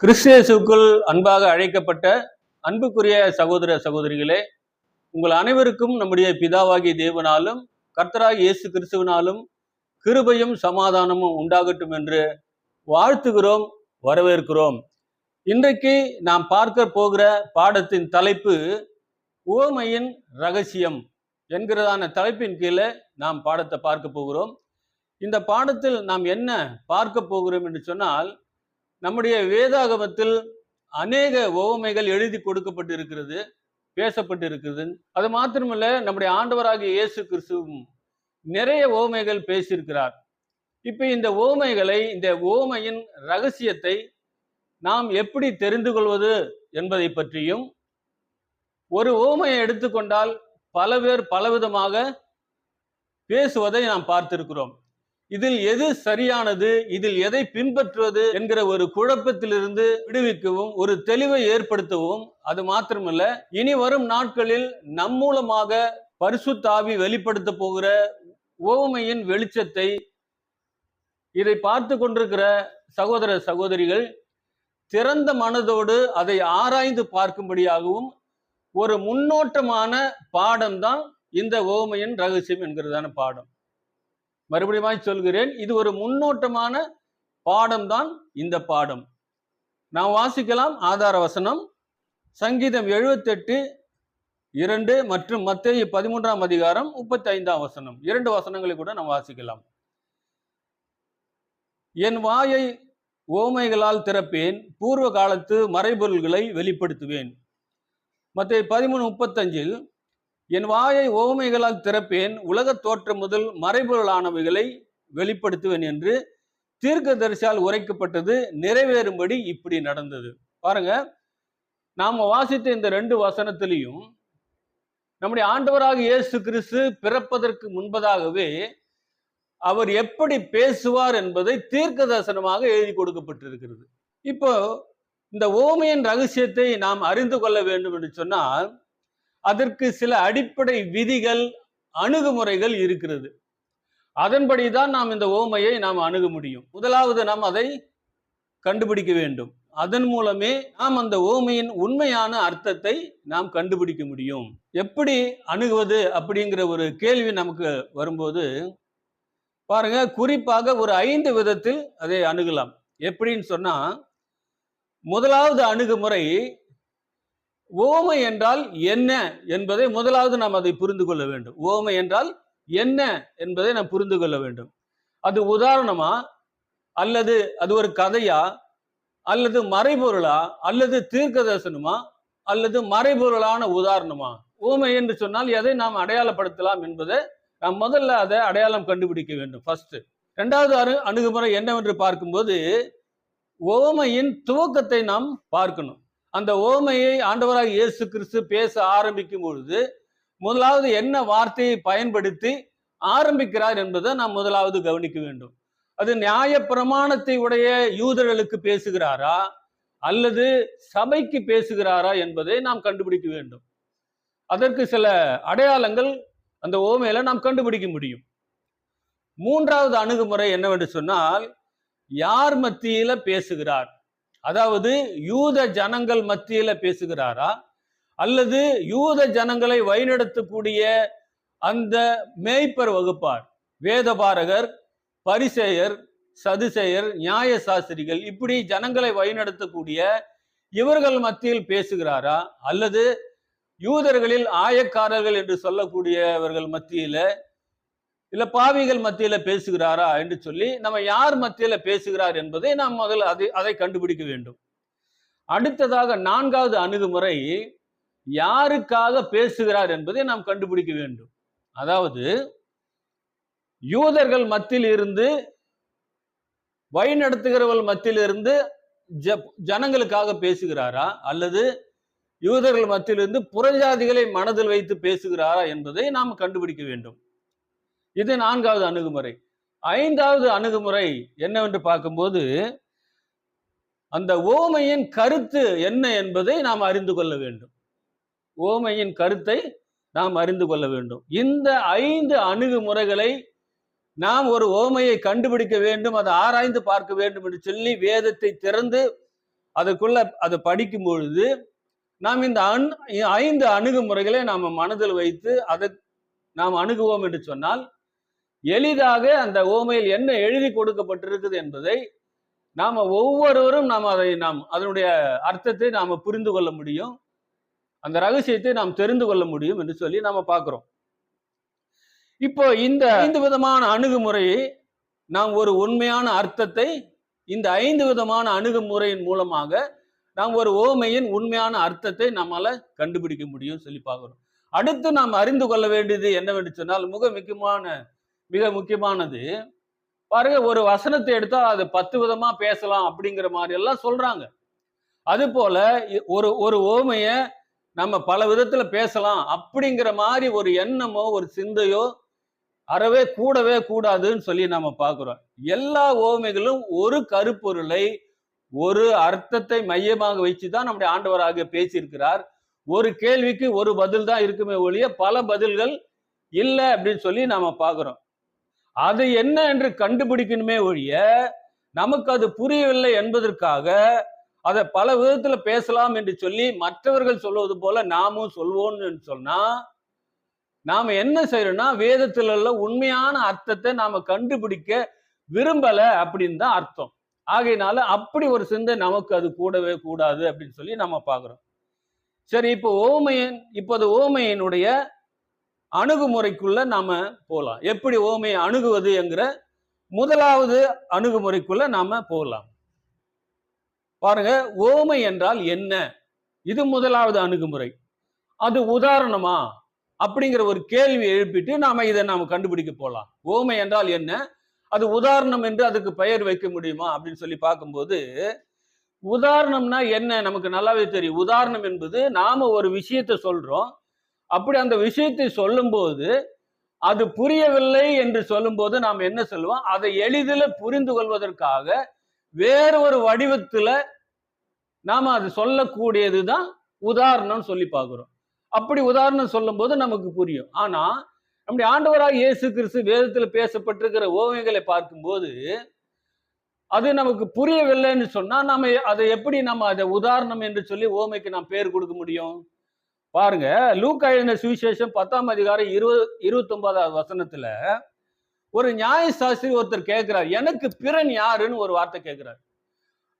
கிறிஸ்து அன்பாக அழைக்கப்பட்ட அன்புக்குரிய சகோதர சகோதரிகளே, உங்கள் அனைவருக்கும் நம்முடைய பிதாவாகிய தேவனாலும் கர்த்தராகிய இயேசு கிறிஸ்துவினாலும் கிருபையும் சமாதானமும் உண்டாகட்டும் என்று வாழ்த்துகிறோம், வரவேற்கிறோம். இன்றைக்கு நாம் பார்க்க போகிற பாடத்தின் தலைப்பு உவமையின் ரகசியம் என்கிறதான தலைப்பின் கீழே நாம் பாடத்தை பார்க்க போகிறோம். இந்த பாடத்தில் நாம் என்ன பார்க்க போகிறோம் என்று சொன்னால், நம்முடைய வேதாகமத்தில் அநேக உவமைகள் எழுதி கொடுக்கப்பட்டிருக்கிறது, பேசப்பட்டிருக்கிறது. அது மாத்திரமல்ல, நம்முடைய ஆண்டவராகிய இயேசு கிறிஸ்துவும் நிறைய உவமைகள் பேசியிருக்கிறார். இப்ப இந்த உவமைகளை, இந்த உவமையின் ரகசியத்தை நாம் எப்படி தெரிந்து கொள்வது என்பதை பற்றியும், ஒரு உவமையை எடுத்துக்கொண்டால் பல பேர் பலவிதமாக பேசுவதை நாம் பார்த்திருக்கிறோம். இதில் எது சரியானது, இதில் எதை பின்பற்றுவது என்கிற ஒரு குழப்பத்திலிருந்து விடுவிக்கவும், ஒரு தெளிவை ஏற்படுத்தவும், அது மாத்திரமல்ல, இனி வரும் நாட்களில் நம் மூலமாக பரிசுத்த ஆவி வெளிப்படுத்த போகிற உவமையின் வெளிச்சத்தை இதை பார்த்து கொண்டிருக்கிற சகோதர சகோதரிகள் திறந்த மனதோடு அதை ஆராய்ந்து பார்க்கும்படியாகவும் ஒரு முன்னோட்டமான பாடம்தான் இந்த உவமையின் ரகசியம் என்கிறதான பாடம். மறுபடியும் சொல்கிறேன், இது ஒரு முன்னோட்டமான பாடம்தான் இந்த பாடம். நாம் வாசிக்கலாம். ஆதார வசனம் சங்கீதம் 78:2 மற்றும் மத்தேயு 13ஆம் அதிகாரம் 35ஆம் வசனம். 2 வசனங்களை கூட நாம் வாசிக்கலாம். என் வாயை உவமைகளால் திறப்பேன், பூர்வ காலத்து மறைபொருள்களை வெளிப்படுத்துவேன். மத்தேயு 13:35 என் வாயை உவமைகளால் திறப்பேன், உலக தோற்றம் முதல் மறைபொருளானவைகளை வெளிப்படுத்துவேன் என்று தீர்க்கதரிசியால் உரைக்கப்பட்டது நிறைவேறும்படி இப்படி நடந்தது. பாருங்க, நாம வாசித்த இந்த 2 வசனத்திலையும் நம்முடைய ஆண்டவராக இயேசு கிறிஸ்து பிறப்பதற்கு முன்பதாகவே அவர் எப்படி பேசுவார் என்பதை தீர்க்க தரிசனமாக எழுதி கொடுக்கப்பட்டிருக்கிறது. இப்போ இந்த உவமையின் ரகசியத்தை நாம் அறிந்து கொள்ள வேண்டும் என்று சொன்னால், அதற்கு சில அடிப்படை விதிகள், அணுகுமுறைகள் இருக்கிறது. அதன்படிதான் நாம் இந்த உவமையை நாம் அணுக முடியும். முதலாவது நாம் அதை கண்டுபிடிக்க வேண்டும். அதன் மூலமே நாம் அந்த உவமையின் உண்மையான அர்த்தத்தை நாம் கண்டுபிடிக்க முடியும். எப்படி அணுகுவது அப்படிங்கிற ஒரு கேள்வி நமக்கு வரும்போது பாருங்க, குறிப்பாக ஒரு 5 விதத்தில் அதை அணுகலாம். எப்படின்னு சொன்னா, முதலாவது அணுகுமுறை, உவமை என்றால் என்ன என்பதை முதலாவது நாம் அதை புரிந்து கொள்ள வேண்டும். உவமை என்றால் என்ன என்பதை நாம் புரிந்து கொள்ள வேண்டும். அது உதாரணமா, அல்லது அது ஒரு கதையா, அல்லது மறைபொருளா, அல்லது தீர்க்க தரிசனமா, அல்லது மறைபொருளான உதாரணமா? உவமை என்று சொன்னால் எதை நாம் அடையாளப்படுத்தலாம் என்பதை நாம் முதல்ல அதை அடையாளம் கண்டுபிடிக்க வேண்டும். ஃபர்ஸ்ட். 2வது அணுகுமுறை என்னவென்று பார்க்கும்போது, உவமையின் துவக்கத்தை நாம் பார்க்கணும். அந்த உவமையை ஆண்டவராக இயேசு கிறிஸ்து பேச ஆரம்பிக்கும் பொழுது முதலாவது என்ன வார்த்தையை பயன்படுத்தி ஆரம்பிக்கிறார் என்பதை நாம் முதலாவது கவனிக்க வேண்டும். அது நியாய பிரமாணத்தை உடைய யூதர்களுக்கு பேசுகிறாரா, அல்லது சபைக்கு பேசுகிறாரா என்பதை நாம் கண்டுபிடிக்க வேண்டும். அதற்கு சில அடையாளங்கள் அந்த உவமையில நாம் கண்டுபிடிக்க முடியும். 3வது அணுகுமுறை என்னவென்று சொன்னால், யார் மத்தியில பேசுகிறார், அதாவது யூத ஜனங்கள் மத்தியில பேசுகிறாரா, அல்லது யூத ஜனங்களை வழிநடத்தக்கூடிய அந்த மேய்ப்பர் வகுப்பார், வேதபாரகர், பரிசேயர், சதுசேயர், நியாய சாஸ்திரிகள், இப்படி ஜனங்களை வழிநடத்தக்கூடிய இவர்கள் மத்தியில் பேசுகிறாரா, அல்லது யூதர்களில் ஆயக்காரர்கள் என்று சொல்லக்கூடியவர்கள் மத்தியில, இல்ல பாவிகள் மத்தியில பேசுகிறாரா என்று சொல்லி நம்ம யார் மத்தியில பேசுகிறார் என்பதை நாம் முதல்ல அதை கண்டுபிடிக்க வேண்டும். அடுத்ததாக 4வது அணுகுமுறை, யாருக்காக பேசுகிறார் என்பதை நாம் கண்டுபிடிக்க வேண்டும். அதாவது யூதர்கள் மத்தியில் இருந்து, வழிநடத்துகிறவர்கள் மத்தியில் இருந்து ஜனங்களுக்காக பேசுகிறாரா, அல்லது யூதர்கள் மத்தியிலிருந்து புறஜாதிகளை மனதில் வைத்து பேசுகிறாரா என்பதை நாம் கண்டுபிடிக்க வேண்டும். இது 4வது அணுகுமுறை. 5வது அணுகுமுறை என்னவென்று பார்க்கும்போது, அந்த உவமையின் கருத்து என்ன என்பதை நாம் அறிந்து கொள்ள வேண்டும். உவமையின் கருத்தை நாம் அறிந்து கொள்ள வேண்டும். இந்த 5 அணுகுமுறைகளை நாம் ஒரு உவமையை கண்டுபிடிக்க வேண்டும், அதை ஆராய்ந்து பார்க்க வேண்டும் என்று சொல்லி வேதத்தை திறந்து அதுக்குள்ள அதை படிக்கும் பொழுது நாம் இந்த 5 அணுகுமுறைகளை நாம் மனதில் வைத்து அதை நாம் அணுகுவோம் என்று சொன்னால் எளிதாக அந்த ஓமையில் என்ன எழுதி கொடுக்கப்பட்டிருக்குது என்பதை நாம ஒவ்வொருவரும் அதனுடைய அர்த்தத்தை நாம புரிந்து கொள்ள முடியும், அந்த ரகசியத்தை நாம் தெரிந்து கொள்ள முடியும் என்று சொல்லி நாம பார்க்கிறோம். இப்போ இந்த 5 விதமான அணுகுமுறையை நாம் ஒரு உண்மையான அர்த்தத்தை இந்த 5 விதமான அணுகுமுறையின் மூலமாக நாம் ஒரு ஓமையின் உண்மையான அர்த்தத்தை நம்மால கண்டுபிடிக்க முடியும் சொல்லி பார்க்கிறோம். அடுத்து நாம் அறிந்து கொள்ள வேண்டியது என்னவென்று சொன்னால் மிக முக்கியமானது பாருங்க, ஒரு வசனத்தை எடுத்தா அது 10 விதமா பேசலாம் அப்படிங்கிற மாதிரி எல்லாம் சொல்றாங்க. அது போல ஒரு ஓமைய நம்ம பல விதத்துல பேசலாம் அப்படிங்கிற மாதிரி ஒரு எண்ணமோ ஒரு சிந்தையோ அறவே கூடவே கூடாதுன்னு சொல்லி நம்ம பார்க்கிறோம். எல்லா ஓமைகளும் ஒரு கருப்பொருளை ஒரு அர்த்தத்தை மையமாக வச்சுதான் நம்முடைய ஆண்டவராக பேசியிருக்கிறார். ஒரு கேள்விக்கு ஒரு பதில் தான் இருக்குமே ஒழிய பல பதில்கள் இல்லை அப்படின்னு சொல்லி நாம பார்க்கிறோம். அது என்ன என்று கண்டுபிடிக்கணுமே ஒழிய நமக்கு அது புரியவில்லை என்பதற்காக அதை பல விதத்துல பேசலாம் என்று சொல்லி மற்றவர்கள் சொல்வது போல நாமும் சொல்வோம்னு சொன்னா நாம என்ன செய்யறோம்னா வேதத்துல உள்ள உண்மையான அர்த்தத்தை நாம கண்டுபிடிக்க விரும்பல அப்படின்னு தான் அர்த்தம். ஆகையினால அப்படி ஒரு சிந்தை நமக்கு அது கூடவே கூடாது அப்படின்னு சொல்லி நம்ம பார்க்கிறோம். சரி, இப்போது ஓமையினுடைய அணுகுமுறைக்குள்ள நாம போலாம். எப்படி ஓமையை அணுகுவது என்கிற முதலாவது அணுகுமுறைக்குள்ள நாம போகலாம். பாருங்க, ஓமை என்றால் என்ன? இது முதலாவது அணுகுமுறை. அது உதாரணமா அப்படிங்கிற ஒரு கேள்வி எழுப்பிட்டு இதை நாம கண்டுபிடிக்க போலாம். ஓமை என்றால் என்ன, அது உதாரணம் என்று அதுக்கு பெயர் வைக்க முடியுமா அப்படின்னு சொல்லி பார்க்கும்போது, உதாரணம்னா என்ன நமக்கு நல்லாவே தெரியும். உதாரணம் என்பது நாம ஒரு விஷயத்தை சொல்றோம், அப்படி அந்த விஷயத்தை சொல்லும் போது அது புரியவில்லை என்று சொல்லும் போது நாம் என்ன சொல்லுவோம், அதை எளிதில் புரிந்து கொள்வதற்காக வேற ஒரு வடிவத்துல நாம அது சொல்லக்கூடியதுதான் உதாரணம் சொல்லி பார்க்கிறோம். அப்படி உதாரணம் சொல்லும் போது நமக்கு புரியும். ஆனா நம்முடைய ஆண்டவராக இயேசு கிறிஸ்து வேதத்துல பேசப்பட்டிருக்கிற ஓமைகளை பார்க்கும்போது அது நமக்கு புரியவில்லைன்னு சொன்னா நாம அதை எப்படி அதை உதாரணம் என்று சொல்லி ஓமைக்கு நாம் பேர் கொடுக்க முடியும்? பாருங்க, லூக்கா எழுதின சுவிசேஷம் 10ஆம் அதிகாரம் 29வது வசனத்துல ஒரு நியாயசாஸ்திரி ஒருத்தர் கேட்கிறார், எனக்கு பிறன் யாருன்னு ஒரு வார்த்தை கேட்கிறார்.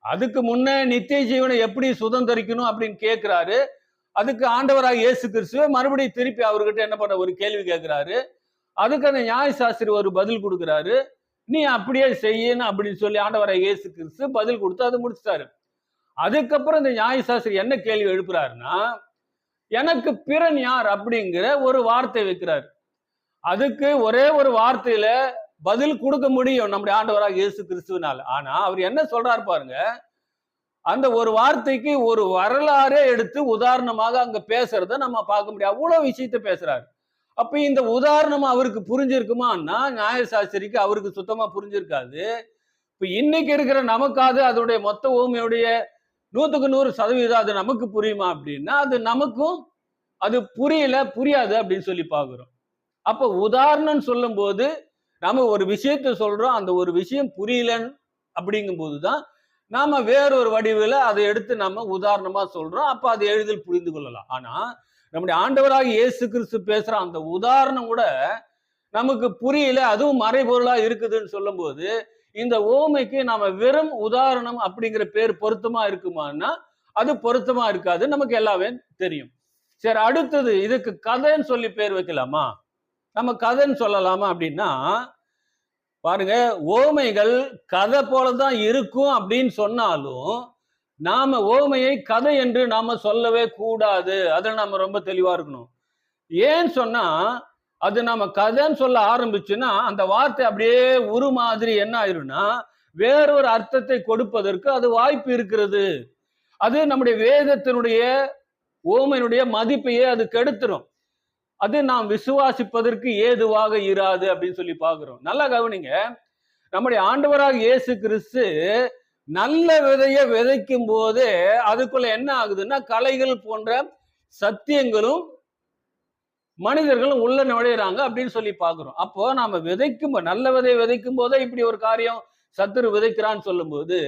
அதுக்கு முன்ன நித்திய ஜீவனை எப்படி சுதந்திரிக்கணும் அப்படின்னு கேட்கிறாரு. அதுக்கு ஆண்டவராக இயேசு கிறிஸ்துவ மறுபடியும் திருப்பி அவர்கிட்ட என்ன பண்ண ஒரு கேள்வி கேட்கிறாரு. அதுக்கு அந்த நியாயசாஸ்திரி ஒரு பதில் கொடுக்கிறாரு, நீ அப்படியே செய்யணும் அப்படின்னு சொல்லி ஆண்டவராக இயேசு கிறிஸ்து பதில் கொடுத்து அதை முடிச்சிட்டாரு. அதுக்கப்புறம் இந்த நியாயசாஸ்திரி என்ன கேள்வி எழுப்புறாருன்னா, எனக்கு பிறன் யார் அப்படிங்கிற ஒரு வார்த்தை வைக்கிறார். அதுக்கு ஒரே ஒரு வார்த்தையில பதில் கொடுக்க முடியும் நம்முடைய ஆண்டவராக இயேசு கிறிஸ்துவினால. ஆனா அவர் என்ன சொல்றாரு பாருங்க, அந்த ஒரு வார்த்தைக்கு ஒரு வரலாறே எடுத்து உதாரணமாக அங்க பேசுறத நம்ம பார்க்க முடியாது. அவ்வளவு விஷயத்த பேசுறாரு. அப்ப இந்த உதாரணம் அவருக்கு புரிஞ்சிருக்குமான்னா நியாயசாஸ்திரிக்கு அவருக்கு சுத்தமா புரிஞ்சிருக்காது. இப்ப இன்னைக்கு இருக்கிற நமக்காவது அதனுடைய மொத்த ஓமையுடைய 100% அது நமக்கு புரியுமா அப்படின்னா அது நமக்கும் அது புரியாது அப்படின்னு சொல்லி பார்க்கிறோம். அப்ப உதாரணம் சொல்லும் போது நாம ஒரு விஷயத்த சொல்றோம், அந்த ஒரு விஷயம் புரியலன்னு அப்படிங்கும் போதுதான் நாம வேறொரு வடிவில் அதை எடுத்து நம்ம உதாரணமா சொல்றோம். அப்ப அதை எளிதில் புரிந்து கொள்ளலாம். ஆனா நம்முடைய ஆண்டவராக இயேசு கிறிஸ்து பேசுற அந்த உதாரணம் கூட நமக்கு புரியல, அதுவும் மறைபொருளா இருக்குதுன்னு சொல்லும் போது இந்த ஓமைக்கு நாம வெறும் உதாரணம் அப்படிங்கிற பேர் பொருத்தமா இருக்குமான்னா அது பொருத்தமா இருக்காது, நமக்கு எல்லாமே தெரியும். சரி, அடுத்தது இதுக்கு கதைன்னு சொல்லி பேர் வைக்கலாமா, நம்ம கதைன்னு சொல்லலாமா அப்படின்னா, பாருங்க, ஓமைகள் கதை போலதான் இருக்கும் அப்படின்னு சொன்னாலும் நாம ஓமையை கதை என்று நாம சொல்லவே கூடாது. அதை நாம ரொம்ப தெளிவா இருக்கணும். ஏன்னு சொன்னா அது நாம கதைன்னு சொல்ல ஆரம்பிச்சுன்னா அந்த வார்த்தை அப்படியே மாதிரி என்ன ஆயிரும்னா வேறொரு அர்த்தத்தை கொடுப்பதற்கு அது வாய்ப்பு இருக்கிறது. அது நம்முடைய வேதத்தினுடைய ஓமையினுடைய மதிப்பையே அது கெடுத்துரும். அது நாம் விசுவாசிப்பதற்கு ஏதுவாக இராது அப்படின்னு சொல்லி பார்க்கிறோம். நல்லா கவனிங்க, நம்முடைய ஆண்டவராக இயேசு கிறிஸ்து நல்ல விதையை விதைக்கும் போதே அதுக்குள்ள என்ன ஆகுதுன்னா கலைகள் போன்ற சத்தியங்களும் மனிதர்களும் உள்ள நுழையிறாங்க அப்படின்னு சொல்லி பார்க்கிறோம். அப்போ நாம நல்ல விதையை விதைக்கும் போதே இப்படி ஒரு காரியம் சத்துரு விதைக்கிறான்னு சொல்லும் போது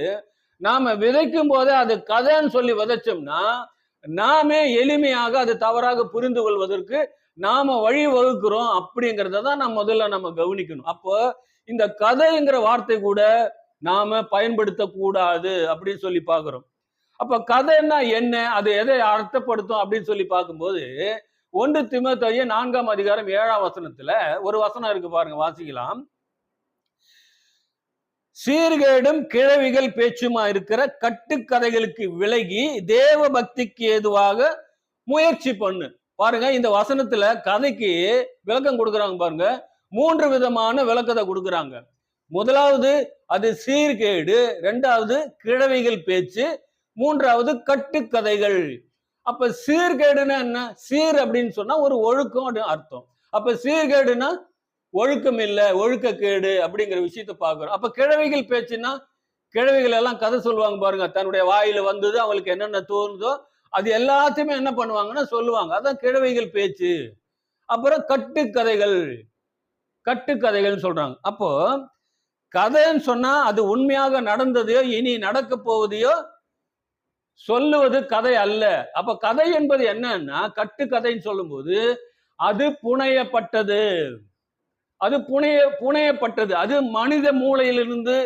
நாம விதைக்கும் போதே அது கதைன்னு சொல்லி விதைச்சோம்னா நாமே எளிமையாக அது தவறாக புரிந்து கொள்வதற்கு நாம வழி வகுக்கிறோம் அப்படிங்கிறத தான் நம்ம கவனிக்கணும். அப்போ இந்த கதைங்கிற வார்த்தை கூட நாம பயன்படுத்த கூடாது அப்படின்னு சொல்லி பார்க்கிறோம். அப்ப கதைன்னா என்ன, அது எதை அர்த்தப்படுத்தும் அப்படின்னு சொல்லி பார்க்கும்போது 1 தீமோத்தேயு 4ஆம் அதிகாரம் 7ஆம் வசனத்துல ஒரு வசனம் இருக்கு பாருங்க, வாசிக்கலாம். சீர்கேடும் கிழவிகள் பேச்சுமா இருக்கிற கட்டுக்கதைகளுக்கு விலகி தேவ பக்திக்கு ஏதுவாக முயற்சி பண்ணு. பாருங்க, இந்த வசனத்துல கதைக்கு விளக்கம் கொடுக்குறாங்க பாருங்க. 3 விதமான விளக்கத்தை கொடுக்குறாங்க. முதலாவது அது சீர்கேடு, 2வது கிழவிகள் பேச்சு, 3வது கட்டுக்கதைகள். அப்ப சீர்கேடுன்னா என்ன? சீர் அப்படின்னு சொன்னா ஒரு ஒழுக்கம் அப்படின்னு அர்த்தம். அப்ப சீர்கேடுனா ஒழுக்கம் இல்லை, ஒழுக்கக்கேடு அப்படிங்கிற விஷயத்த பார்க்கிறோம். அப்ப கிழவிகள் பேச்சுன்னா கிழவிகள் எல்லாம் கதை சொல்லுவாங்க பாருங்க. தன்னுடைய வாயில வந்தது அவங்களுக்கு என்னென்ன தோணுதோ அது எல்லாத்தையுமே என்ன பண்ணுவாங்கன்னா சொல்லுவாங்க. அதான் கிழவிகள் பேச்சு. அப்புறம் கட்டுக்கதைகள், கட்டுக்கதைகள் சொல்றாங்க. அப்போ கதைன்னு சொன்னா அது உண்மையாக நடந்ததையோ இனி நடக்க போவதையோ சொல்லுவது கதை அல்ல. அப்ப கதை என்பது என்னன்னா, கட்டுக்கதைன்னு சொல்லும் போது அது புனையப்பட்டது, அது புனையப்பட்டது, அது மனித மூளையிலிருந்து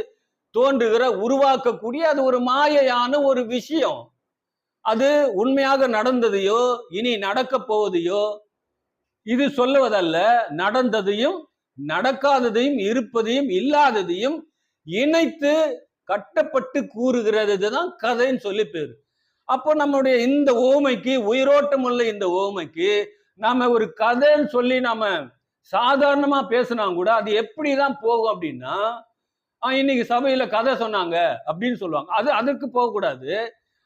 தோன்றுகிற உருவாக்கக்கூடிய அது ஒரு மாயையான ஒரு விஷயம். அது உண்மையாக நடந்ததையோ இனி நடக்க போவதையோ இது சொல்லுவதல்ல. நடந்ததையும் நடக்காததையும் இருப்பதையும் இல்லாததையும் இணைத்து கட்டப்பட்டு கூறுகிறது தான் கதைன்னு சொல்லி பேரு. அப்போ நம்முடைய இந்த ஓமைக்கு, உயிரோட்டம் உள்ள இந்த ஓமைக்கு நாம ஒரு கதைன்னு சொல்லி நாம சாதாரணமா பேசினா கூட அது எப்படிதான் போகும் அப்படின்னா, இன்னைக்கு சபையில கதை சொன்னாங்க அப்படின்னு சொல்லுவாங்க. அது அதற்கு போகக்கூடாது.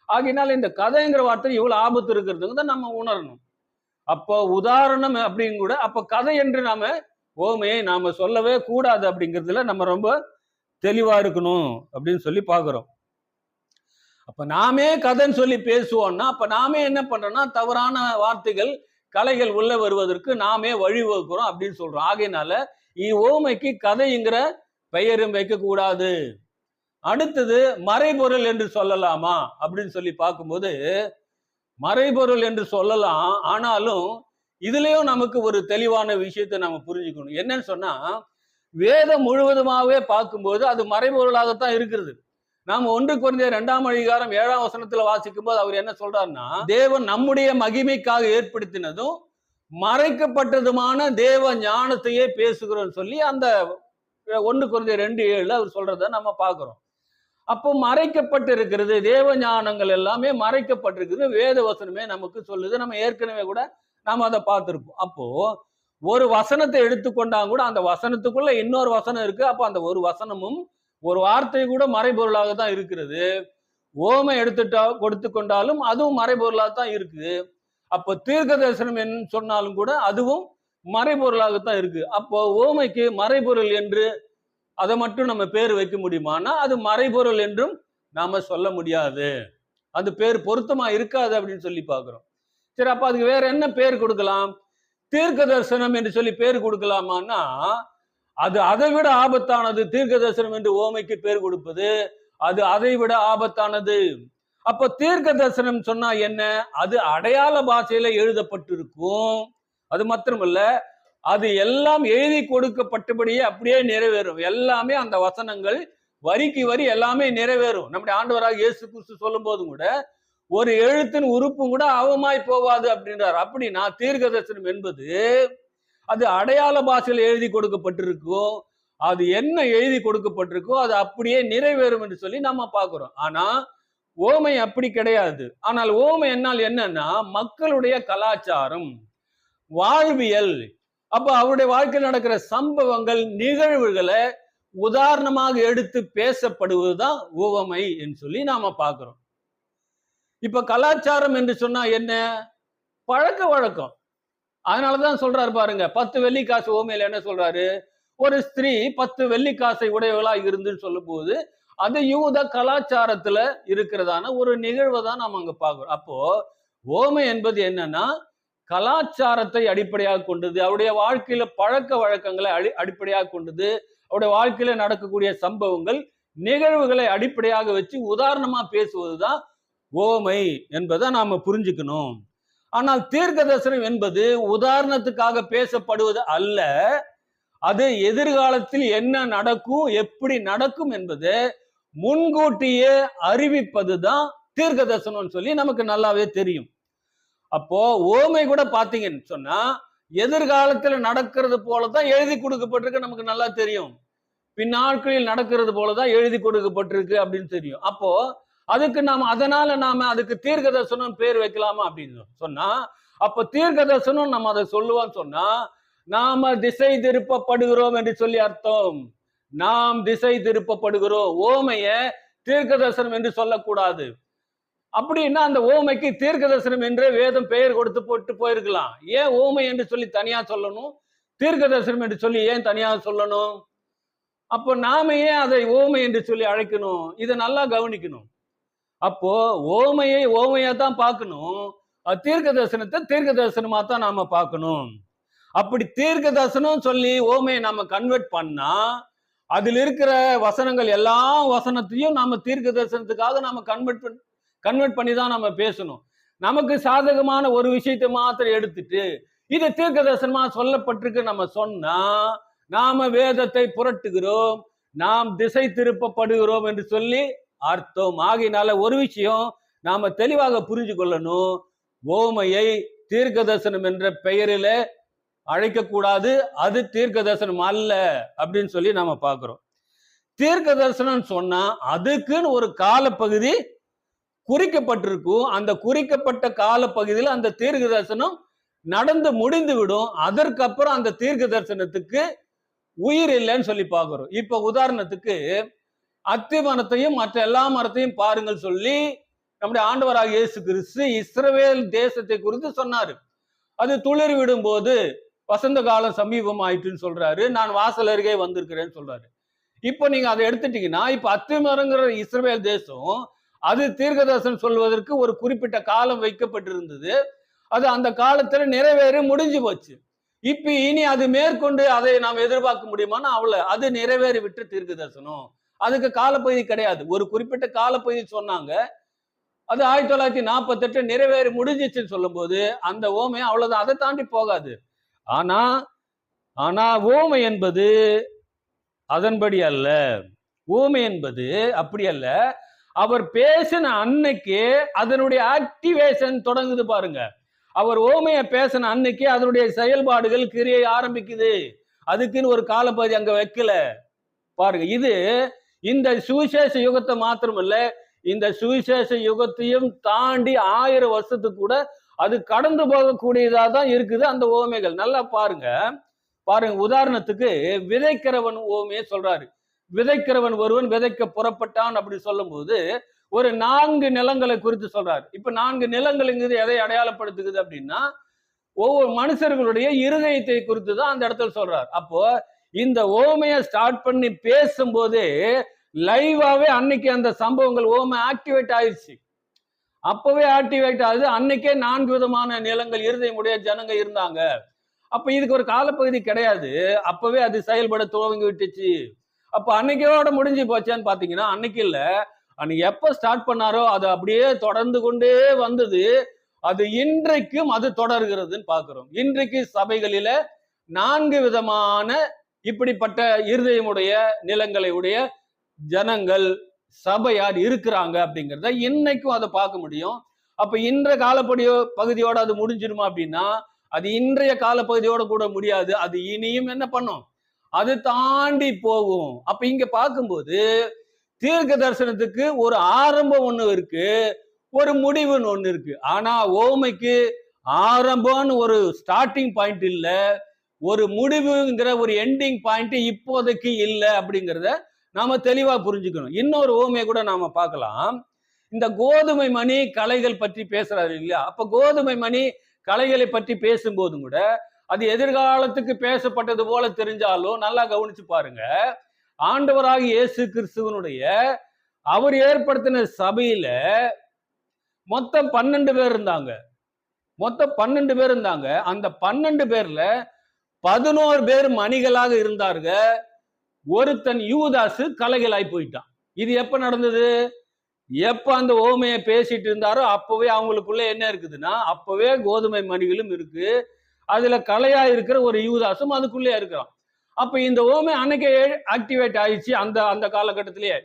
ஆகையினால இந்த கதைங்கிற வார்த்தை இவ்வளவு ஆபத்து இருக்கிறது தான் நம்ம உணரணும். அப்போ உதாரணம் அப்படின்னு கூட, அப்ப கதை என்று நாம ஓமையை நாம சொல்லவே கூடாது அப்படிங்கிறதுல நம்ம ரொம்ப தெளிவா இருக்கணும் அப்படின்னு சொல்லி பாக்குறோம். அப்ப நாமே கதைன்னு சொல்லி பேசுவோம்னா அப்ப நாமே என்ன பண்றோம்னா தவறான வார்த்தைகள் கலைகள் உள்ள வருவதற்கு நாமே வழிவகுக்கிறோம் அப்படின்னு சொல்றோம். ஆகையினால ஓமைக்கு கதைங்கிற பெயரும் வைக்க கூடாது. அடுத்தது மறைபொருள் என்று சொல்லலாமா அப்படின்னு சொல்லி பார்க்கும்போது மறைபொருள் என்று சொல்லலாம். ஆனாலும் இதுலயும் நமக்கு ஒரு தெளிவான விஷயத்தை நம்ம புரிஞ்சுக்கணும். என்னன்னு சொன்னா வேதம் முழுவதுமாகவே பார்க்கும்போது அது மறைபொருளாகத்தான் இருக்கிறது. நாம 1 கொரிந்தியர் 2ஆம் அதிகாரம் 7ஆம் வசனத்துல வாசிக்கும் போது அவர் என்ன சொல்றாருன்னா, தேவன் நம்முடைய மகிமைக்காக ஏற்படுத்தினதும் மறைக்கப்பட்டதுமான தேவ ஞானத்தையே பேசுகிறோம் சொல்லி அந்த 1 கொரிந்தியர் 2:7 அவர் சொல்றத நம்ம பார்க்கிறோம். அப்போ மறைக்கப்பட்டு இருக்கிறது, தேவ ஞானங்கள் எல்லாமே மறைக்கப்பட்டிருக்குது, வேத வசனமே நமக்கு சொல்லுது. நம்ம ஏற்கனவே கூட நாம அதை பார்த்திருப்போம். அப்போ ஒரு வசனத்தை எடுத்துக்கொண்டா கூட அந்த வசனத்துக்குள்ள இன்னொரு வசனம் இருக்கு. அப்போ அந்த ஒரு வசனமும் ஒரு வார்த்தை கூட மறைபொருளாக தான் இருக்கிறது. ஓமை கொடுத்து கொண்டாலும் அதுவும் மறைபொருளாக தான் இருக்குது. அப்போ தீர்க்க தரிசனம் என்ன சொன்னாலும் கூட அதுவும் மறைபொருளாகத்தான் இருக்கு. அப்போ ஓமைக்கு மறைபொருள் என்று அதை மட்டும் நம்ம பேர் வைக்க முடியுமானா அது மறைபொருள் என்றும் நாம சொல்ல முடியாது. அது பேர் பொருத்தமா இருக்காது அப்படின்னு சொல்லி பார்க்கிறோம். சரி, அப்ப அதுக்கு வேற என்ன பேர் கொடுக்கலாம்? தீர்க்க தரிசனம் என்று சொல்லி பேர் கொடுக்கலாமான்னா அது அதை விட ஆபத்தானது. தீர்க்க தரிசனம் என்று ஓமைக்கு பேர் கொடுப்பது அது அதை விட ஆபத்தானது. அப்ப தீர்க்க தரிசனம் சொன்னா என்ன? அது அடையாள பாஷையில எழுதப்பட்டிருக்கும். அது மாத்திரமல்ல, அது எல்லாம் எழுதி கொடுக்கப்பட்டபடியே அப்படியே நிறைவேறும். எல்லாமே அந்த வசனங்கள் வரிக்கு வரி எல்லாமே நிறைவேறும். நம்முடைய ஆண்டவராக இயேசு கிறிஸ்து சொல்லும் போதும் கூட ஒரு எழுத்தின் உறுப்பும் கூட அவமாய் போவாது அப்படின்றார். அப்படின்னா தீர்க்க தரிசனம் என்பது அது அடையாள பாஷையில் எழுதி கொடுக்கப்பட்டிருக்கும். அது என்ன எழுதி கொடுக்கப்பட்டிருக்கோ அது அப்படியே நிறைவேறும் என்று சொல்லி நம்ம பார்க்கிறோம். ஆனா ஓமை அப்படி கிடையாது. ஆனால் ஓமை என்னால் என்னன்னா மக்களுடைய கலாச்சாரம், வாழ்வியல், அப்ப அவருடைய வாழ்க்கையில் நடக்கிற சம்பவங்கள், நிகழ்வுகளை உதாரணமாக எடுத்து பேசப்படுவதுதான் உவமை என்று சொல்லி நாம பார்க்கிறோம். இப்ப கலாச்சாரம் என்று சொன்னா என்ன? பழக்க வழக்கம். அதனாலதான் சொல்றாரு பாருங்க, 10 வெள்ளிக்காசு ஓமையில என்ன சொல்றாரு? ஒரு ஸ்திரீ 10 வெள்ளிக்காசை உடையவளா இருந்துன்னு சொல்லும் போது அது யூத கலாச்சாரத்துல இருக்கிறதான ஒரு நிகழ்வை தான் நாம அங்க பார்க்கிறோம். அப்போ ஓமை என்பது என்னன்னா கலாச்சாரத்தை அடிப்படையாக கொண்டது, அவருடைய வாழ்க்கையில பழக்க வழக்கங்களை அடிப்படையாக கொண்டது, அவருடைய வாழ்க்கையில நடக்கக்கூடிய சம்பவங்கள் நிகழ்வுகளை அடிப்படையாக வச்சு உதாரணமா பேசுவதுதான் ஓமை என்பதை நாம புரிஞ்சுக்கணும். ஆனால் தீர்க்க தரிசனம் என்பது உதாரணத்துக்காக பேசப்படுவது அல்ல. அது எதிர்காலத்தில் என்ன நடக்கும், எப்படி நடக்கும் என்பது முன்கூட்டியே அறிவிப்பதுதான் தீர்க்க தரிசனம் சொல்லி நமக்கு நல்லாவே தெரியும். அப்போ ஓமை கூட பாத்தீங்கன்னு சொன்னா எதிர்காலத்துல நடக்கிறது போலதான் எழுதி கொடுக்கப்பட்டிருக்கு, நமக்கு நல்லா தெரியும். பின்னாட்களில் நடக்கிறது போலதான் எழுதி கொடுக்கப்பட்டிருக்கு அப்படின்னு தெரியும். அப்போ அதுக்கு அதனால நாம அதுக்கு தீர்க்க தரிசனம் பேர் வைக்கலாமா அப்படின்னு சொன்னா, அப்ப தீர்க்க தரிசனம் நம்ம அதை சொல்லுவான்னு சொன்னா நாம திசை திருப்பப்படுகிறோம் என்று சொல்லி அர்த்தம். நாம் திசை திருப்பப்படுகிறோம். ஓமைய தீர்க்க தரிசனம் என்று சொல்லக்கூடாது. அப்படின்னா அந்த ஓமைக்கு தீர்க்க தரிசனம் என்று வேதம் பெயர் கொடுத்து போட்டு போயிருக்கலாம். ஏன் ஓமை என்று சொல்லி தனியா சொல்லணும், தீர்க்க தரிசனம் என்று சொல்லி ஏன் தனியா சொல்லணும்? அப்போ நாம ஏன் அதை ஓமை என்று சொல்லி அழைக்கணும்? இதை நல்லா கவனிக்கணும். அப்போ ஓமையை ஓமையா தான் பார்க்கணும், தீர்க்க தரிசனத்தை தீர்க்க தரிசனமா தான் நாம பார்க்கணும். அப்படி தீர்க்க தரிசனம் சொல்லி ஓமையை நாம கன்வெர்ட் பண்ணா அதில் இருக்கிற வசனங்கள் எல்லா வசனத்தையும் நாம தீர்க்க தரிசனத்துக்காக நாம கன்வெர்ட் பண்ணி தான் நம்ம பேசணும். நமக்கு சாதகமான ஒரு விஷயத்தை மாத்திரம் எடுத்துட்டு இது தீர்க்க தரிசனமா சொல்லப்பட்டிருக்கு நம்ம சொன்னா நாம வேதத்தை புரட்டுகிறோம், நாம் திசை திருப்பப்படுகிறோம் என்று சொல்லி அர்த்தம். ஆகையினால ஒரு விஷயம் நாம தெளிவாக புரிஞ்சு கொள்ளணும், ஓமையை தீர்க்க தரிசனம் என்ற பெயரில அழைக்க கூடாது, அது தீர்க்க தரிசனம் அல்ல அப்படின்னு சொல்லி நாம பார்க்கிறோம். தீர்க்க தரிசனம் சொன்னா அதுக்குன்னு ஒரு காலப்பகுதி குறிக்கப்பட்டிருக்கும். அந்த குறிக்கப்பட்ட காலப்பகுதியில் அந்த தீர்க்க தரிசனம் நடந்து முடிந்து விடும். அதற்கப்புறம் அந்த தீர்க்க தரிசனத்துக்கு உயிர் இல்லைன்னு சொல்லி பார்க்கிறோம். இப்ப உதாரணத்துக்கு அத்தி மரத்தையும் மற்ற எல்லா மரத்தையும் பாருங்கள் சொல்லி நம்முடைய ஆண்டவராக இயேசு கிறிஸ்து இஸ்ரவேல் தேசத்தை குறித்து சொன்னாரு. அது துளிர் விடும் போது வசந்த காலம் சமீபம் ஆயிட்டுன்னு சொல்றாரு, நான் வாசல் அருகே வந்திருக்கிறேன்னு சொல்றாரு. இப்போ நீங்க அதை எடுத்துட்டீங்கன்னா இப்ப அத்தி மரங்கிற இஸ்ரவேல் தேசம் அது தீர்க்க தரிசனம் சொல்வதற்கு ஒரு குறிப்பிட்ட காலம் வைக்கப்பட்டிருந்தது. அது அந்த காலத்துல நிறைவேறி முடிஞ்சு போச்சு. இப்ப இனி அது மேற்கொண்டு அதை நாம் எதிர்பார்க்க முடியுமான்னா அவ்வளவு, அது நிறைவேறி விட்டு தீர்க்க தரிசனம். அதுக்கு காலப்பகுதி கிடையாது. ஒரு குறிப்பிட்ட காலப்பகுதி சொன்னாங்க, அது 1948 நிறைவேறி முடிஞ்சிச்சுன்னு சொல்லும் போது அந்த ஓமை அவ்வளவுதான், அதை தாண்டி போகாது. ஆனா ஓமை என்பது அதன்படி அல்ல. ஓமை என்பது அப்படி அல்ல. அவர் பேசின அன்னைக்கு அதனுடைய ஆக்டிவேஷன் தொடங்குது பாருங்க. அவர் ஓமைய பேசின அன்னைக்கு அதனுடைய செயல்பாடுகள் கிரியை ஆரம்பிக்குது. அதுக்குன்னு ஒரு காலப்பகுதி அங்க வைக்கல பாருங்க. இது இந்த சுவிசேஷ யுகத்தை மாத்திரமல்ல, இந்த சுவிசேஷ யுகத்தையும் தாண்டி 1000 வருஷத்துக்கு கூட அது கடந்து போகக்கூடியதா தான் இருக்குது அந்த ஓமைகள். நல்லா பாருங்க. உதாரணத்துக்கு விதைக்கிறவன் ஓமையை சொல்றாரு. விதைக்கிறவன் ஒருவன் விதைக்க புறப்பட்டான் அப்படி சொல்லும் போது ஒரு 4 நிலங்களை குறித்து சொல்றாரு. இப்ப 4 நிலங்கள்ங்கிறது எதை அடையாளப்படுத்துகிறது அப்படின்னா ஒவ்வொரு மனுஷர்களுடைய இருதயத்தை குறித்து தான் அந்த இடத்துல சொல்றாரு. அப்போ இந்த ஓமையை ஸ்டார்ட் பண்ணி பேசும்போதே லைவாவே அன்னைக்கு அந்த சம்பவங்கள் ஓமை ஆக்டிவேட் ஆயிடுச்சு. அப்பவே ஆக்டிவேட் ஆகுது. அன்னைக்கே 4 விதமான நிலங்கள் இருதயமுடைய ஜனங்க இருந்தாங்க. அப்ப இதுக்கு ஒரு காலப்பகுதி கிடையாது, அப்பவே அது செயல்பட துவங்கி விட்டுச்சு. அப்ப அன்னைக்கோட முடிஞ்சு போச்சான்னு பாத்தீங்கன்னா அன்னைக்கு இல்ல, அன்னைக்கு எப்ப ஸ்டார்ட் பண்ணாரோ அது அப்படியே தொடர்ந்து கொண்டே வந்தது. அது இன்றைக்கும் அது தொடர்கிறதுன்னு பாக்குறோம். இன்றைக்கு சபைகளில 4 விதமான இப்படிப்பட்ட இருதயமுடைய நிலங்களை உடைய ஜனங்கள் சபையார் இருக்கிறாங்க அப்படிங்கிறத இன்னைக்கும் அதை பார்க்க முடியும். அப்ப இன்றைய பகுதியோட அது முடிஞ்சிருமா அப்படின்னா அது இன்றைய காலப்பகுதியோட கூட முடியாது. அது இனியும் என்ன பண்ணும், அது தாண்டி போகும். அப்ப இங்க பார்க்கும்போது தீர்க்க தரிசனத்துக்கு ஒரு ஆரம்பம் ஒண்ணு இருக்கு, ஒரு முடிவுன்னு ஒண்ணு இருக்கு. ஆனா ஓமைக்கு ஆரம்பம்னு ஒரு ஸ்டார்டிங் பாயிண்ட் இல்ல, ஒரு முடிவுங்கிற ஒரு எண்டிங் பாயிண்ட் இப்போதைக்கு இல்லை அப்படிங்கிறத நாம தெளிவா புரிஞ்சுக்கணும். இன்னொரு ஓமையை கூட நாம பார்க்கலாம். இந்த கோதுமை மணி களைகள் பற்றி பேசுறாரு இல்லையா? அப்ப கோதுமை மணி களைகளை பற்றி பேசும்போதும் கூட அது எதிர்காலத்துக்கு பேசப்பட்டது போல தெரிஞ்சாலும் நல்லா கவனிச்சு பாருங்க. ஆண்டவராக இயேசு கிறிஸ்துவனுடைய அவர் ஏற்படுத்தின சபையில மொத்தம் 12 பேர் இருந்தாங்க. அந்த 12 பேர்ல 11 பேர் மணிகளாக இருந்தார்கள். ஒருத்தன் யூதாசு கலைகளாய் போயிட்டான். இது எப்ப நடந்தது? எப்ப அந்த ஓமையை பேசிட்டு இருந்தாரோ அப்பவே அவங்களுக்குள்ள என்ன இருக்குதுன்னா, அப்பவே கோதுமை மணிகளும் இருக்கு. அதுல கலையா இருக்கிற ஒரு யூதாசும் அதுக்குள்ளே இருக்கிறான். அப்ப இந்த ஓமை அன்னைக்கே ஆக்டிவேட் ஆயிடுச்சு அந்த அந்த காலகட்டத்திலேயே.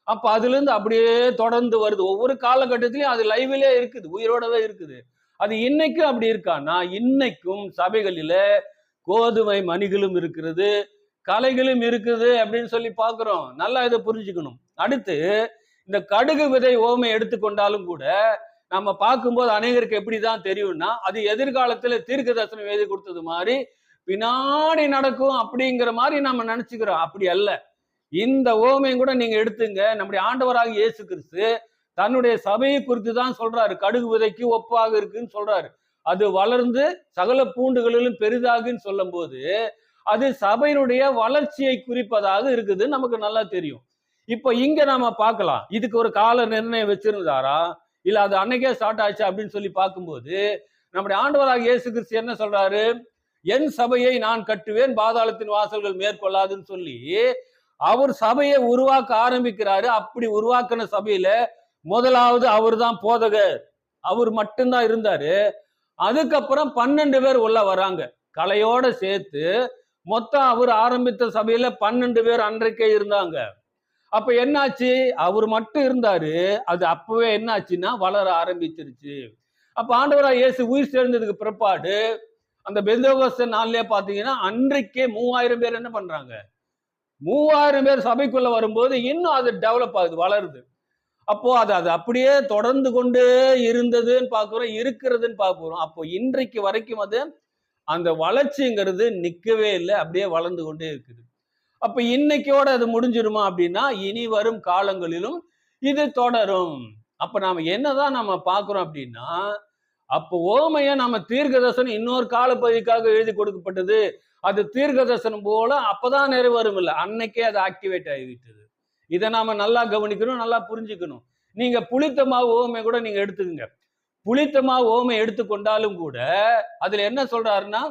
அப்ப அதுல இருந்து அப்படியே தொடர்ந்து வருது. ஒவ்வொரு காலகட்டத்திலயும் அது லைவ்லயே இருக்குது, உயிரோடவே இருக்குது. அது இன்னைக்கும் அப்படி இருக்கான்னா, இன்னைக்கும் சபைகளில கோதுமை மணிகளும் இருக்கிறது, கலைகளும் இருக்குது அப்படின்னு சொல்லி பார்க்கிறோம். நல்லா இதை புரிஞ்சுக்கணும். அடுத்து இந்த கடுகு விதை ஓமை எடுத்துக்கொண்டாலும் கூட நம்ம பார்க்கும்போது அநேகருக்கு எப்படிதான் தெரியும்னா, அது எதிர்காலத்துல தீர்க்க தரிசனம் எழுதி கொடுத்தது மாதிரி பின்னாடி நடக்கும் அப்படிங்கிற மாதிரி நம்ம நினைச்சுக்கிறோம். அப்படி அல்ல. இந்த ஓமையும் கூட நீங்க எடுத்துங்க. நம்முடைய ஆண்டவராகிய இயேசு கிறிஸ்து தன்னுடைய சபையை குறித்து தான் சொல்றாரு. கடுகு விதைக்கு ஒப்பாக இருக்குன்னு சொல்றாரு. அது வளர்ந்து சகல பூண்டுகளிலும் பெரிதாகுன்னு சொல்லும் போது அது சபையினுடைய வளர்ச்சியை குறிப்பதாக இருக்குது, நமக்கு நல்லா தெரியும். இப்ப இங்க நாம பார்க்கலாம், இதுக்கு ஒரு கால நிர்ணயம் வச்சிருந்தாரா, இல்ல அது அன்னைக்கே ஸ்டார்ட் ஆச்சு அப்படின்னு சொல்லி பார்க்கும்போது நம்முடைய ஆண்டவராகிய இயேசு கிறிஸ்து என்ன சொல்றாரு? என் சபையை நான் கட்டுவேன், பாதாளத்தின் வாசல்கள் மேற்கொள்ளாதுன்னு சொல்லி அவர் சபையை உருவாக்க ஆரம்பிக்கிறாரு. அப்படி உருவாக்கின சபையில முதலாவது அவர் தான் போதகர், அவர் மட்டும்தான் இருந்தாரு. அதுக்கப்புறம் 12 பேர் உள்ள வராங்க கலையோட சேர்த்து. மொத்தம் அவர் ஆரம்பித்த சபையில 12 பேர் அன்றைக்கே இருந்தாங்க. அப்ப என்னாச்சு? அவர் மட்டும் இருந்தாரு. அது அப்பவே என்னாச்சுன்னா வளர ஆரம்பிச்சிருச்சு. அப்ப ஆண்டவராகிய இயேசு உயிர் சேர்ந்ததுக்கு பிற்பாடு அந்த பெந்தேகோஸ்தே நாள்லயே பாத்தீங்கன்னா அன்றைக்கே 3000 பேர் என்ன பண்றாங்க? 3000 பேர் சபைக்குள்ள வரும்போது இன்னும் அது டெவலப் ஆகுது, வளருது. அப்போ அது அப்படியே தொடர்ந்து கொண்டே இருந்ததுன்னு பார்க்கிறோம், இருக்கிறதுன்னு பார்க்கிறோம். அப்போ இன்றைக்கு வரைக்கும் அது அந்த வளர்ச்சிங்கிறது நிக்கவே இல்லை, அப்படியே வளர்ந்து கொண்டே இருக்குது. அப்ப இன்னைக்கோட அது முடிஞ்சிருமா அப்படின்னா, இனி வரும் காலங்களிலும் இது தொடரும். அப்ப நாம என்னதான் நம்ம பார்க்கிறோம் அப்படின்னா, அப்போ ஓமைய நம்ம தீர்க்கதரிசனம் இன்னொரு காலப்பகுதிக்காக எழுதி கொடுக்கப்பட்டது, அது தீர்க்கதரிசனம் போல அப்பதான் நிறைவேறும் இல்லை, அன்னைக்கே அது ஆக்டிவேட் ஆகிவிட்டது. இதை நாம நல்லா கவனிக்கணும், நல்லா புரிஞ்சுக்கணும். நீங்க புளித்த மாவு ஓமை கூட நீங்க எடுத்துக்கங்க. புளித்த மாவு ஓமை எடுத்துக்கொண்டாலும் கூட அதுல என்ன சொல்றாருன்னா,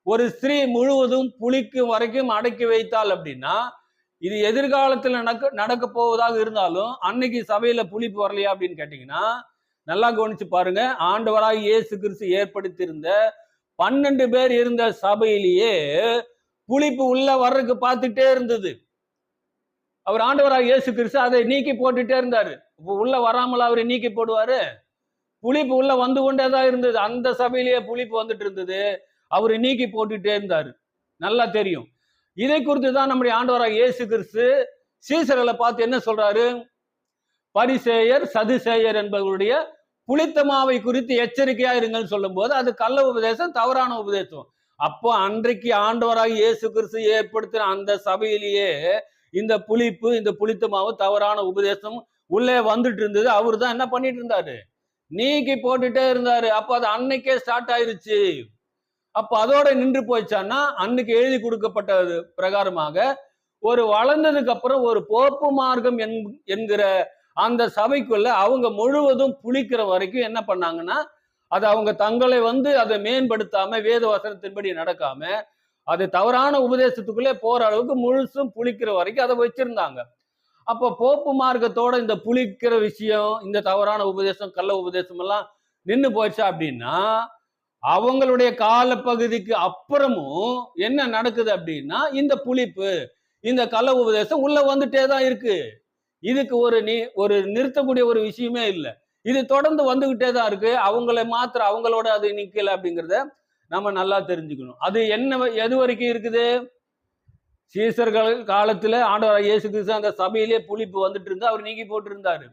ஒரு ஸ்திரீ முழுவதும் புளிக்கும் வரைக்கும் அடக்கி வைத்தால் அப்படின்னா, இது எதிர்காலத்தில் நடக்க போவதாக இருந்தாலும் அன்னைக்கு சபையில புளிப்பு வரலையா அப்படின்னு கேட்டீங்கன்னா, நல்லா கவனிச்சு பாருங்க. ஆண்டவராய் இயேசு கிறிஸ்து ஏற்படுத்தியிருந்த 12 பேர் இருந்த சபையிலேயே புளிப்பு உள்ள வர்றதுக்கு பார்த்துட்டே இருந்தது. அவர் ஆண்டவராக இயேசு கிறிஸ்து அதை நீக்கி போட்டுட்டே இருந்தாரு. உள்ள வராமல் அவரை நீக்கி போடுவாரு? புளிப்பு உள்ள வந்து கொண்டேதான் இருந்தது. அந்த சபையிலேயே புளிப்பு வந்துட்டு இருந்தது, அவரை நீக்கி போட்டுட்டே இருந்தாரு. நல்லா தெரியும். இதை குறித்து தான் நம்முடைய ஆண்டவராக இயேசு கிறிஸ்து சீசர்களை பார்த்து என்ன சொல்றாரு? பரிசேயர் சதுசேயர் என்பவருடைய புளித்த மாவை குறித்து எச்சரிக்கையா இருங்கன்னு சொல்லும் போது அது கள்ள உபதேசம், தவறான உபதேசம். அப்போ அன்றைக்கு ஆண்டவராக இயேசு கிறிஸ்து ஏற்படுத்தின அந்த சபையிலேயே இந்த புளிப்பு, இந்த புளித்த மாவு, தவறான உபதேசம் உள்ளே வந்துட்டு இருந்தது. அவரு தான் என்ன பண்ணிட்டு இருந்தாரு? நீக்கி போட்டுட்டே இருந்தாரு. அப்ப அது அன்னைக்கே ஸ்டார்ட் ஆயிருச்சு. அப்ப அதோட நின்று போயிச்சான்னா, அன்னைக்கு எழுதி கொடுக்கப்பட்டது பிரகாரமாக ஒரு வளர்ந்ததுக்கு அப்புறம் ஒரு போப்பு மார்க்கம் என்கிற அந்த சபைக்குள்ள அவங்க முழுவதும் புளிக்கிற வரைக்கும் என்ன பண்ணாங்கன்னா, அது அவங்க தங்களை அதை மேம்படுத்தாம, வேத வசனத்தின்படி நடக்காம, அது தவறான உபதேசத்துக்குள்ளே போற அளவுக்கு முழுசும் புளிக்கிற வரைக்கும் அதை வச்சிருந்தாங்க. அப்ப போப்பு மார்க்கத்தோட இந்த புளிக்கிற விஷயம், இந்த தவறான உபதேசம், கள்ள உபதேசம் எல்லாம் நின்று போச்சா அப்படின்னா, அவங்களுடைய காலப்பகுதிக்கு அப்புறமும் என்ன நடக்குது அப்படின்னா, இந்த புளிப்பு, இந்த கள்ள உபதேசம் உள்ள வந்துட்டே தான் இருக்கு. இதுக்கு ஒரு நிறுத்தக்கூடிய ஒரு விஷயமே இல்லை. இது தொடர்ந்து வந்துகிட்டே தான் இருக்கு. அவங்களோட அது நிக்கல அப்படிங்கிறத நம்ம நல்லா தெரிஞ்சுக்கணும். அது எது வரைக்கும் இருக்குது? சீசர்கள் காலத்துல ஆண்டவர் இயேசு கிறிஸ்து அந்த சபையிலே புளிப்பு வந்துட்டு இருந்தா அவர் நீக்கி போட்டு இருந்தாரு.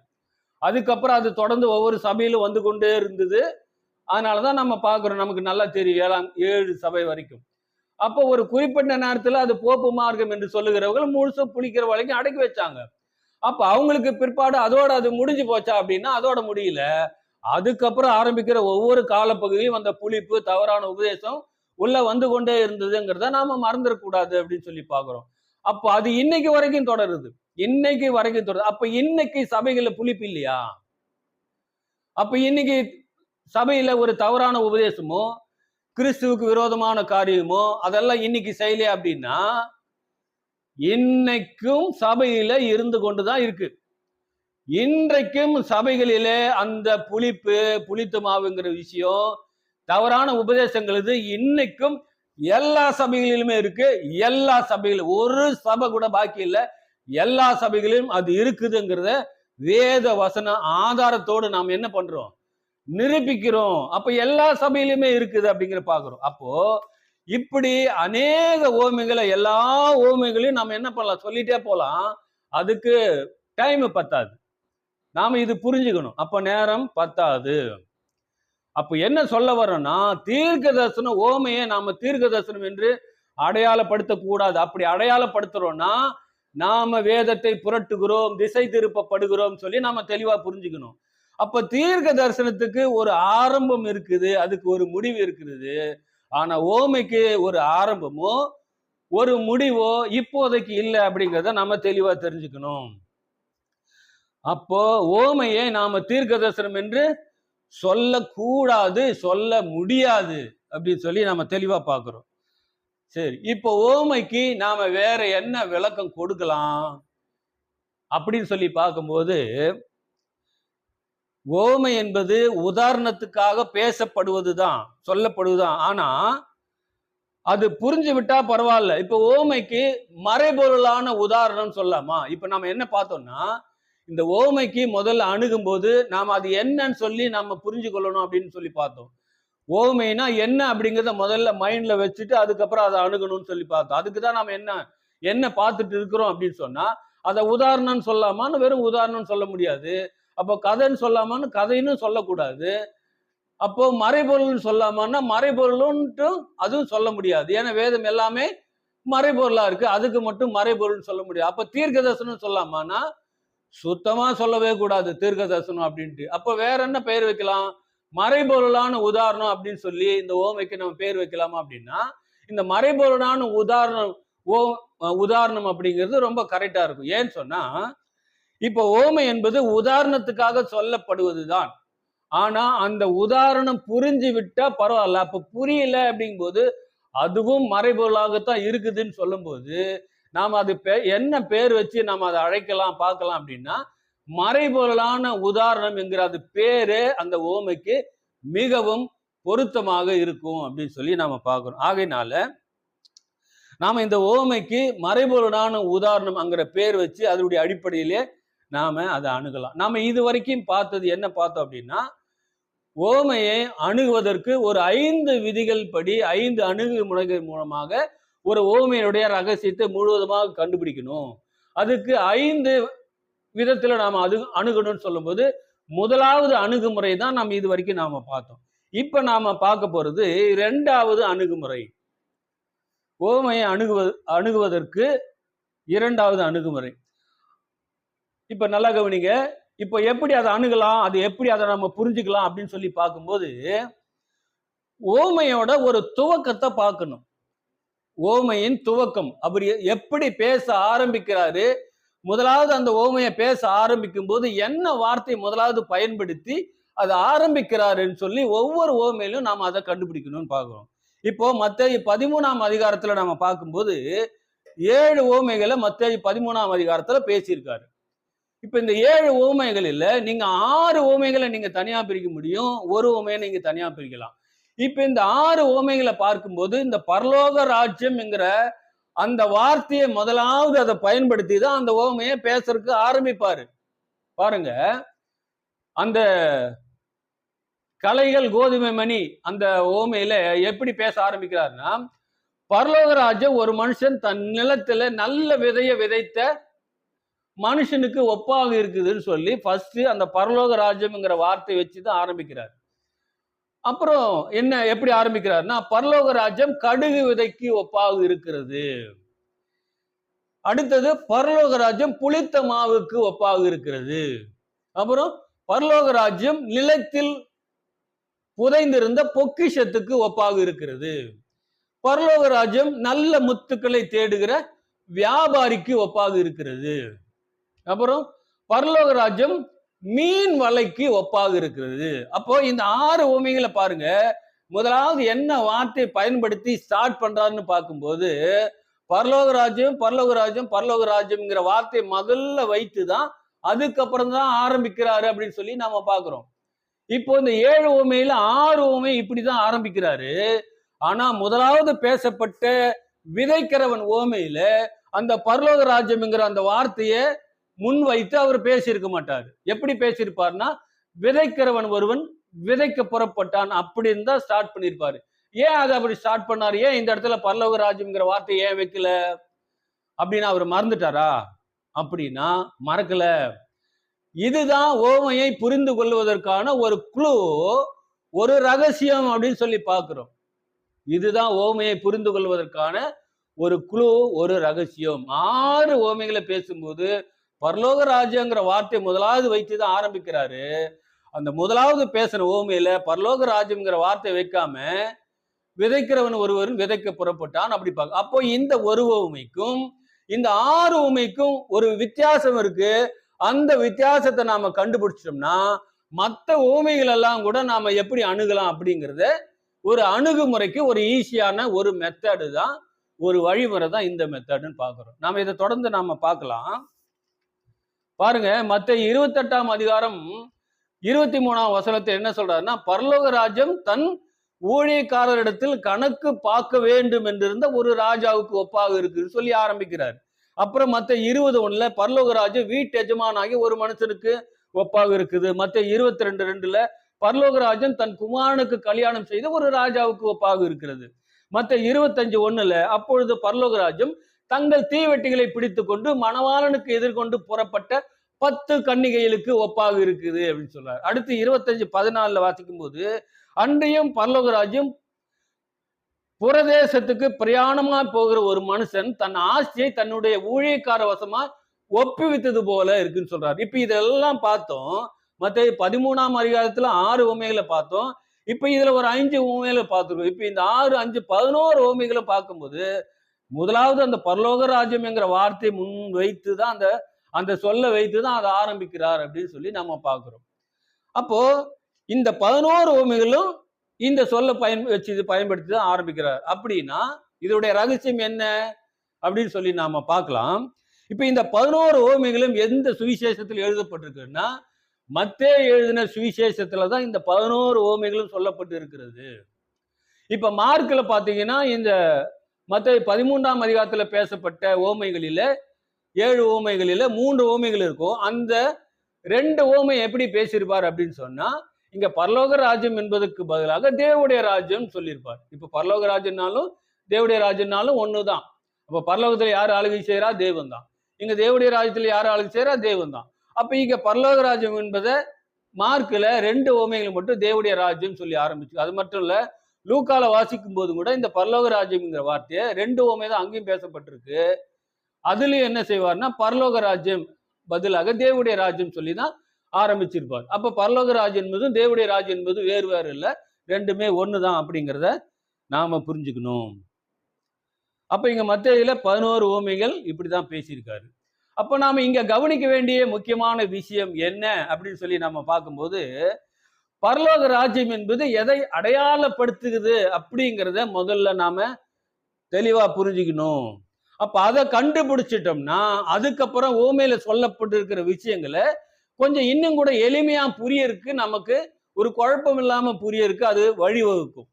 அதுக்கப்புறம் அது தொடர்ந்து ஒவ்வொரு சபையிலும் வந்து கொண்டே இருந்தது. அதனாலதான் நம்ம பார்க்கிறோம், நமக்கு நல்லா தெரியும் 7 சபை வரைக்கும். அப்போ ஒரு குறிப்பிட்ட நேரத்துல அது போப்பு மார்க்கம் என்று சொல்லுகிறவர்கள் முழுசும் புளிக்கிற வரைக்கும் அடக்கி வச்சாங்க. அப்ப அவங்களுக்கு பிற்பாடு அதோட அது முடிஞ்சு போச்சா அப்படின்னா அதோட முடியல. அதுக்கப்புறம் ஆரம்பிக்கிற ஒவ்வொரு காலப்பகுதியும் அந்த புளிப்பு, தவறான உபதேசம் உள்ள வந்து கொண்டே இருந்ததுங்கிறத நாம மறந்துடக்கூடாது அப்படின்னு சொல்லி பாக்குறோம். அப்ப அது இன்னைக்கு வரைக்கும் தொடருது. இன்னைக்கு வரைக்கும் தொடருது. அப்ப இன்னைக்கு சபைகள்ல புளிப்பு இல்லையா? அப்ப இன்னைக்கு சபையில ஒரு தவறான உபதேசமோ, கிறிஸ்துவுக்கு விரோதமான காரியமோ அதெல்லாம் இன்னைக்கு செய்யலையா அப்படின்னா, இன்னைக்கும் சபையில இருந்து கொண்டுதான் இருக்கு. இன்றைக்கும் சபைகளிலே அந்த புளித்த மாவுங்கிற விஷயம், தவறான உபதேசங்கள் இது இன்னைக்கும் எல்லா சபைகளிலுமே இருக்கு. எல்லா சபைகளிலும் ஒரு சபை கூட பாக்கி இல்லை. எல்லா சபைகளிலும் அது இருக்குதுங்கிறத வேத வசன ஆதாரத்தோடு நாம் என்ன பண்றோம், நிரூபிக்கிறோம். அப்ப எல்லா சபையிலுமே இருக்குது அப்படிங்கிற பாக்குறோம். அப்போ இப்படி அநேக ஓமைகளை, எல்லா ஓமைகளையும் நம்ம என்ன பண்ணலாம், சொல்லிட்டே போலாம். அதுக்கு டைம் பத்தாது. நாம இது புரிஞ்சுக்கணும். அப்ப நேரம் பத்தாது. அப்ப என்ன சொல்ல வரோம்னா, தீர்க்க தரிசனம் ஓமையை நாம தீர்க்க தரிசனம் என்று அடையாளப்படுத்த கூடாது. அப்படி அடையாளப்படுத்துறோம்னா நாம வேதத்தை புரட்டுகிறோம், திசை திருப்பப்படுகிறோம் சொல்லி நாம தெளிவா புரிஞ்சுக்கணும். அப்ப தீர்க்க தரிசனத்துக்கு ஒரு ஆரம்பம் இருக்குது, அதுக்கு ஒரு முடிவு இருக்குது. ஆனா ஓமைக்கு ஒரு ஆரம்பமோ ஒரு முடிவோ இப்போதைக்கு இல்லை அப்படிங்கிறத நாம தெளிவா தெரிஞ்சுக்கணும். அப்போ ஓமையை நாம தீர்க்க தரிசனம் என்று சொல்லக்கூடாது, சொல்ல முடியாது அப்படின்னு சொல்லி நாம தெளிவா பார்க்கிறோம். சரி, இப்போ ஓமைக்கு நாம வேற என்ன விளக்கம் கொடுக்கலாம் அப்படின்னு சொல்லி பார்க்கும்போது, ஓமை என்பது உதாரணத்துக்காக பேசப்படுவதுதான், சொல்லப்படுவதுதான். ஆனா அது புரிஞ்சு விட்டா பரவாயில்ல. இப்ப ஓமைக்கு மறைபொருளான உதாரணம் சொல்லலாமா? இப்ப நம்ம என்ன பார்த்தோம்னா, இந்த ஓமைக்கு முதல்ல அணுகும் போது நாம அது என்னன்னு சொல்லி நம்ம புரிஞ்சு கொள்ளணும் அப்படின்னு சொல்லி பார்த்தோம். ஓமைனா என்ன அப்படிங்கிறத முதல்ல மைண்ட்ல வச்சுட்டு அதுக்கப்புறம் அதை அணுகணும்னு சொல்லி பார்த்தோம். அதுக்குதான் நாம என்ன பார்த்துட்டு இருக்கிறோம் அப்படின்னு சொன்னா, அதை உதாரணம் சொல்லலாமான்னு வெறும் உதாரணம் சொல்ல முடியாது. அப்போ கதைன்னு சொல்லாமான்னு கதைன்னு சொல்லக்கூடாது. அப்போ மறைபொருள் சொல்லாமான்னா மறைபொருளுன்ட்டு அதுவும் சொல்ல முடியாது. ஏன்னா வேதம் எல்லாமே மறைபொருளா இருக்கு. அதுக்கு மட்டும் மறைபொருள் சொல்ல முடியாது. அப்ப தீர்க்க தரிசனம் சொல்லாமான்னா சுத்தமா சொல்லவே கூடாது தீர்க்க தரிசனம் அப்படின்ட்டு. அப்ப வேற என்ன பெயர் வைக்கலாம்? மறைபொருளான உதாரணம் அப்படின்னு சொல்லி இந்த ஓமைக்கு நம்ம பேர் வைக்கலாமா அப்படின்னா, இந்த மறைபொருளான உதாரணம் அப்படிங்கிறது ரொம்ப கரெக்டா இருக்கும். ஏன்னு சொன்னா, இப்ப ஓமை என்பது உதாரணத்துக்காக சொல்லப்படுவதுதான். ஆனா அந்த உதாரணம் புரிஞ்சு விட்டா பரவாயில்ல. அப்ப புரியல அப்படிங்கும்போது அதுவும் மறைபொருளாகத்தான் இருக்குதுன்னு சொல்லும் போது நாம் அது என்ன பேர் வச்சு நாம் அதை அழைக்கலாம் பார்க்கலாம் அப்படின்னா, மறைபொருளான உதாரணம் என்கிற அது பேரு அந்த ஓமைக்கு மிகவும் பொருத்தமாக இருக்கும் அப்படின்னு சொல்லி நாம பார்க்கிறோம். ஆகையினால நாம இந்த ஓமைக்கு மறைபொருளான உதாரணம்ங்கிற பேர் வச்சு அதனுடைய அடிப்படையிலே நாம அதை அணுகலாம். நாம இது வரைக்கும் பார்த்தது என்ன பார்த்தோம் அப்படின்னா, ஓமையை அணுகுவதற்கு ஒரு 5 விதிகள் படி 5 அணுகுமுறைகள் மூலமாக ஒரு ஓமையுடைய ரகசியத்தை முழுவதுமாக கண்டுபிடிக்கணும். அதுக்கு 5 விதத்துல நாம அணுகணும்னு சொல்லும்போது முதலாவது அணுகுமுறை தான் நம்ம இது வரைக்கும் நாம பார்த்தோம். இப்ப நாம பார்க்க போறது 2வது அணுகுமுறை. ஓமையை அணுகுவதற்கு 2வது அணுகுமுறை. இப்ப நல்லா கவனிங்க. இப்ப எப்படி அதை அணுகலாம், அது எப்படி அதை நம்ம புரிஞ்சுக்கலாம் அப்படின்னு சொல்லி பார்க்கும்போது, ஓமையோட ஒரு துவக்கத்தை பார்க்கணும். ஓமையின் துவக்கம் அப்படி எப்படி பேச ஆரம்பிக்கிறாரு, முதலாவது அந்த ஓமையை பேச ஆரம்பிக்கும் போது என்ன வார்த்தை முதலாவது பயன்படுத்தி அதை ஆரம்பிக்கிறாருன்னு சொல்லி ஒவ்வொரு ஓமையிலும் நாம அதை கண்டுபிடிக்கணும்னு பார்க்கிறோம். இப்போ மத்தேயு 13ஆம் அதிகாரத்துல நாம பார்க்கும்போது 7 ஓமைகளை மத்தேயு 13ஆம் அதிகாரத்துல பேசியிருக்காரு. இப்ப இந்த 7 ஓமைகளில் நீங்க 6 ஓமைகளை நீங்க தனியா பிரிக்க முடியும், ஒரு ஓமையை நீங்க தனியா பிரிக்கலாம். இப்ப இந்த 6 ஓமைகளை பார்க்கும்போது இந்த பரலோக ராஜ்யம் என்கிற அந்த வார்த்தையை முதலாவது அதை பயன்படுத்தி தான் அந்த ஓமையை பேசுறதுக்கு ஆரம்பிப்பாரு. பாருங்க, அந்த கலைகள் கோதுமை மணி அந்த ஓமையில எப்படி பேச ஆரம்பிக்கிறாருன்னா, பரலோக ராஜ்யம் ஒரு மனுஷன் தன் நிலத்துல நல்ல விதையை விதைத்த மனுஷனுக்கு ஒப்பாக இருக்குதுன்னு சொல்லி ஃபர்ஸ்ட் அந்த பரலோக ராஜ்யம்ங்கிற வார்த்தை வச்சுதான் ஆரம்பிக்கிறார். அப்புறம் என்ன எப்படி ஆரம்பிக்கிறாருன்னா, பரலோக ராஜ்யம் கடுகு விதைக்கு ஒப்பாக இருக்கிறது. அடுத்தது பரலோக ராஜ்யம் புளித்த மாவுக்கு ஒப்பாக இருக்கிறது. அப்புறம் பரலோக ராஜ்யம் நிலத்தில் புதைந்திருந்த பொக்கிஷத்துக்கு ஒப்பாக இருக்கிறது. பரலோக ராஜ்யம் நல்ல முத்துக்களை தேடுகிற வியாபாரிக்கு ஒப்பாக இருக்கிறது. அப்புறம் பரலோக ராஜ்யம் மீன் வலைக்கு ஒப்பாக இருக்கிறது. அப்போ இந்த 6 ஓமைகளை பாருங்க, முதலாவது என்ன வார்த்தை பயன்படுத்தி ஸ்டார்ட் பண்றாருன்னு பார்க்கும்போது பரலோக ராஜ்யம் பரலோக ராஜ்யம் பரலோக ராஜ்யம்ங்கிற வார்த்தையை முதல்ல வைத்துதான் அதுக்கப்புறம் தான் ஆரம்பிக்கிறாரு அப்படின்னு சொல்லி நாம பாக்குறோம். இப்போ இந்த 7 உவமையில 6 உவமை இப்படிதான் ஆரம்பிக்கிறாரு. ஆனா முதலாவது பேசப்பட்ட விதைக்கிறவன் உவமையில அந்த பரலோக ராஜ்யம்ங்கிற அந்த வார்த்தையை முன் வைத்து அவர் பேசியிருக்க மாட்டாரு. எப்படி பேசியிருப்பார்னா, விதைக்கிறவன் ஒருவன் விதைக்க புறப்பட்டான் அப்படின்னு தான் ஸ்டார்ட் பண்ணியிருப்பாரு. ஏன் அதை அப்படி ஸ்டார்ட் பண்ணாரு? ஏன் இந்த இடத்துல பரலோக ராஜ்யம்ங்கிற வார்த்தையை ஏன் வைக்கல அப்படின்னு அவர் மறந்துட்டாரா? அப்படின்னா மறக்கல. இதுதான் ஓமையை புரிந்து கொள்வதற்கான ஒரு குழு, ஒரு ரகசியம் அப்படின்னு சொல்லி பார்க்கிறோம். இதுதான் ஓமையை புரிந்து கொள்வதற்கான ஒரு குழு, ஒரு ரகசியம். 6 ஓமைகளை பேசும்போது பரலோக ராஜ்யங்கிற வார்த்தை முதலாவது வைத்துதான் ஆரம்பிக்கிறாரு. அந்த முதலாவது பேசுற ஓமையில பரலோக ராஜ்யம்ங்கிற வார்த்தை வைக்காம விதைக்கிறவன் ஒருவன் விதைக்க புறப்பட்டான் அப்படி பார்க்க. அப்போ இந்த ஒரு ஓமைக்கும் இந்த 6 ஓமைக்கும் ஒரு வித்தியாசம் இருக்கு. அந்த வித்தியாசத்தை நாம கண்டுபிடிச்சிட்டோம்னா மற்ற ஓமைகள் எல்லாம் கூட நாம எப்படி அணுகலாம் அப்படிங்கிறத ஒரு அணுகுமுறைக்கு ஒரு ஈஸியான ஒரு மெத்தடு தான், ஒரு வழிமுறை தான் இந்த மெத்தடுன்னு பார்க்கிறோம். நாம இதை தொடர்ந்து நாம பார்க்கலாம். பாருங்க, மத்தேயு 28ஆம் அதிகாரம் 23ஆம் வசனத்தை என்ன சொல்றாருன்னா, பரலோக ராஜ்யம் தன் ஊழியக்காரரிடத்தில் கணக்கு பார்க்க வேண்டும் என்றிருந்த ஒரு ராஜாவுக்கு ஒப்பாக இருக்குன்னு சொல்லி ஆரம்பிக்கிறார். அப்புறம் மத்தேயு 20:1 பரலோக ராஜ்யம் வீட்டு எஜமானாகி ஒரு மனுஷனுக்கு ஒப்பாக இருக்குது. மத்தேயு 22:2 பரலோக ராஜ்யம் தன் குமாரனுக்கு கல்யாணம் செய்த ஒரு ராஜாவுக்கு ஒப்பாக இருக்கிறது. மத்தேயு 25:1 அப்பொழுது பரலோக ராஜ்யம் தங்கள் தீவெட்டிகளை பிடித்து கொண்டு மணவாளனுக்கு எதிர்கொண்டு புறப்பட்ட 10 கன்னிகைகளுக்கு ஒப்பாக இருக்குது அப்படின்னு சொல்றாரு. அடுத்து 25:14 வாசிக்கும் போது, அன்றையும் பரலோக ராஜ்யம் புறதேசத்துக்கு பிரயாணமா போகிற ஒரு மனுஷன் தன் ஆஸ்தியை தன்னுடைய ஊழியக்கார வசமா ஒப்புவித்தது போல இருக்குன்னு சொல்றாரு. இப்ப இதெல்லாம் பார்த்தோம். மத்தேயு 13ஆம் அதிகாரத்துல 6 உவமைகளை பார்த்தோம். இப்ப இதுல ஒரு 5 உவமைகளை பார்த்துருக்கோம். இப்ப இந்த 6, 5, 11 உவமைகளை பார்க்கும்போது முதலாவது அந்த பரலோக ராஜ்யம் என்கிற வார்த்தையை முன் வைத்துதான் அந்த சொல்ல வைத்துதான் அதை ஆரம்பிக்கிறார் அப்படின்னு சொல்லி நம்ம பார்க்கிறோம். அப்போ இந்த 11 உவமைகளும் இந்த சொல்ல பயன்படுத்தி தான் ஆரம்பிக்கிறார். அப்படின்னா இதோடைய ரகசியம் என்ன அப்படின்னு சொல்லி நாம பார்க்கலாம். இப்ப இந்த 11 உவமைகளும் எந்த சுவிசேஷத்தில் எழுதப்பட்டிருக்குன்னா, மத்தேயு எழுதின சுவிசேஷத்துல தான் இந்த 11 உவமைகளும் சொல்லப்பட்டு இருக்கிறது. இப்ப மார்க்ல பாத்தீங்கன்னா இந்த மத்தேயு 13ஆம் அதிகாரத்துல பேசப்பட்ட உவமைகளில 7 உவமைகளில 3 உவமைகள் இருக்கும். அந்த 2 உவமை எப்படி பேசியிருப்பார் அப்படின்னு சொன்னா, இங்க பரலோக ராஜ்யம் என்பதற்கு பதிலாக தேவனுடைய ராஜ்யம் சொல்லியிருப்பார். இப்ப பரலோக ராஜ்யம்னாலும் தேவனுடைய ராஜ்யம்னாலும் ஒண்ணுதான். அப்ப பரலோகத்துல யார் ஆளுகை செய்யறா? தேவன் தான். இங்க தேவனுடைய ராஜ்யத்துல யார் ஆளுகை செய்யறா? தேவன் தான். அப்ப இங்க பரலோக ராஜ்யம் என்பதை மார்க்ல 2 உவமைகள் மட்டும் தேவனுடைய ராஜ்யம் சொல்லி ஆரம்பிச்சு. அது மட்டும் இல்ல, லூக்கால வாசிக்கும் போது கூட இந்த பரலோக ராஜ்யம்ங்கிற வார்த்தையை 2 உவமை தான் அங்கேயும் பேசப்பட்டிருக்கு. அதுலயும் என்ன செய்வார்னா, பரலோக ராஜ்யம் பதிலாக தேவனுடைய ராஜ்யம் சொல்லி தான் ஆரம்பிச்சிருப்பார். அப்ப பரலோக ராஜ்யம் என்பதும் தேவனுடைய ராஜ்யம் என்பது வேறு வேறு இல்லை, ரெண்டுமே ஒண்ணுதான் அப்படிங்கிறத நாம புரிஞ்சுக்கணும். அப்ப இங்க மத்தேயுல 11 உவமைகள் இப்படிதான் பேசியிருக்காரு. அப்ப நாம இங்க கவனிக்க வேண்டிய முக்கியமான விஷயம் என்ன அப்படின்னு சொல்லி நாம பார்க்கும்போது, பரலோக ராஜ்யம் என்பது எதை அடையாளப்படுத்துகிறது அப்படிங்கிறத முதல்ல நாம தெளிவா புரிஞ்சுக்கணும். அப்ப அதை கண்டுபிடிச்சிட்டோம்னா அதுக்கப்புறம் உவமையில சொல்லப்பட்டிருக்கிற விஷயங்களை கொஞ்சம் இன்னும் கூட எளிமையா புரியறதுக்கு, நமக்கு ஒரு குழப்பம் இல்லாம புரியறதுக்கு அது வழிவகுக்கும்.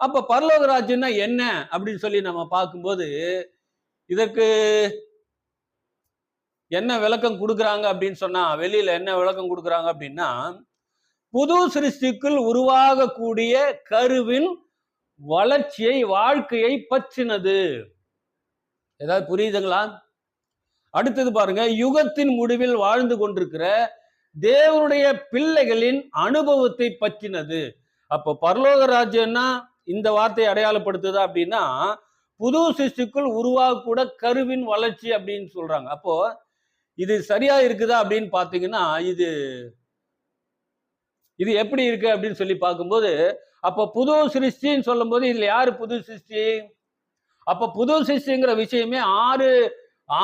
அப்ப பரலோக ராஜ்யம்னா என்ன அப்படின்னு சொல்லி நம்ம பார்க்கும்போது, இதற்கு என்ன விளக்கம் கொடுக்குறாங்க அப்படின்னு சொன்னா, வெளியில என்ன விளக்கம் கொடுக்குறாங்க அப்படின்னா, புது சிருஷ்டிக்குள் உருவாகக்கூடிய கருவின் வளர்ச்சியை, வாழ்க்கையை பற்றினது. ஏதாவது புரியுதுங்களா? அடுத்தது பாருங்க, யுகத்தின் முடிவில் வாழ்ந்து கொண்டிருக்கிற தேவனுடைய பிள்ளைகளின் அனுபவத்தை பற்றினது. அப்போ பரலோக ராஜ்யம்னா இந்த வார்த்தையை அடையாளப்படுத்துதா அப்படின்னா, புது சிருஷ்டிக்குள் உருவாகக்கூட கருவின் வளர்ச்சி அப்படின்னு சொல்றாங்க. அப்போ இது சரியா இருக்குதா அப்படின்னு பாத்தீங்கன்னா, இது எப்படி இருக்கு அப்படின்னு சொல்லி பார்க்கும்போது, அப்போ புது சிருஷ்டின்னு சொல்லும் போது இதுல யாரு புது சிருஷ்டி? அப்ப புது சிருஷ்டிங்கிற விஷயமே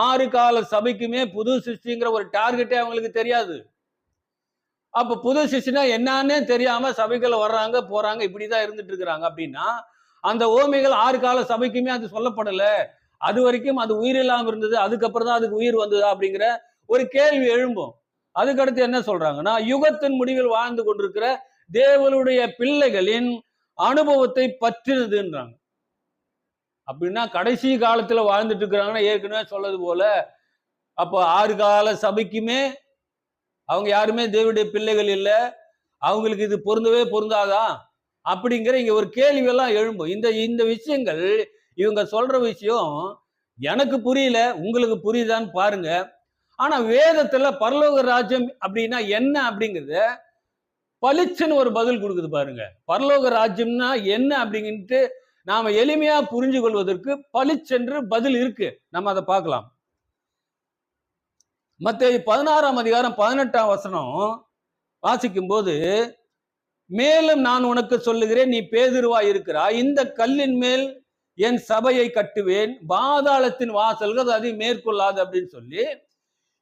ஆறு கால சபைக்குமே புது சிருஷ்டிங்கிற ஒரு டார்கெட்டே அவங்களுக்கு தெரியாது. அப்ப புது சிருஷ்டினா என்னன்னே தெரியாம சபைக்குள்ள வர்றாங்க போறாங்க இப்படிதான் இருந்துட்டு இருக்கிறாங்க. அப்படின்னா அந்த ஓமைகள் 6 கால சபைக்குமே அது சொல்லப்படல. அது வரைக்கும் அது உயிர் இல்லாம இருந்தது, அதுக்கப்புறம் தான் அதுக்கு உயிர் வந்ததா அப்படிங்கிற ஒரு கேள்வி எழும்பும். அதுக்கடுத்து என்ன சொல்றாங்கன்னா, யுகத்தின் முடிவில் வாழ்ந்து கொண்டிருக்கிற தேவனுடைய பிள்ளைகளின் அனுபவத்தை பற்றினதுன்றாங்க. அப்படின்னா கடைசி காலத்துல வாழ்ந்துட்டு இருக்கிறாங்கன்னா, ஏற்கனவே சொல்லது போல அப்போ 6 கால சபைக்குமே அவங்க யாருமே தேவனுடைய பிள்ளைகள் இல்ல, அவங்களுக்கு இது பொருந்தவே பொருந்தாதா அப்படிங்கிற இங்க ஒரு கேள்வி எல்லாம் எழும்பும். இந்த இந்த விஷயங்கள் இவங்க சொல்ற விஷயம் எனக்கு புரியல, உங்களுக்கு புரியுதான்னு பாருங்க. ஆனா வேதத்துல பரலோக ராஜ்யம் அப்படின்னா என்ன அப்படிங்கிறது பளிச்சுன்னு ஒரு பதில் கொடுக்குது பாருங்க. பரலோக ராஜ்யம்னா என்ன அப்படின்ட்டு நாம எளிமையா புரிஞ்சு கொள்வதற்கு பளிச்சென்று பதில் இருக்கு. நம்ம அதை பார்க்கலாம். மத்தேயு 16ஆம் அதிகாரம் 18ஆம் வசனம் வாசிக்கும் போது, மேலும் நான் உனக்கு சொல்லுகிறேன், நீ பேதுருவாய் இருக்கிறாய், இந்த கல்லின் மேல் என் சபையை கட்டுவேன், பாதாளத்தின் வாசல்கள் அதை மேற்கொள்ளாது அப்படின்னு சொல்லி,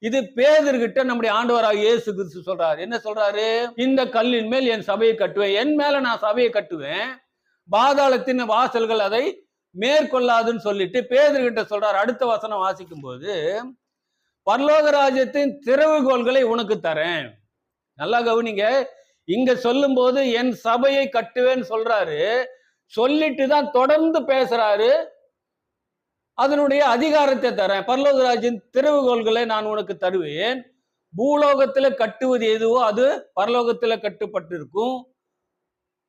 இது பேதுருகிட்ட நம்முடைய ஆண்டவராகிய இயேசு கிறிஸ்து சொல்றாரு. என்ன சொல்றாரு? இந்த கல்லின் மேல் என் சபையை கட்டுவேன், என் மேல நான் சபையை கட்டுவேன், பாதாளத்தின் வாசல்கள் அதை மேற்கொள்ளாதுன்னு சொல்லிட்டு பேதுருகிட்ட சொல்றாரு. அடுத்த வசனம் வாசிக்கும் போது, பரலோக ராஜ்யத்தின் திறவுகோல்களை உனக்கு தரேன். நல்லா கவனிங்க. இங்க சொல்லும் போது என் சபையை கட்டுவேன்னு சொல்றாரு, சொல்லிட்டு தான் தொடர்ந்து பேசுறாரு. அதனுடைய அதிகாரத்தை தரேன், பரலோக ராஜ்யத்தின் திறவுகோல்களை நான் உனக்கு தருவேன். பூலோகத்துல கட்டுவது எதுவோ அது பரலோகத்துல கட்டுப்பட்டிருக்கும்,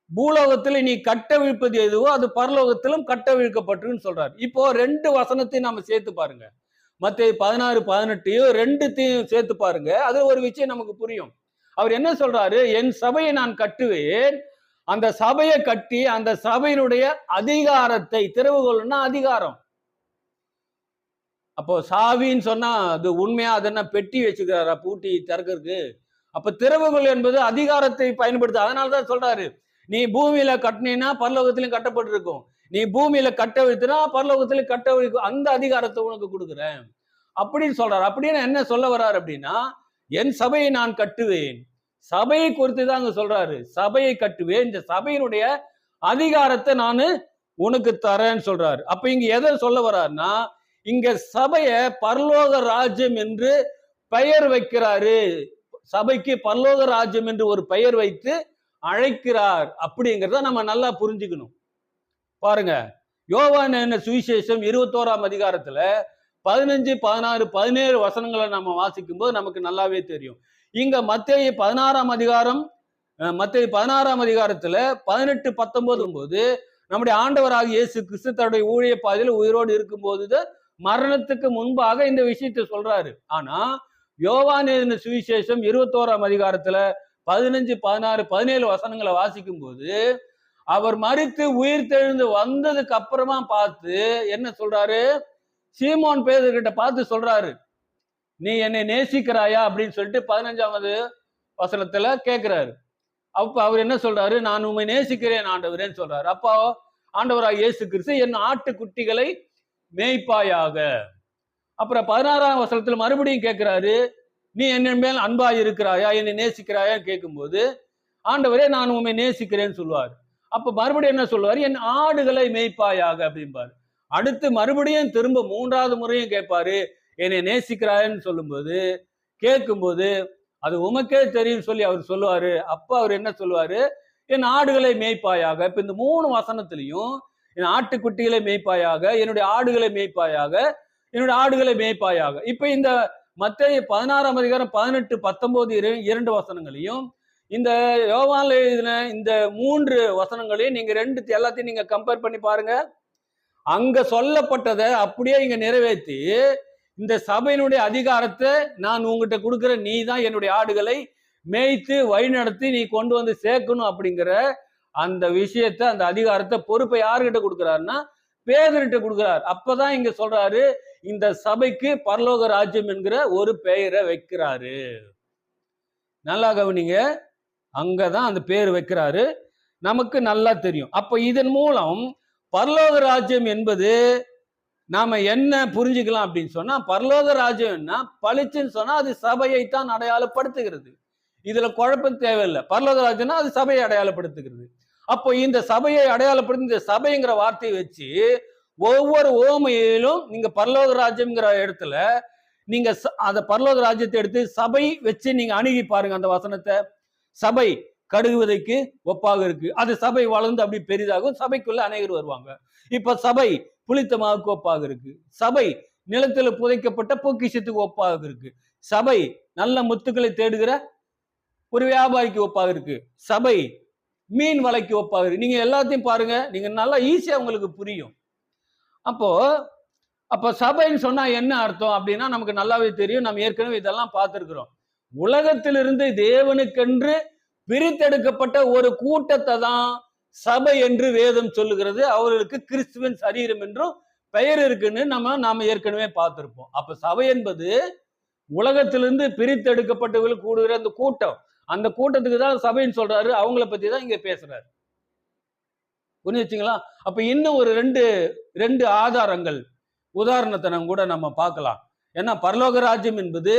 பூலோகத்துல நீ கட்டவிழ்ப்பது எதுவோ அது பரலோகத்திலும் கட்டவிழ்க்கப்பட்டிருக்குன்னு சொல்றாரு. இப்போ 2 வசனத்தையும் நம்ம சேர்த்து பாருங்க. மத்தேயு 16, 18 ரெண்டுத்தையும் சேர்த்து பாருங்க. அது ஒரு விஷயம் நமக்கு புரியும். அவர் என்ன சொல்றாரு? என் சபையை நான் கட்டுவேன், அந்த சபையை கட்டி அந்த சபையினுடைய அதிகாரத்தை, திறவுகோல்னா அதிகாரம். அப்போ சாவின்னு சொன்னா அது உண்மையா அது என்ன பெட்டி வச்சுக்கிறாரா பூட்டி திறக்கிறதுக்கு? அப்ப திறவுகோல் என்பது அதிகாரத்தை பயன்படுத்து. அதனாலதான் சொல்றாரு, நீ பூமியில கட்டினா பரலோகத்திலும் கட்டப்பட்டிருக்கும், நீ பூமியில கட்ட வைத்தினா பரலோகத்திலும் கட்ட வைக்கும், அந்த அதிகாரத்தை உனக்கு கொடுக்குறேன் அப்படின்னு சொல்றாரு. அப்படின்னு என்ன சொல்ல வர்றாரு அப்படின்னா, என் சபையை நான் கட்டுவேன், சபையை குறித்து தான் அங்க சொல்றாரு. சபையை கட்டுவேன், இந்த சபையினுடைய அதிகாரத்தை நான் உனக்கு தரேன்னு சொல்றாரு. அப்ப இங்க எதை சொல்ல வர்றாருன்னா, இங்க சபைய பரலோக ராஜ்யம் என்று பெயர் வைக்கிறாரு. சபைக்கு பரலோக ராஜ்யம் என்று ஒரு பெயர் வைத்து அழைக்கிறார் அப்படிங்கிறத நம்ம நல்லா புரிஞ்சுக்கணும். பாருங்க, யோவான் என்ன சுவிசேஷம் 21ஆம் அதிகாரத்துல 15, 16, 17 வசனங்களை நம்ம வாசிக்கும் போது நமக்கு நல்லாவே தெரியும். இங்க மத்தேயு 16ஆம் அதிகாரம், மத்தேயு 16ஆம் அதிகாரத்துல 18, 19 போது நம்முடைய ஆண்டவராகிய இயேசு கிறிஸ்து தன்னுடைய ஊழிய பாதையில் உயிரோடு இருக்கும் போது மரணத்துக்கு முன்பாக இந்த விஷயத்தை சொல்றாரு. ஆனா யோவான் எழுதின சுவிசேஷம் 21ஆம் அதிகாரத்துல 15, 16, 17 வசனங்களை வாசிக்கும் போது அவர் மரித்து உயிர் தெழுந்து வந்ததுக்கு அப்புறமா பார்த்து என்ன சொல்றாரு? சீமோன் பேதுருகிட்ட பார்த்து சொல்றாரு, நீ என்னை நேசிக்கிறாயா அப்படின்னு சொல்லிட்டு 15ஆவது வசனத்துல கேட்கிறாரு. அப்ப அவர் என்ன சொல்றாரு? நான் உண்மை நேசிக்கிறேன் ஆண்டவரேன்னு சொல்றாரு. அப்போ ஆண்டவராக இயேசு கிறிஸ்து என் ஆட்டுக்குட்டிகளை மேய்ப்பாயாக. அப்புறம் 16ஆம் வசனத்துல மறுபடியும் கேட்கிறாரு, நீ என்ன மேல் அன்பா இருக்கிறாயா, என்னை நேசிக்கிறாயா கேட்கும்போது ஆண்டவரே நான் உண்மை நேசிக்கிறேன்னு சொல்லுவார். அப்ப மறுபடியும் என்ன சொல்லுவார்? என் ஆடுகளை மேய்ப்பாயாக அப்படிம்பாரு. அடுத்து மறுபடியும் திரும்ப 3வது முறையும் கேட்பாரு, என்னை நேசிக்கிறாயன்னு சொல்லும்போது கேட்கும்போது அது உமக்கே தெரியும் சொல்லி அவர் சொல்லுவாரு. அப்ப அவர் என்ன சொல்லுவாரு? என் ஆடுகளை மேய்ப்பாயாக. இப்ப இந்த 3 வசனத்திலையும் என் ஆட்டுக்குட்டிகளை மேய்ப்பாயாக, என்னுடைய ஆடுகளை மேய்ப்பாயாக, என்னுடைய ஆடுகளை மேய்ப்பாயாக. இப்ப இந்த மத்தேயு 16ஆம் அதிகாரம் 18, 19 2 வசனங்களையும் இந்த யோவான்ல எழுதின இந்த 3 வசனங்களையும் நீங்க எல்லாத்தையும் நீங்க கம்பேர் பண்ணி பாருங்க. அங்க சொல்லப்பட்டதை அப்படியே இங்க நிறைவேற்றி இந்த சபையினுடைய அதிகாரத்தை நான் உங்ககிட்ட கொடுக்கிற, நீ தான் என்னுடைய ஆடுகளை மேய்த்து வழிநடத்தி நீ கொண்டு வந்து சேர்க்கணும் அப்படிங்கிற அந்த விஷயத்தை, அந்த அதிகாரத்தை, பொறுப்பை யாருகிட்ட கொடுக்கிறாருன்னா பேதுருகிட்ட கொடுக்கிறார். அப்பதான் இங்க சொல்றாரு, இந்த சபைக்கு பரலோக ராஜ்யம் என்கிற ஒரு பெயரை வைக்கிறாரு. நல்லா கவனிங்க, அங்கதான் அந்த பேர் வைக்கிறாரு. நமக்கு நல்லா தெரியும். அப்ப இதன் மூலம் பரலோக ராஜ்யம் என்பது நாம என்ன புரிஞ்சுக்கலாம் அப்படின்னு சொன்னா, பரலோக ராஜ்யம்னா பளிச்சுன்னு சொன்னா அது சபையை தான் அடையாளப்படுத்துகிறது. இதுல குழப்பம் தேவையில்லை. பரலோக ராஜ்யம்னா அது சபையை அடையாளப்படுத்துகிறது. அப்போ இந்த சபையை அடையாளப்படுத்தி இந்த சபைங்கிற வார்த்தையை வச்சு ஒவ்வொரு ஓமையிலும் நீங்க பரலோக ராஜ்யம்ங்கிற இடத்துல நீங்க அந்த பரலோக ராஜ்யத்தை எடுத்து சபை வச்சு நீங்க அணுகி பாருங்க. அந்த வசனத்தை சபை கடுகு விதைக்கு ஒப்பாக இருக்கு. அது சபை வளர்ந்து அப்படி பெரிதாகும், சபைக்குள்ள அநேகர் வருவாங்க. இப்ப சபை புளித்த மாவுக்கு ஒப்பாக இருக்கு. சபை நிலத்துல புதைக்கப்பட்ட பொக்கிஷத்துக்கு ஒப்பாக இருக்கு. சபை நல்ல முத்துக்களை தேடுகிற ஒரு வியாபாரிக்கு ஒப்பாக இருக்கு. சபை மீன் வலைக்கு ஒப்பாக இருக்கு. நீங்க எல்லாத்தையும் பாருங்க, நீங்க நல்லா ஈஸியா உங்களுக்கு புரியும். அப்ப சபைன்னு சொன்னா என்ன அர்த்தம் அப்படின்னா நமக்கு நல்லாவே தெரியும். நம்ம ஏற்கனவே இதெல்லாம் பார்த்திருக்கிறோம். உலகத்திலிருந்து தேவனுக்கென்று பிரித்தெடுக்கப்பட்ட ஒரு கூட்டத்தை தான் சபை என்று வேதம் சொல்லுகிறது. அவர்களுக்கு கிறிஸ்துவின் சரீரம் என்றும் பெயர் இருக்குன்னு நாம ஏற்கனவே பார்த்திருப்போம். அப்ப சபை என்பது உலகத்திலிருந்து பிரித்தெடுக்கப்பட்டவர்கள் கூடுகிற அந்த கூட்டம். அந்த கூட்டத்துக்கு தான் சபைன்னு சொல்றாரு. அவங்கள பத்தி தான் இங்க பேசுறாரு. புரிஞ்சுச்சுங்களா? அப்ப இன்னும் ஒரு ரெண்டு ஆதாரங்கள் உதாரணத்தை கூட நம்ம பார்க்கலாம். ஏன்னா பரலோக ராஜ்யம் என்பது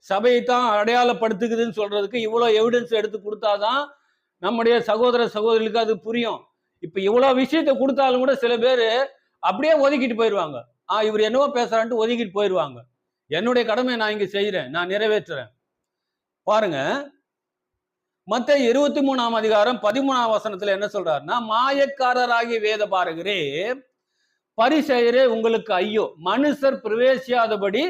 சபையை தான் அடையாளப்படுத்துக்குதுன்னு சொல்றதுக்கு இவ்வளவு எவிடன்ஸ் எடுத்து கொடுத்தாதான் நம்முடைய சகோதர சகோதரிகளுக்கு அது புரியும். இப்ப இவ்வளவு விஷயத்த கொடுத்தாலும் கூட சில பேர் அப்படியே ஒதுக்கிட்டு போயிடுவாங்க. இவர் என்னவோ பேசுறான்ட்டு ஒதுக்கிட்டு போயிடுவாங்க. என்னுடைய கடமை நான் இங்க செய்யறேன், நான் நிறைவேற்றுறேன். பாருங்க, மத்தேயு 23ஆம் அதிகாரம் 13ஆம் வசனத்துல என்ன சொல்றாருன்னா, மாயக்காரராகிய வேத பாரகரே, பரிசேயரே உங்களுக்கு ஐயோ, மனுஷர் பிரவேசியாதபடி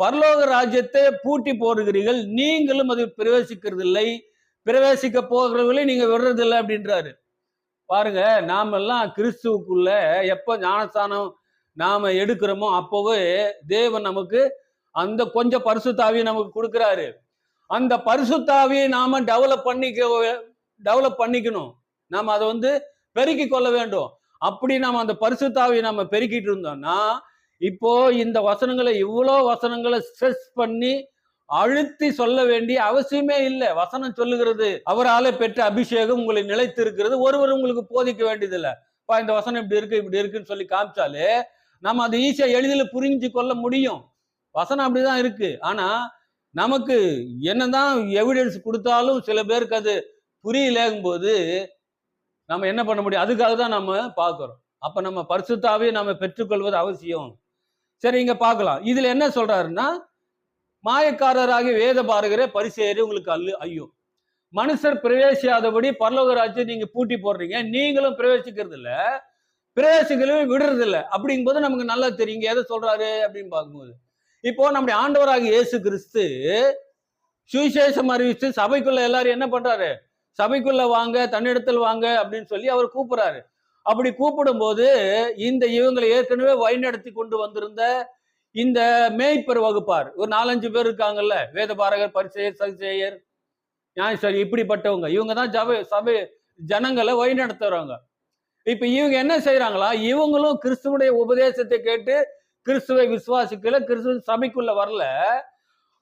பரலோக ராஜ்யத்தை பூட்டி போடுகிறீர்கள், நீங்களும் அது பிரவேசிக்கிறது இல்லை, பிரவேசிக்க போகிறவர்களே நீங்க விடுறதில்லை அப்படின்றாரு. பாருங்க, நாமெல்லாம் கிறிஸ்துவுக்குள்ள எப்ப ஞானஸ்தானம் நாம எடுக்கிறோமோ அப்பவே தேவன் நமக்கு அந்த கொஞ்சம் பரிசுத்தாவியை நமக்கு கொடுக்கிறாரு. அந்த பரிசுத்தாவியை நாம டெவலப் பண்ணிக்கணும். நாம அதை பெருக்கி கொள்ள வேண்டும். அப்படி நாம அந்த பரிசுத்தாவியை நம்ம பெருக்கிட்டு இருந்தோம்னா, இப்போ இந்த வசனங்களை இவ்வளோ வசனங்களை ஸ்ட்ரெஸ் பண்ணி அழுத்தி சொல்ல வேண்டிய அவசியமே இல்லை. வசனம் சொல்லுகிறது, அவரால் பெற்ற அபிஷேகம் உங்களை நிலைத்து இருக்கிறது, ஒருவர் உங்களுக்கு போதிக்க வேண்டியதில்லை. இந்த வசனம் இப்படி இருக்குன்னு சொல்லி காமிச்சாலே நம்ம அதை ஈஸியா எளிதில் புரிஞ்சு கொள்ள முடியும். வசனம் அப்படிதான் இருக்கு. ஆனா நமக்கு என்னதான் எவிடன்ஸ் கொடுத்தாலும் சில பேருக்கு அது புரியலங்கும் போது நம்ம என்ன பண்ண முடியும்? அதுக்காக தான் நம்ம பார்க்கிறோம். அப்ப நம்ம பரிசுத்தாவே நம்ம பெற்றுக்கொள்வது அவசியம். சரி, இங்க பார்க்கலாம். இதுல என்ன சொல்றாருன்னா, மாயக்காரராகி வேத பாருகிற பரிசேயரே உங்களுக்கு ஐயோ, மனுஷர் பிரவேசியாதபடி பரலோக ராஜ்யத்தை நீங்க பூட்டி போடுறீங்க, நீங்களும் பிரவேசிக்கிறது இல்ல, பிரவேசிக்கவே விடுறது இல்லை. அப்படிங்கும் போது நமக்கு நல்லா தெரியுங்க எதை சொல்றாரு அப்படின்னு பார்க்கும்போது, இப்போ நம்முடைய ஆண்டவராக இயேசு கிறிஸ்து சுவிசேஷம் அறிவித்து சபைக்குள்ள எல்லாரும் என்ன பண்றாரு? சபைக்குள்ள வாங்க, தன்னிடத்தில் வாங்க அப்படின்னு சொல்லி அவர் கூப்பிடுறாரு. அப்படி கூப்பிடும் போது இவங்களை ஏற்கனவே வழிநடத்தி கொண்டு வந்திருந்த இந்த மேய்ப்பர் வகுப்பார் ஒரு 4-5 பேர் இருக்காங்கல்ல, வேத பாரகர், பரிசேயர், சதுசேயர், சரி, இப்படிப்பட்டவங்க இவங்க தான் சபை ஜனங்களை வழிநடத்துறவங்க. இப்ப இவங்க என்ன செய்யறாங்களா? இவங்களும் கிறிஸ்துவனுடைய உபதேசத்தை கேட்டு கிறிஸ்துவை விசுவாசிக்கல, கிறிஸ்துவ சபைக்குள்ள வரல.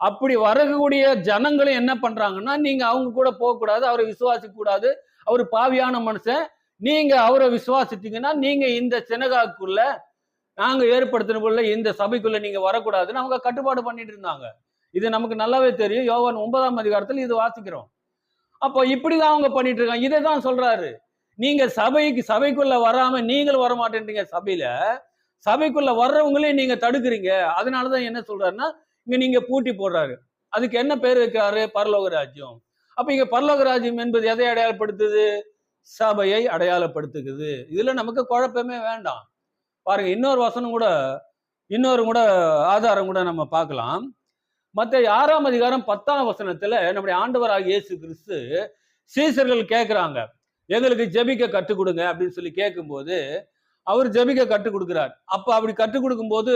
அப்படி வரக்கூடிய ஜனங்களும் என்ன பண்றாங்கன்னா, நீங்க அவங்க கூட போகக்கூடாது, அவரை விசுவாசிக்க கூடாது, அவர் பாவியான மனுஷன், நீங்க அவரை விசுவாசித்தீங்கன்னா நீங்க இந்த சினகாக்குள்ள நாங்க ஏற்படுத்தின இந்த சபைக்குள்ள நீங்க வரக்கூடாதுன்னு அவங்க கட்டுப்பாடு பண்ணிட்டு இருந்தாங்க. இது நமக்கு நல்லாவே தெரியும். யோவான் 9ஆம் அதிகாரத்தில் இது வாசிக்கிறோம். அப்போ இப்படிதான் அவங்க பண்ணிட்டு இருக்காங்க. இதை தான் சொல்றாரு, நீங்க சபைக்குள்ள வராம நீங்களும் வர மாட்டேன்றீங்க, சபைக்குள்ள வர்றவங்களையும் நீங்க தடுக்கிறீங்க. அதனாலதான் என்ன சொல்றாருன்னா, இங்க நீங்க பூட்டி போடுறாரு. அதுக்கு என்ன பேர் வைக்கிறாரு? பரலோக ராஜ்யம். அப்ப இங்க பரலோக ராஜ்யம் என்பது எதை அடையாளப்படுத்துது? சபையை அடையாளப்படுத்துகிறது. இதுல நமக்கு குழப்பமே வேண்டாம். பாருங்க, இன்னொரு கூட ஆதாரம் கூட நம்ம பார்க்கலாம். மத்தேயு 6ஆம் அதிகாரம் 10ஆம் வசனத்துல நம்முடைய ஆண்டவராகிய இயேசு கிறிஸ்து சீசர்கள் கேட்கிறாங்க, எங்களுக்கு ஜெபிக்க கற்றுக் கொடுங்க அப்படின்னு சொல்லி கேட்கும்போது அவர் ஜெபிக்க கற்றுக் கொடுக்கிறார். அப்ப அப்படி கற்றுக் கொடுக்கும் போது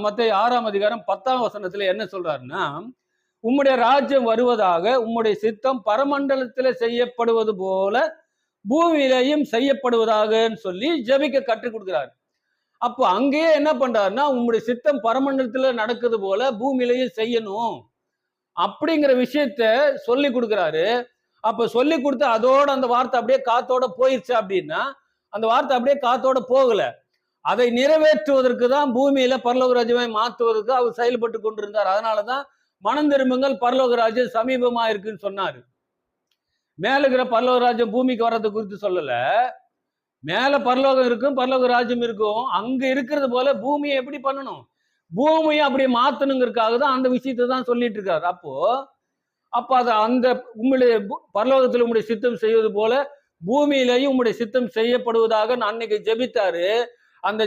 மத்தேயு 6ஆம் அதிகாரம் 10ஆம் வசனத்துல என்ன சொல்றாருன்னா, உம்முடைய ராஜ்யம் வருவதாக, உம்முடைய சித்தம் பரமண்டலத்துல செய்யப்படுவது போல பூமியிலேயும் செய்யப்படுவதாக சொல்லி ஜெபிக்க கற்றுக் கொடுக்கிறார். அப்போ அங்கேயே என்ன பண்றாருன்னா, உம்முடைய சித்தம் பரமண்டலத்துல நடக்குது போல பூமியிலேயும் செய்யணும் அப்படிங்கிற விஷயத்த சொல்லி கொடுக்கிறாரு. அப்ப சொல்லி கொடுத்து அதோட அந்த வார்த்தை அப்படியே காத்தோட போயிருச்சு அப்படின்னா, அந்த வார்த்தை அப்படியே காத்தோட போகல. அதை நிறைவேற்றுவதற்கு தான் பூமியில பரலோக ராஜ்யத்தை மாற்றுவதற்கு அவர் செயல்பட்டு கொண்டிருந்தார். அதனாலதான் மனம் திரும்புங்கள், பரலோக ராஜ்யம் சமீபமா இருக்குன்னு சொன்னாரு. மேல இருக்கிற பரலோக ராஜ்யம் பூமிக்கு வர்றது குறித்து சொல்லல, மேல பரலோகம் இருக்கும், பரலோக ராஜ்யம் இருக்கும். அங்க இருக்கிறது போல பூமியை எப்படி பண்ணணும், பூமியை அப்படியே மாத்தணுங்கிறதுக்காக தான் அந்த விஷயத்தை தான் சொல்லிட்டு இருக்காரு. அப்ப அது அந்த உம்முடைய பரலோகத்தில் உம்முடைய சித்தம் செய்வது போல பூமியிலேயும் உம்முடைய சித்தம் செய்யப்படுவதாக நான் அன்னைக்கு ஜெபித்தாரு. அந்த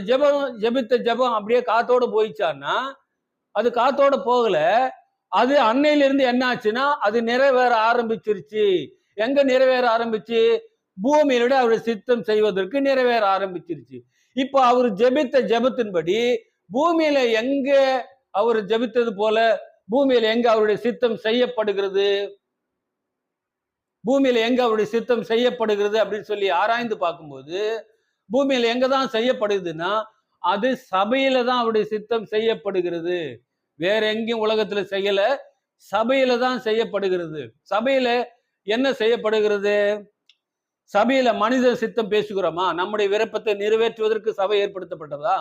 ஜெபித்த ஜெபம் அப்படியே காத்தோட போயிச்சான்னா, அது காத்தோட போகல. அது அன்னையிலிருந்து என்ன ஆச்சுன்னா அது நிறைவேற ஆரம்பிச்சிருச்சு. எங்க நிறைவேற ஆரம்பிச்சு, பூமியில அவருடைய சித்தம் செய்வதற்கு நிறைவேற ஆரம்பிச்சிருச்சு. இப்போ அவர் ஜெபித்த ஜெபத்தின்படி பூமியில எங்க அவர் ஜெபித்தது போல பூமியில எங்க அவருடைய சித்தம் செய்யப்படுகிறது, பூமியில எங்க அவருடைய சித்தம் செய்யப்படுகிறது அப்படின்னு சொல்லி ஆராய்ந்து பார்க்கும்போது, பூமியில எங்க தான் செய்யப்படுதுன்னா அது சபையில தான் அவருடைய சித்தம் செய்யப்படுகிறது. வேற எங்கேயும் உலகத்துல செய்யல, சபையில தான் செய்யப்படுகிறது. சபையில என்ன செய்யப்படுகிறது, சபையில மனித சித்தம் பேசுகிறோமா, நம்முடைய விருப்பத்தை நிறைவேற்றுவதற்கு சபை ஏற்படுத்தப்பட்டதா?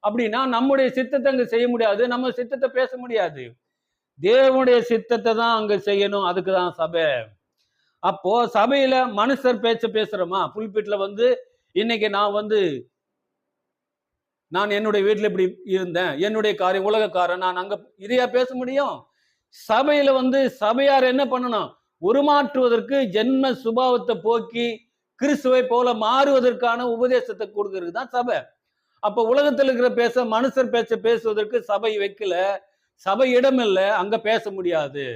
அப்படின்னா நம்முடைய சித்தத்தை அங்க செய்ய முடியாது, நம்ம சித்தத்தை பேச முடியாது. தேவனுடைய சித்தத்தை தான் அங்க செய்யணும், அதுக்குதான் சபை. அப்போ சபையில மனுஷர் பேச்ச பேசுறோமா, புல்பிட்ல இன்னைக்கு நான் என்னுடைய வீட்டுல இப்படி இருந்தேன், என்னுடைய காரியம் உலகக்காரன், நான் அங்க இதையா பேச முடியும்? சபையில சபையார் என்ன பண்ணணும், உருமாற்றுவதற்கு ஜென்ம சுபாவத்தை போக்கி கிறிஸ்துவை போல மாறுவதற்கான உபதேசத்தை கொடுக்கிறது தான் சபை. அப்ப உலகத்தில் இருக்கிற மனுஷர் பேச்ச பேசுவதற்கு சபை வைக்கல, சபை இடம் இல்லை, அங்க பேச முடியாது.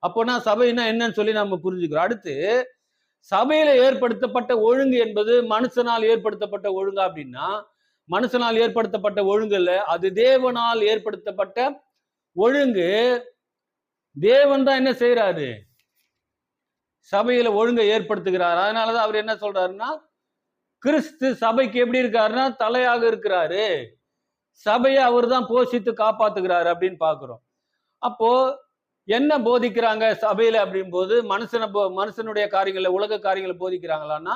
அப்போனா சபைனா என்னன்னு சொல்லி நம்ம புரிஞ்சுக்கிறோம். அடுத்து, சபையில ஏற்படுத்தப்பட்ட ஒழுங்கு என்பது மனுஷனால் ஏற்படுத்தப்பட்ட ஒழுங்கா அப்படின்னா, மனுஷனால் ஏற்படுத்தப்பட்ட ஒழுங்கு இல்ல, அது தேவனால் ஏற்படுத்தப்பட்ட ஒழுங்கு. தேவன் தான் என்ன செய்யறாரு, சபையில ஒழுங்கை ஏற்படுத்துகிறார். அதனாலதான் அவர் என்ன சொல்றாருன்னா, கிறிஸ்து சபைக்கு எப்படி இருக்காருன்னா தலையாக இருக்கிறாரு, சபையை அவர் தான் போஷித்து காப்பாத்துகிறாரு அப்படின்னு பாக்குறோம். அப்போ என்ன போதிக்கிறாங்க சபையில அப்படின் போது, மனுஷனுடைய காரியங்களை உலக காரியங்களை போதிக்கிறாங்களான்னா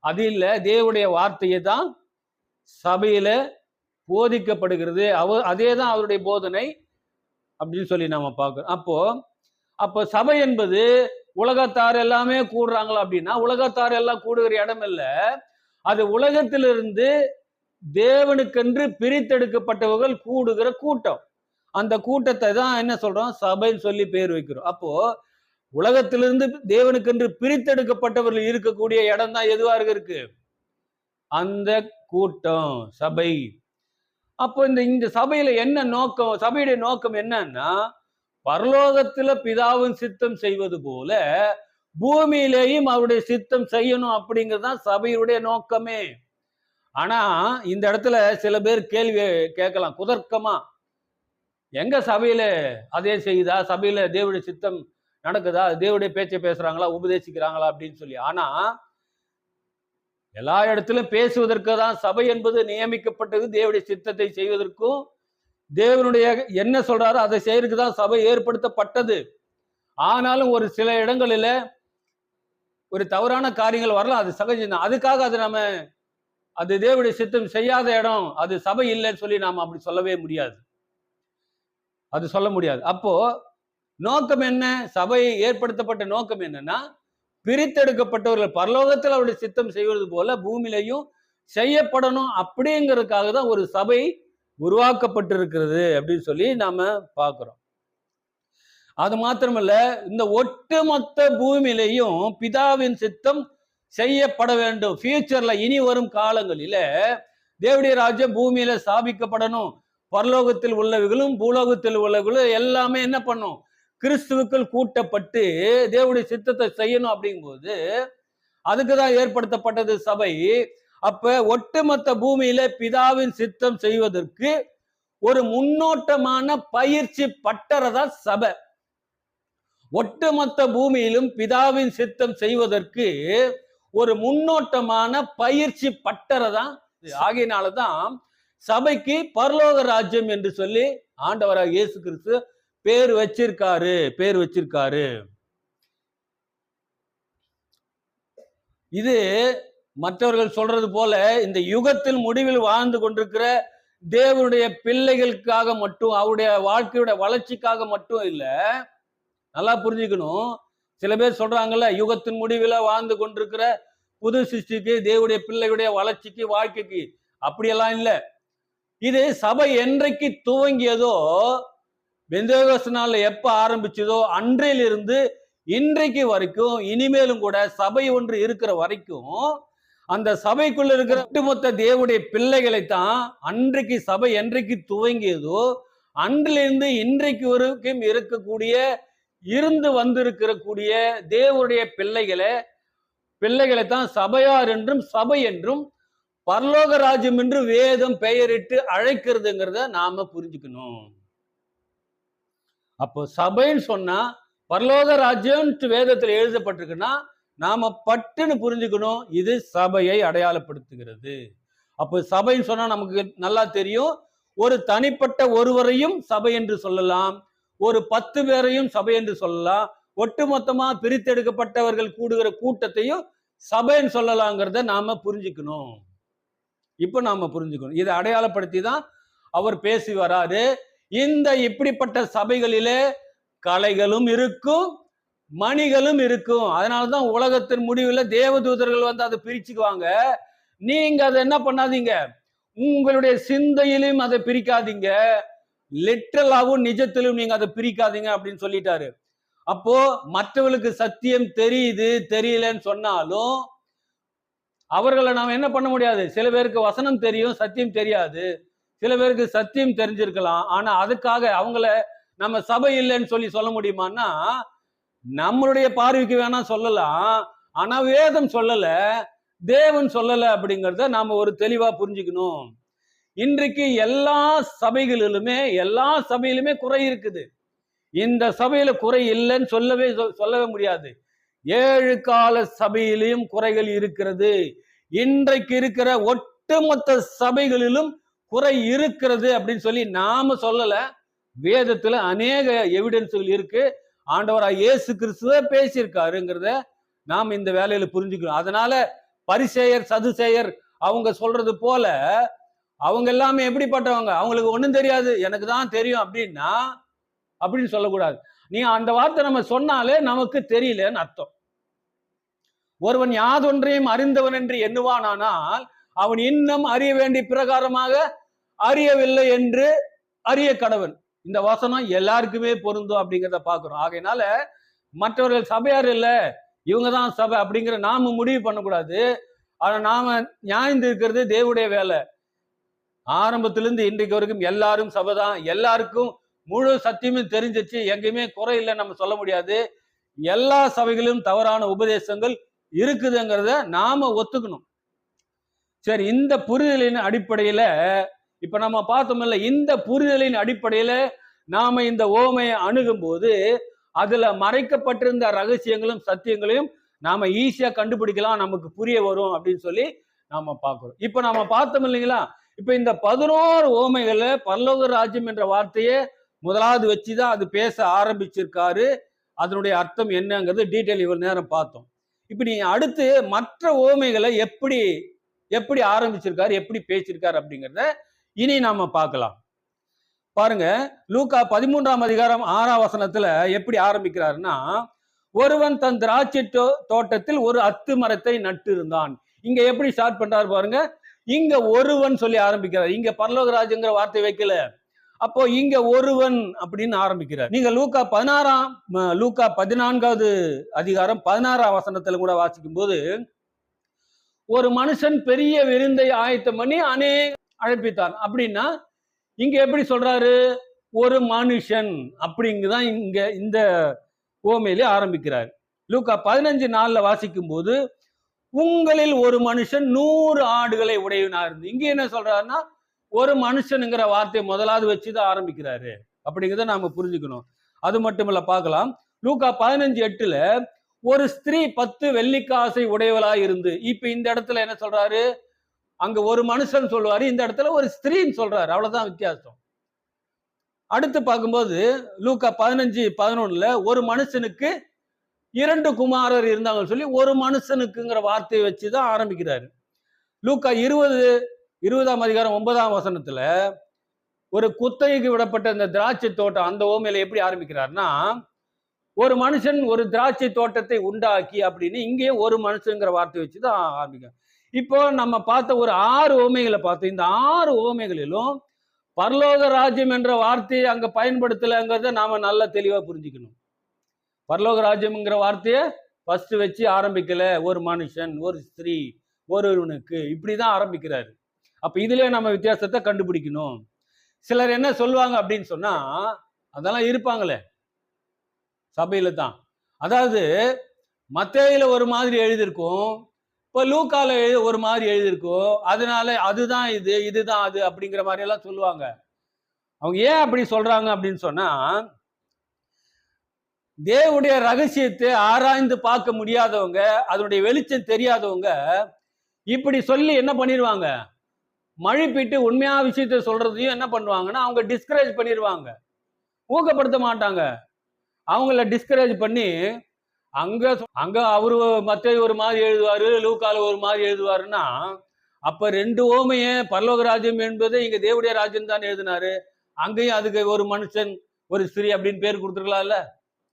அது இல்ல, தேவனுடைய வார்த்தையை தான் சபையில போதிக்கப்படுகிறது. அதே தான் அவருடைய போதனை அப்படின்னு சொல்லி நாம பார்க்கிறோம். அப்போ சபை என்பது உலகத்தார் எல்லாமே கூடுறாங்களா அப்படின்னா, உலகத்தார் எல்லாம் கூடுகிற இடம் இல்ல, அது உலகத்திலிருந்து தேவனுக்கென்று பிரித்தெடுக்கப்பட்டவர்கள் கூடுகிற கூட்டம். அந்த கூட்டத்தை தான் என்ன சொல்றோம், சபைன்னு சொல்லி பேர் வைக்கிறோம். அப்போ உலகத்திலிருந்து தேவனுக்கென்று பிரித்தெடுக்கப்பட்டவர்கள் இருக்கக்கூடிய இடம் தான் எதுவா இருக்கு, அந்த கூட்டம் சபை. அப்போ இந்த சபையில என்ன நோக்கம், சபையுடைய நோக்கம் என்னன்னா, பரலோகத்துல பிதாவின் சித்தம் செய்வது போல பூமியிலேயும் அவருடைய சித்தம் செய்யணும் அப்படிங்கிறதுதான் சபையுடைய நோக்கமே. ஆனா இந்த இடத்துல சில பேர் கேள்வி கேட்கலாம் குதர்க்கமா, எங்க சபையில அதே செய்யுதா, சபையில தேவனுடைய சித்தம் நடக்குதா, தேவனுடைய பேச்சை பேசுறாங்களா, உபதேசிக்கிறாங்களா அப்படின்னு சொல்லி. ஆனா எல்லா இடத்திலும் பேசுவதற்கு தான் சபை என்பது நியமிக்கப்பட்டது, தேவனுடைய சித்தத்தை செய்வதற்கும் தேவனுடைய என்ன சொல்றாரோ அதை செய்யறதுக்கு தான் சபை ஏற்படுத்தப்பட்டது. ஆனாலும் ஒரு சில இடங்களில ஒரு தவறான காரியங்கள் வரலாம், அது சகஜம். அதுக்காக அது தேவனுடைய சித்தம் செய்யாத இடம், அது சபை இல்லைன்னு சொல்லி நாம அப்படி சொல்லவே முடியாது, அது சொல்ல முடியாது. அப்போ நோக்கம் என்ன, சபை ஏற்படுத்தப்பட்ட நோக்கம் என்னன்னா, பிரித்தெடுக்கப்பட்டவர்கள் பரலோகத்தில் அவருடைய சித்தம் செய்வது போல பூமியிலையும் செய்யப்படணும் அப்படிங்கிறதுக்காக தான் ஒரு சபை உருவாக்கப்பட்டிருக்கிறது அப்படின்னு சொல்லி நாம பார்க்கிறோம். அது மாத்திரமல்ல, இந்த ஒட்டுமொத்த பூமியிலையும் பிதாவின் சித்தம் செய்யப்பட வேண்டும். ஃபியூச்சர்ல இனி வரும் காலங்களில தேவனுடைய ராஜ்யம் பூமியில ஸ்தாபிக்கப்படணும். பரலோகத்தில் உள்ளவர்களும் பூலோகத்தில் உள்ளவர்களும் எல்லாமே என்ன பண்ணும், கிறிஸ்துவுக்குள் கூட்டப்பட்டு தேவனுடைய சித்தத்தை செய்யணும். அப்படிங்கும்போது அதுக்குதான் ஏற்படுத்தப்பட்டது சபை. அப்ப ஒட்டுமொத்த பூமியில பிதாவின் சித்தம் செய்வதற்கு ஒரு முன்னோட்டமான பயிற்சி பட்டறதான் சபை. ஒட்டுமொத்த பூமியிலும் பிதாவின் சித்தம் செய்வதற்கு ஒரு முன்னோட்டமான பயிற்சி பட்டறதான். ஆகையினாலதான் சபைக்கு பரலோக ராஜ்யம் என்று சொல்லி ஆண்டவராக இயேசு கிறிஸ்து பேர் வச்சிருக்காரு. இது மற்றவர்கள் சொல்றது போல இந்த யுகத்தில் முடிவில் வாழ்ந்து கொண்டிருக்கிற தேவனுடைய பிள்ளைகளுக்காக மட்டும், அவருடைய வாழ்க்கையோட வளர்ச்சிக்காக மட்டும் இல்ல. நல்லா புரிஞ்சுக்கணும். சில பேர் சொல்றாங்கல்ல, யுகத்தின் முடிவில் வாழ்ந்து கொண்டிருக்கிற புது சிருஷ்டிக்கு, தேவனுடைய பிள்ளையுடைய வளர்ச்சிக்கு, வாழ்க்கைக்கு, அப்படியெல்லாம் இல்லை. இது சபை என்றைக்கு துவங்கியதோ, பெந்தேகோஸ்து நாள்ல எப்ப ஆரம்பிச்சதோ அன்றையிலிருந்து இன்றைக்கு வரைக்கும், இனிமேலும் கூட சபை ஒன்று இருக்கிற வரைக்கும், அந்த சபைக்குள்ள இருக்கிற ஒட்டுமொத்த தேவனுடைய பிள்ளைகளை தான் அன்றைக்கு சபை என்றைக்கு துவங்கியதோ அன்றிலிருந்து இன்றைக்கு வரைக்கும் இருக்கக்கூடிய, இருந்து வந்திருக்கிற கூடிய தேவனுடைய பிள்ளைகளை தான் சபையார் என்றும் சபை என்றும் பரலோக ராஜ்யம் என்று வேதம் பெயரிட்டு அழைக்கிறதுங்கிறத நாம புரிஞ்சுக்கணும். அப்போ சபைன்னு சொன்னா பரலோக ராஜ்யம் வேதத்தில் எழுதப்பட்டிருக்குன்னா நாம பட்டுன்னு புரிஞ்சுக்கணும், இது சபையை அடையாளப்படுத்துகிறது. அப்போ சபைன்னு சொன்னா நமக்கு நல்லா தெரியும், ஒரு தனிப்பட்ட ஒருவரையும் சபை என்று சொல்லலாம், ஒரு 10 பேரையும் சபை என்று சொல்லலாம், ஒட்டுமொத்தமா பிரித்தெடுக்கப்பட்டவர்கள் கூடுகிற கூட்டத்தையும் சபைன்னு சொல்லலாங்கிறத நாம புரிஞ்சுக்கணும். இப்ப நாம புரிஞ்சுக்கணும், இதை அடையாளப்படுத்தி தான் அவர் பேசி வராரு. இந்த இப்படிப்பட்ட சபைகளிலே கலைகளும் இருக்கும், மணிகளும் இருக்கும். அதனாலதான் உலகத்தின் முடிவுல தேவதூதர்கள் வந்து அதை பிரிச்சுக்குவாங்க. நீங்க அதை என்ன பண்ணாதீங்க, உங்களுடைய சிந்தையிலும் அதை பிரிக்காதீங்க, லிட்டரலாவும் நிஜத்திலும் நீங்க அதை பிரிக்காதீங்க அப்படின்னு சொல்லிட்டாரு. அப்போ மற்றவர்களுக்கு சத்தியம் தெரியுது தெரியலன்னு சொன்னாலும் அவர்களை நாம் என்ன பண்ண முடியாது. சில பேருக்கு வசனம் தெரியும், சத்தியம் தெரியாது. சில பேருக்கு சத்தியம் தெரிஞ்சிருக்கலாம், ஆனா அதுக்காக அவங்கள நம்ம சபை இல்லைன்னு சொல்ல முடியுமான்னா, நம்மளுடைய பார்வைக்கு வேணா சொல்லலாம், ஆனா வேதம் சொல்லல, தேவன் சொல்லல அப்படிங்கிறத நாம ஒரு தெளிவா புரிஞ்சுக்கணும். இன்றைக்கு எல்லா சபையிலுமே குறை இருக்குது. இந்த சபையில குறை இல்லைன்னு சொல்லவே முடியாது. 7 கால சபையிலும் குறைகள் இருக்கிறது. இன்றைக்கு இருக்கிற ஒட்டுமொத்த சபைகளிலும் குறை இருக்கிறது அப்படின்னு சொல்லி நாம சொல்லல, வேதத்துல அநேக எவிடன்ஸ்கள் இருக்கு. ஆண்டவராய் இயேசு கிறிஸ்துவே பேசியிருக்காருங்கிறத நாம் இந்த வேலையில புரிஞ்சுக்கணும். அதனால பரிசேயர் சதுசேயர் அவங்க சொல்றது போல அவங்க எல்லாமே எப்படிப்பட்டவங்க, அவங்களுக்கு ஒண்ணும் தெரியாது, எனக்கு தான் தெரியும் அப்படின்னு சொல்லக்கூடாது. நீ அந்த வார்த்தை நம்ம சொன்னாலே நமக்கு தெரியலன்னு அர்த்தம். ஒருவன் யாதொன்றையும் அறிந்தவன் என்று எண்ணுவானானால் அவன் இன்னும் அறிய வேண்டிய பிரகாரமாக அறியவில்லை என்று அறிய கடவன். இந்த வசனம் எல்லாருக்குமே பொருந்தும் அப்படிங்கிறத பாக்குறோம். ஆகையினால மற்றவர்கள் சபையார் இல்லை, இவங்கதான் சபை அப்படிங்கிற நாம முடிவு பண்ணக்கூடாது. ஆனா நாம நியாயம் இருக்கிறது தேவனுடைய வேலை. ஆரம்பத்திலிருந்து இன்றைக்கு வரைக்கும் எல்லாரும் சபைதான், எல்லாருக்கும் முழு சத்தியமும் தெரிஞ்சிச்சு, எங்கேயுமே குறை இல்லைன்னு நம்ம சொல்ல முடியாது. எல்லா சபைகளிலும் தவறான உபதேசங்கள் இருக்குதுங்கிறத நாம ஒத்துக்கணும். சரி, இந்த புரிதலின் அடிப்படையில இப்ப நம்ம பார்த்தோம் இல்ல, இந்த புரிதலின் அடிப்படையில நாம இந்த ஓமையை அணுகும் போது அதுல மறைக்கப்பட்டிருந்த ரகசியங்களும் சத்தியங்களையும் நாம ஈஸியா கண்டுபிடிக்கலாம், நமக்கு புரிய வரும் அப்படின்னு சொல்லி நாம பார்க்கிறோம். இப்ப நாம பார்த்தோம் இல்லைங்களா, இப்ப இந்த 11 ஓமைகள்ல பரலோக ராஜ்யம் என்ற வார்த்தையை முதலாவது வச்சுதான் அது பேச ஆரம்பிச்சிருக்காரு. அதனுடைய அர்த்தம் என்னங்கிறது டீட்டெயில் இவ்வளவு நேரம் பார்த்தோம். இப்ப நீ அடுத்து மற்ற ஓமைகளை எப்படி ஆரம்பிச்சிருக்காரு, எப்படி பேசியிருக்காரு அப்படிங்கிறத இனி நாம பார்க்கலாம். பாருங்க, லூக்கா 13ஆம் அதிகாரம் 6ஆம் வசனத்துல எப்படி ஆரம்பிக்கிறாருன்னா, ஒருவன் தன் திராட்சை தோட்டத்தில் ஒரு அத்து மரத்தை நட்டு இருந்தான். இங்க எப்படி ஸ்டார்ட் பண்றாரு பாருங்க, இங்க ஒருவன் சொல்லி ஆரம்பிக்கிறார். இங்க பரலோக ராஜ்யங்கிற வார்த்தை வைக்கல, அப்போ இங்க ஒருவன் அப்படின்னு ஆரம்பிக்கிறார். நீங்க லூக்கா 14வது அதிகாரம் 16ஆம் வசனத்துல கூட வாசிக்கும் போது, ஒரு மனுஷன் பெரிய விருந்தை ஆயத்தம் பண்ணி அழைப்பித்தான் அப்படின்னா, இங்க எப்படி சொல்றாரு, ஒரு மனுஷன் அப்படிங்குதான் இங்க இந்த ஓமையிலே ஆரம்பிக்கிறார். லூக்கா 15:4 வாசிக்கும் போது, உங்களில் ஒரு மனுஷன் 100 ஆடுகளை உடையவனா இருந்து, இங்க என்ன சொல்றாருன்னா ஒரு மனுஷனுங்கிற வார்த்தையை முதலாவது வச்சுதான் ஆரம்பிக்கிறாரு அப்படிங்கிறத நாம புரிஞ்சுக்கணும். அது மட்டுமல்ல, பார்க்கலாம் லூக்கா 15:8 ஒரு ஸ்திரீ 10 வெள்ளிக்காசை உடையவளா இருந்து. இப்ப இந்த இடத்துல என்ன சொல்றாரு, அங்க ஒரு மனுஷன் சொல்லுவாரு, இந்த இடத்துல ஒரு ஸ்திரீன்னு சொல்றாரு, அவ்வளவுதான் வித்தியாசம். அடுத்து பார்க்கும்போது லூக்கா 15:11 ஒரு மனுஷனுக்கு 2 குமாரர் இருந்தாங்கன்னு சொல்லி ஒரு மனுஷனுக்குங்கிற வார்த்தையை வச்சுதான் ஆரம்பிக்கிறாரு. லூக்கா 20ஆம் அதிகாரம் 9ஆம் வசனத்துல ஒரு குத்தகைக்கு விடப்பட்ட இந்த திராட்சை தோட்டம், அந்த ஓமையில எப்படி ஆரம்பிக்கிறாருன்னா, ஒரு மனுஷன் ஒரு திராட்சை தோட்டத்தை உண்டாக்கி அப்படின்னு இங்கேயும் ஒரு மனுஷங்கிற வார்த்தை வச்சுதான் ஆரம்பிக்கும். இப்போ நம்ம பார்த்த ஒரு 6 உவமைகளை பார்த்தோம். இந்த 6 உவமைகளிலும் பரலோக ராஜ்யம் என்ற வார்த்தையை அங்க பயன்படுத்தலைங்கிறத நாம நல்லா தெளிவா புரிஞ்சுக்கணும். பரலோக ராஜ்யம்ங்கிற வார்த்தையை ஃபர்ஸ்ட் வச்சு ஆரம்பிக்கல. ஒரு மனுஷன், ஒரு ஸ்திரீ, ஒருவனுக்கு இப்படிதான் ஆரம்பிக்கிறாரு. அப்ப இதுலயே நம்ம வித்தியாசத்தை கண்டுபிடிக்கணும். சிலர் என்ன சொல்லுவாங்க அப்படின்னு சொன்னா, அதெல்லாம் இருப்பாங்களே சபையில தான். அதாவது மத்தேயுல ஒரு மாதிரி எழுதியிருக்கும், இப்ப லூக்கால ஒரு மாதிரி எழுதியிருக்கும். அதனால அதுதான் இது, இதுதான் அது அப்படிங்கிற மாதிரி எல்லாம் சொல்லுவாங்க. அவங்க ஏன் அப்படி சொல்றாங்க அப்படின்னு சொன்னா, தேவனுடைய ரகசியத்தை ஆராய்ந்து பார்க்க முடியாதவங்க, அதனுடைய வெளிச்சம் தெரியாதவங்க இப்படி சொல்லி என்ன பண்ணிடுவாங்க, மழுப்பிட்டு உண்மையான விஷயத்த சொல்றதையும் என்ன பண்ணுவாங்கன்னா அவங்க டிஸ்கரேஜ் பண்ணிடுவாங்க, ஊக்கப்படுத்த மாட்டாங்க. அவங்கள டிஸ்கரேஜ் பண்ணி அங்க அங்க அவரு மத்தேயு ஒரு மாதிரி எழுதுவாரு, லூக்கால ஒரு மாதிரி எழுதுவாருன்னா, அப்ப 2 ஓமைய பரலோக ராஜ்யம் என்பது இங்க தேவனுடைய ராஜ்யம் தான் எழுதினாரு. அங்கேயும் அதுக்கு ஒரு மனுஷன், ஒரு ஸ்திரீ அப்படின்னு பேர் கொடுத்துருக்கலாம்ல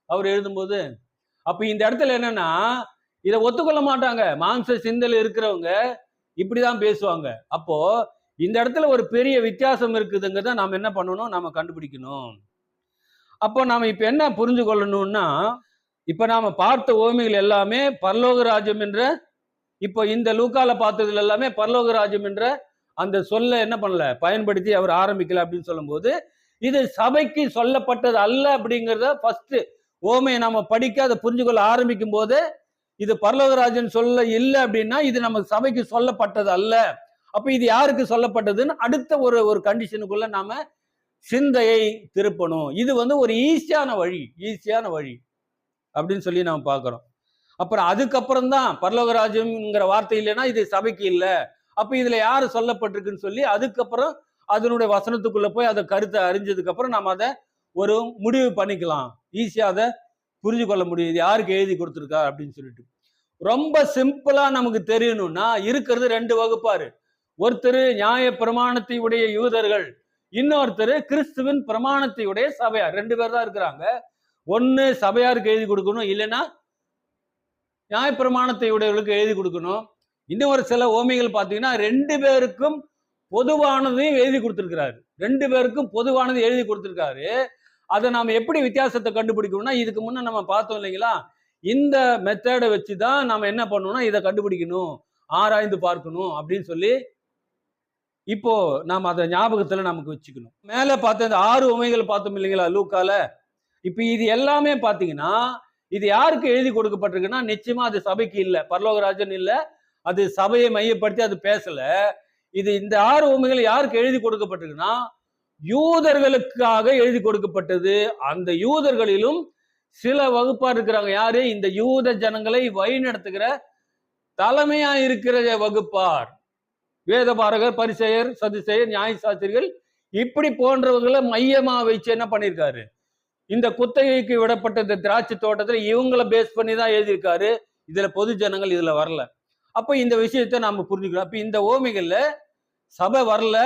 அவர் எழுதும்போது. அப்ப இந்த இடத்துல என்னன்னா, இதை ஒத்துக்கொள்ள மாட்டாங்க. மாம்ச சிந்தல் இருக்கிறவங்க இப்படிதான் பேசுவாங்க. அப்போ இந்த இடத்துல ஒரு பெரிய வித்தியாசம் இருக்குதுங்கிறத நாம என்ன பண்ணணும், நாம கண்டுபிடிக்கணும். அப்போ நாம இப்ப என்ன புரிஞ்சு கொள்ளணும்னா, இப்ப நாம பார்த்த உவமைகள் எல்லாமே பரலோக ராஜ்யம் என்ற, இப்போ இந்த லூக்கால பார்த்ததுல எல்லாமே பரலோக ராஜ்யம் என்ற அந்த சொல்ல என்ன பண்ணல, பயன்படுத்தி அவர் ஆரம்பிக்கல அப்படின்னு சொல்லும்போது, இது சபைக்கு சொல்லப்பட்டது அல்ல அப்படிங்கிறத ஃபர்ஸ்ட் ஓமையை நாம படிக்க அதை புரிஞ்சு கொள்ள ஆரம்பிக்கும் போது, இது பரலோகராஜன் சொல்ல இல்லை அப்படின்னா இது நமக்கு சபைக்கு சொல்லப்பட்டது அல்ல. அப்ப இது யாருக்கு சொல்லப்பட்டதுன்னு அடுத்த ஒரு கண்டிஷனுக்குள்ள நாம சிந்தையை திருப்பணும். இது ஒரு ஈஸியான வழி அப்படின்னு சொல்லி நாம பார்க்கிறோம். அப்புறம் அதுக்கப்புறம் தான் பரலோகராஜ்யம்ங்கிற வார்த்தை இல்லைன்னா இது சபைக்கு இல்லை, அப்ப இதுல யாரு சொல்லப்பட்டிருக்குன்னு சொல்லி அதுக்கப்புறம் அதனுடைய வசனத்துக்குள்ள போய் அதை கருத்தை அறிஞ்சதுக்கு அப்புறம் நம்ம அதை ஒரு முடிவு பண்ணிக்கலாம். ஈஸியா அதை புரிஞ்சு கொள்ள முடியும், இது யாருக்கு எழுதி கொடுத்துருக்கா அப்படின்னு சொல்லிட்டு. ரொம்ப சிம்பிளா நமக்கு தெரியணும்னா இருக்கிறது 2 வகுப்பாரு. ஒருத்தர் நியாய பிரமாணத்தை உடைய யூதர்கள், இன்னொருத்தர் கிறிஸ்துவின் பிரமாணத்தை உடைய சபையார். 2 பேர் தான் இருக்கிறாங்க. ஒன்னு சபையாருக்கு எழுதி கொடுக்கணும், இல்லைன்னா நியாய பிரமாணத்தை உடையவர்களுக்கு எழுதி கொடுக்கணும். இன்னும் ஒரு சில ஓமைகள் பார்த்தீங்கன்னா 2 பேருக்கும் பொதுவானதையும் எழுதி கொடுத்திருக்கிறாரு. 2 பேருக்கும் பொதுவானது எழுதி கொடுத்திருக்காரு. அதை நாம எப்படி வித்தியாசத்தை கண்டுபிடிக்கணும்னா, இதுக்கு முன்ன நம்ம பார்த்தோம் இல்லைங்களா, இந்த மெத்தடை வச்சுதான் நாம என்ன பண்ணணும்னா இதை கண்டுபிடிக்கணும், ஆராய்ந்து பார்க்கணும் அப்படின்னு சொல்லி இப்போ நாம அதை ஞாபகத்துல நமக்கு வச்சுக்கணும். மேல பார்த்த இந்த 6 உமைகள் பார்த்தோம் இல்லைங்களா லூக்கால, இப்ப இது எல்லாமே பாத்தீங்கன்னா இது யாருக்கு எழுதி கொடுக்கப்பட்டிருக்குன்னா நிச்சயமா அது சபைக்கு இல்லை, பரலோகராஜன் இல்லை, அது சபையை மையப்படுத்தி அது பேசல. இது இந்த 6 உமைகள் யாருக்கு எழுதி கொடுக்கப்பட்டிருக்குன்னா யூதர்களுக்காக எழுதி கொடுக்கப்பட்டது. அந்த யூதர்களிலும் சில வகுப்பா இருக்கிறாங்க. யாரு? இந்த யூத ஜனங்களை வழிநடத்துகிற தலைமையா இருக்கிற வகுப்பார், வேதபாரகர், பரிசேயர், சதுசேயர், நியாயசாஸ்திரிகள், இப்படி போன்றவர்களை மையமா வச்சு என்ன பண்ணிருக்காரு, இந்த குத்தகைக்கு விடப்பட்ட இந்த திராட்சை தோட்டத்துல இவங்களை பேஸ் பண்ணி தான் எழுதியிருக்காரு. இதுல பொது ஜனங்கள் இதுல வரல. அப்ப இந்த விஷயத்தை நாம புரிஞ்சுக்கலாம். அப்ப இந்த ஓமைகள்ல சபை வரல,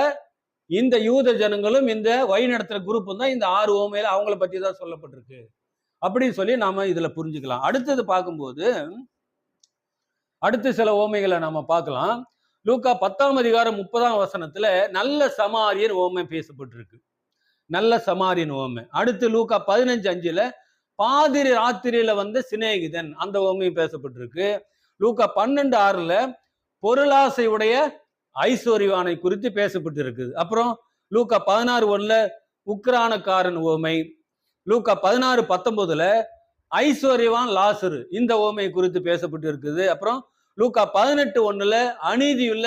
இந்த யூத ஜனங்களும் இந்த வழி நடத்துற குரூப்பும் தான் இந்த 6 ஓமையில அவங்கள பத்தி தான் சொல்லப்பட்டிருக்கு அப்படின்னு சொல்லி நாம இதுல புரிஞ்சுக்கலாம். அடுத்தது பார்க்கும்போது அடுத்த சில ஓமைகளை நாம பார்க்கலாம். லூக்கா 10ஆம் அதிகாரம் 30ஆம் வசனத்துல நல்ல சமாரியன் ஓமை பேசப்பட்டிருக்கு. நல்ல சமாரியன் ஓமை. அடுத்து லூக்கா 15:5 பாதிரி ராத்திரியில வந்த சிநேகிதன், அந்த ஓமை பேசப்பட்டிருக்கு. லூக்கா 12:6 பொருளாசையுடைய ஐஸ்வர்யவானை குறித்து பேசப்பட்டு இருக்குது. அப்புறம் லூக்கா 16:1 உக்ரானக்காரன் ஓமை. லூக்கா 16:19 ஐஸ்வர்யவான் லாசரு, இந்த ஓமை குறித்து பேசப்பட்டு இருக்குது. அப்புறம் லூக்கா 18:1 அநீதியுள்ள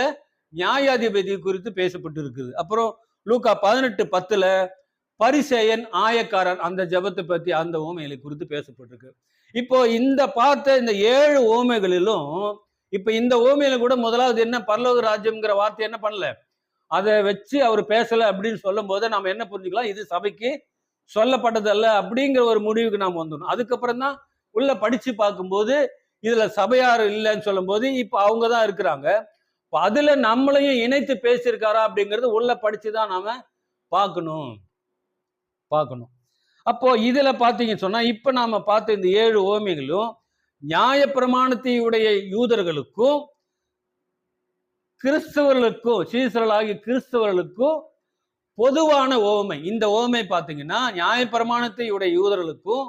நியாயாதிபதி குறித்து பேசப்பட்டு இருக்குது. அப்புறம் லூக்கா 18:10 பரிசேயன் ஆயக்காரன், அந்த ஜபத்தை பத்தி அந்த ஓமைகளை குறித்து பேசப்பட்டிருக்கு. இப்போ இந்த பார்த்த இந்த 7 ஓமைகளிலும் இப்ப இந்த ஓமையில கூட முதலாவது என்ன, பரலோக ராஜ்யம்ங்கிற வார்த்தை என்ன பண்ணல, அதை வச்சு அவர் பேசல அப்படின்னு சொல்லும் போது நாம என்ன புரிஞ்சுக்கலாம், இது சபைக்கு சொல்லப்பட்டதல்ல அப்படிங்கிற ஒரு முடிவுக்கு நாம் வந்துடணும். அதுக்கப்புறம் தான் உள்ள படிச்சு பார்க்கும்போது இதுல சபையார் இல்லைன்னு சொல்லும் போது இப்ப அவங்க தான் இருக்கிறாங்க. அதுல நம்மளையும் இணைத்து பேசியிருக்காரா அப்படிங்கிறது உள்ள படிச்சுதான் நாம பார்க்கணும். அப்போ இதுல பாத்தீங்கன்னு சொன்னா இப்ப நாம பார்த்த இந்த 7 ஓமைகளும் நியாயப்பிரமாணத்தையுடைய யூதர்களுக்கும் கிறிஸ்தவர்களுக்கும் சீசர்களாகிய கிறிஸ்தவர்களுக்கும் பொதுவான ஓமை. இந்த ஓமை பாத்தீங்கன்னா நியாயப்பிரமாணத்தையுடைய யூதர்களுக்கும்